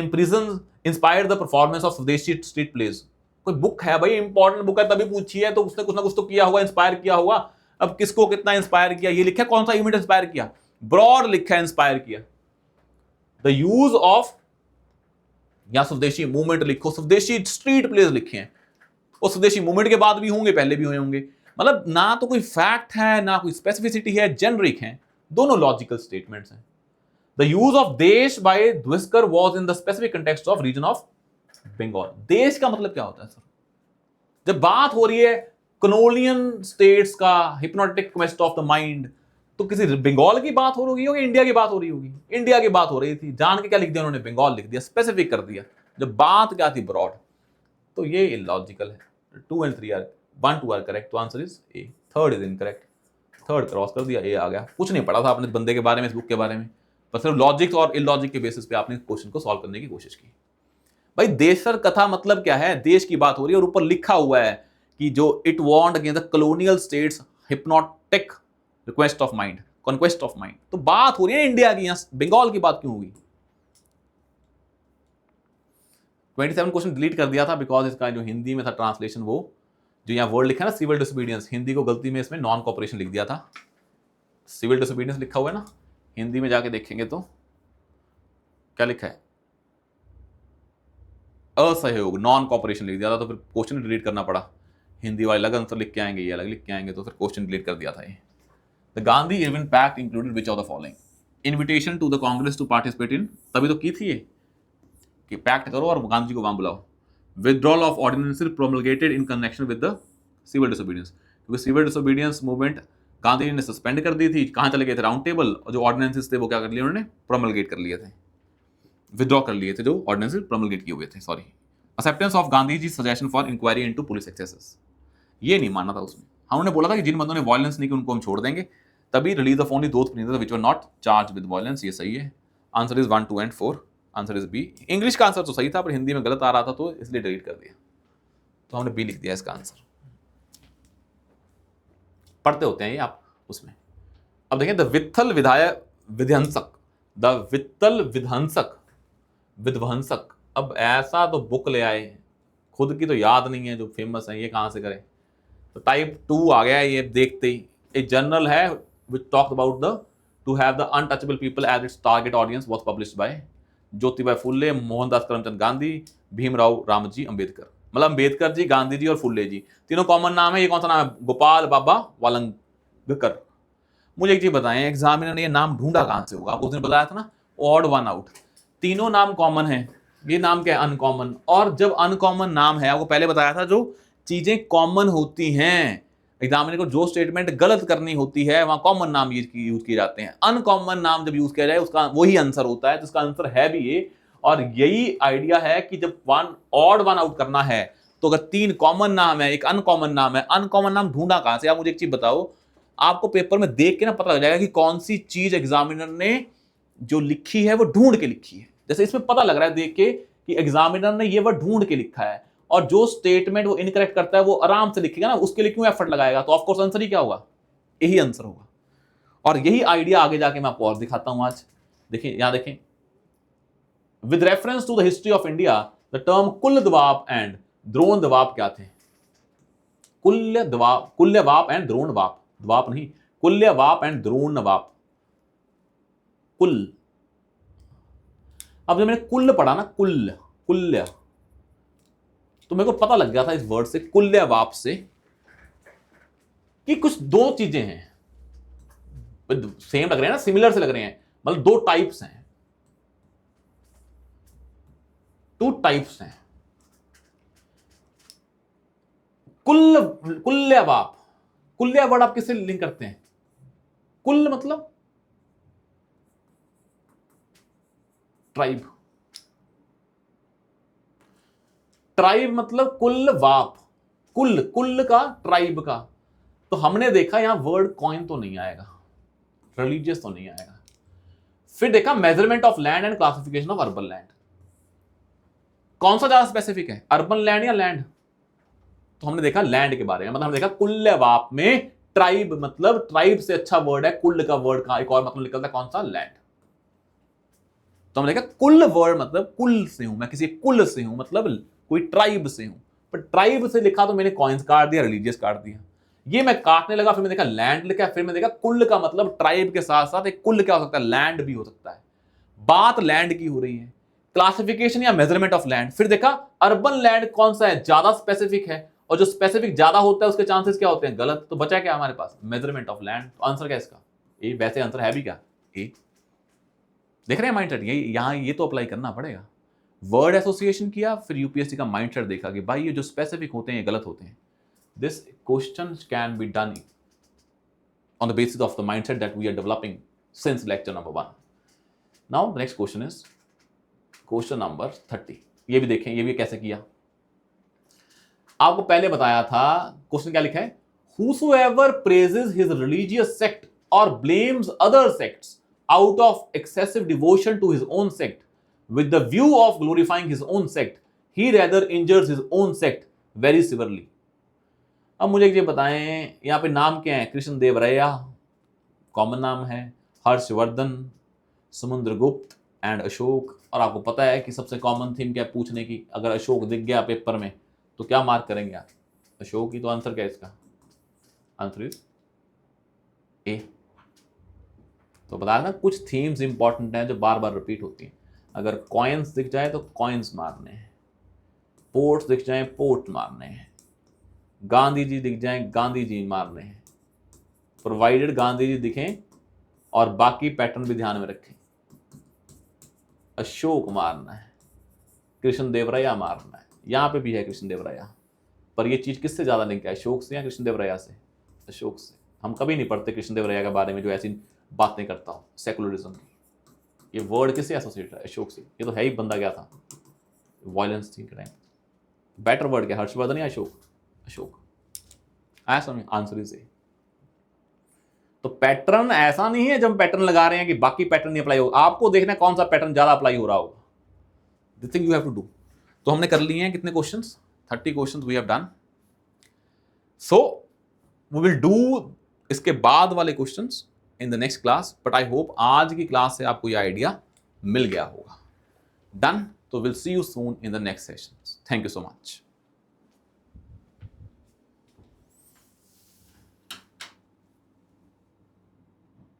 inspired the performance of स्वदेशी स्ट्रीट प्लेज। कोई बुक है भाई, इंपॉर्टेंट बुक है तभी पूछी है, तो उसने कुछ ना कुछ तो किया होगा, इंस्पायर किया होगा। अब किसको कितना इंस्पायर किया ये लिखा, कौन सा इवेंट इंस्पायर किया, ब्रॉड लिखा है इंस्पायर किया। द यूज ऑफ, या स्वदेशी मूवमेंट लिखो, स्वदेशी स्ट्रीट प्लेस लिखे हैं, और स्वदेशी मूवमेंट के बाद भी होंगे, पहले भी हुए होंगे। मतलब ना तो कोई फैक्ट है ना कोई स्पेसिफिसिटी है, जेनरिक है, दोनों लॉजिकल स्टेटमेंट्स हैं। The use of Desh by Deuskar was in the specific context of region of Bengal. देश का मतलब क्या होता है सर, जब बात हो रही है कॉलोनियल स्टेट्स का hypnotic quest of the mind, तो किसी बंगाल की बात हो रही होगी, इंडिया की बात हो रही होगी। इंडिया की बात हो रही थी, जान के क्या लिख दिया उन्होंने, बंगाल लिख दिया, स्पेसिफिक कर दिया, जब बात क्या थी ब्रॉड। तो ये इलॉजिकल है। 2 and 3 आर 1 2 आर करेक्ट, तो answer is a. Third is incorrect, third cross कर दिया, ए आ गया। कुछ नहीं पढ़ा था आपने बंदे के बारे में, इस बुक के बारे में, बस सिर्फ लॉजिक और इलॉजिक के बेसिस पे आपने क्वेश्चन को सॉल्व करने की कोशिश की। भाई देशर कथा मतलब क्या है, देश की बात हो रही है और ऊपर लिखा हुआ है कि जो it won't against the colonial states hypnotic request of mind, conquest of mind. तो बात हो रही है इंडिया की, यहां बंगाल की बात क्यों होगी? 27 क्वेश्चन डिलीट कर दिया था बिकॉज इसका जो हिंदी में था ट्रांसलेशन, वो जो यहाँ वर्ड लिखा है ना सिविल डिसोबीडियंस, हिंदी को गलती में इसमें नॉन कॉपरेशन लिख दिया था। सिविल डिसोबीडियंस लिखा हुआ है ना, हिंदी में जाके देखेंगे तो क्या लिखा है, असहयोग, नॉन कॉपरेशन लिख दिया था, तो फिर क्वेश्चन डिलीट करना पड़ा। हिंदी वाले अलग आंसर लिख के आएंगे, ये अलग लिख के आएंगे, तो फिर क्वेश्चन डिलीट कर दिया था ये। The Gandhi Irwin pact included which of the following? Invitation to the Congress to participate in, तभी तो की थी ये कि पैक्ट करो और गांधी जी को वहां बुलाओ। Withdrawal of ordinances promulgated in connection with the civil disobedience, क्योंकि civil disobedience movement Gandhi ji ने सस्पेंड कर दी थी। कहां चले गए थे? Round table. और जो ऑर्डिनेंसेस थे वो क्या कर लिए उन्होंने? प्रोमलगेट कर लिए थे, विथड्रॉ कर लिए थे जो ऑर्डिनेंसेस प्रोमलगेट किए हुए थे। Sorry, acceptance of Gandhi ji suggestion for inquiry into police excesses, ये नहीं माना था उसमें। हमने बोला था कि जिन बंदों ने वायलेंस नहीं की उनको हम छोड़ देंगे, तभी release of only those prisoners which were not charge with violence. ये सही है, answer is 1, 2 and 4, answer is B. English का आंसर तो सही था पर हिंदी में गलत आ रहा था तो इसलिए डिलीट कर दिया, तो हमने बी लिख दिया इसका आंसर। पढ़ते होते हैं ये आप उसमें। अब देखें, द वित्थल विध्वंसक, द वित्तल विध्वंसक। अब ऐसा तो बुक ले आए, खुद की तो याद नहीं है जो फेमस है, ये कहां से करें? तो टाइप 2 आ गया ये देखते ही। एक जर्नल है which talks about the to have the untouchable people as its target audience, was published by Jyotiba Phule, Mohandas Karamchand Gandhi, Bhimrao Ramji Ambedkar. मतलब अंबेडकर जी, गांधी जी और फुले जी, तीनों कॉमन नाम है। ये कौन सा नाम है? गोपाल बाबा वालंगकर। मुझे एक चीज बताएं, एग्जामिनर ने ये नाम ढूंढा कहां से होगा? आपको उसने बताया था ना, ऑड वन आउट। तीनों नाम कॉमन है, ये नाम क्या है? अनकॉमन। और जब अनकॉमन नाम है, आपको पहले बताया था, जो चीजें कॉमन होती हैं, एग्जामिनर को जो स्टेटमेंट गलत करनी होती है वहां कॉमन नाम यूज किए जाते हैं। अनकॉमन नाम जब यूज किया जाए उसका वही आंसर होता है, तो इसका आंसर है भी ये। और यही आइडिया है कि जब ऑड वन आउट करना है तो अगर 3 कॉमन नाम है, एक अनकॉमन नाम है, अनकॉमन नाम ढूंढा कहां से? आप मुझे एक चीज बताओ, आपको पेपर में देख के ना पता लग जाएगा कि कौन सी चीज एग्जामिनर ने जो लिखी है वो ढूंढ के लिखी है। जैसे इसमें पता लग रहा है देख के कि एग्जामिनर ने ये वर्ड ढूंढ के लिखा है, और जो स्टेटमेंट वो इनकरेक्ट करता है वो आराम से लिखेगा ना, उसके लिए क्यों एफर्ट लगाएगा? तो ऑफकोर्स आंसर ही क्या होगा? यही आंसर होगा। और यही आइडिया आगे जाके मैं आपको और दिखाता हूं आज। देखिए, यहां देखें, with reference to the history of India the term कुल दवाब एंड द्रोण दवाब क्या थे? कुल्यवाप एंड द्रोण वाप, द्वाप नहीं, कुल्यवाप एंड द्रोण वाप। कुल, अब जब मैंने कुल पढ़ा ना, कुल्य, तो मेरे को पता लग गया था इस वर्ड से, कुल्यवाप से, कि कुछ 2 चीजें हैं, सेम लग रहे हैं ना, सिमिलर से लग रहे हैं, मतलब 2 टाइप्स हैं, 2 टाइप्स हैं। कुल्यवाप, कुल्य वर्ड आप किससे लिंक करते हैं? कुल मतलब ट्राइब, ट्राइब मतलब कुल वाप, कुल का, ट्राइब का। तो हमने देखा यहां वर्ड कॉइन तो नहीं आएगा, रिलीजियस तो नहीं आएगा। फिर देखा measurement of land and classification of urban land, कौन सा ज्यादा स्पेसिफिक है, अर्बन लैंड या लैंड? तो हमने देखा लैंड के बारे में, मतलब हमने देखा कुल्यवाप में ट्राइब, मतलब ट्राइब से अच्छा वर्ड है कुल का, वर्ड का एक और मतलब निकलता है कौन सा? लैंड। तो हमने देखा कुल वर्ड मतलब कुल से हूं मैं, किसी कुल से हूं, मतलब कोई ट्राइब से हूं। पर ट्राइब से लिखा तो मैंने कॉइंस काट दिया, रिलीजियस काट दिया। ये मैं काटने लगा, फिर मैं देखा लैंड लिखा, फिर मैं देखा कुल का मतलब ट्राइब के साथ साथ एक कुल क्या हो सकता है? लैंड भी हो सकता है। बात लैंड की हो रही है, क्लासिफिकेशन या मेजरमेंट ऑफ लैंड। फिर देखा अर्बन लैंड कौन सा है? ज्यादा स्पेसिफिक है, और जो स्पेसिफिक ज्यादा होता है उसके चांसेस क्या होते हैं? गलत। तो बचा क्या हमारे पास? Measurement of land. तो आंसर क्या इसका? ए। वैसे आंसर है भी क्या? ए। देख रहे हैं माइंडसेट, यहां ये तो अप्लाई करना पड़ेगा। वर्ड एसोसिएशन किया, फिर यूपीएससी का माइंडसेट देखा कि भाई ये जो स्पेसिफिक होते हैं ये गलत होते हैं। This question can be done on the basis of the mindset that we are developing since lecture number 1. Now the next question is question number 30. ये भी देखें, ये भी कैसे किया। आपको पहले बताया था, क्वेश्चन क्या लिखा है? Whosoever praises his religious sect or blames other sects out of excessive devotion to his own sect with the view of glorifying his own sect, he rather injures his own sect very severely. अब मुझे एक चीज बताएं, यहाँ पे नाम क्या है? कृष्ण देव रैया कॉमन नाम है, हर्षवर्धन, समुद्रगुप्त एंड अशोक। और आपको पता है कि सबसे कॉमन थीम क्या है पूछने की? अगर अशोक दिख गया पेपर में तो क्या मार्क करेंगे आप? अशोक ही। तो आंसर क्या है इसका? Answer is a. तो बताया ना, कुछ थीम्स इंपॉर्टेंट हैं जो बार बार रिपीट होती हैं। अगर कॉइन्स दिख जाए तो कॉइन्स मारने हैं, पोर्ट्स दिख जाए पोर्ट मारने हैं, गांधी जी दिख जाए गांधी जी मारने हैं, प्रोवाइडेड गांधी जी दिखें और बाकी पैटर्न भी ध्यान में रखें। अशोक मारना है, कृष्ण देवराया मारना है, यहां पे भी है कृष्ण देवराया, पर ये चीज किससे ज्यादा लिंक है? अशोक से या कृष्ण देवराया से? अशोक से। हम कभी नहीं पढ़ते कृष्ण देवराया के बारे में जो ऐसी बातें करता हो सेकुलरिज्म की। ये वर्ड किससे एसोसिएट है? अशोक से। ये तो है ही बंदा क्या था, वायलेंस थी टाइम। बेटर वर्ड क्या? हर्षवर्धन या अशोक? अशोक। आया समझ? Answer is a. तो पैटर्न ऐसा नहीं है जब पैटर्न लगा रहे हैं कि बाकी पैटर्न नहीं अप्लाई होगा, आपको देखना है कौन सा पैटर्न ज्यादा अप्लाई हो रहा होगा। This thing you have to do. तो हमने कर लिए हैं कितने questions? 30 questions we have done. So we will do इसके बाद वाले questions in the next class, but I hope आज की क्लास से आपको ये आइडिया मिल गया होगा। डन। तो will see you soon in the next session. Thank you so much.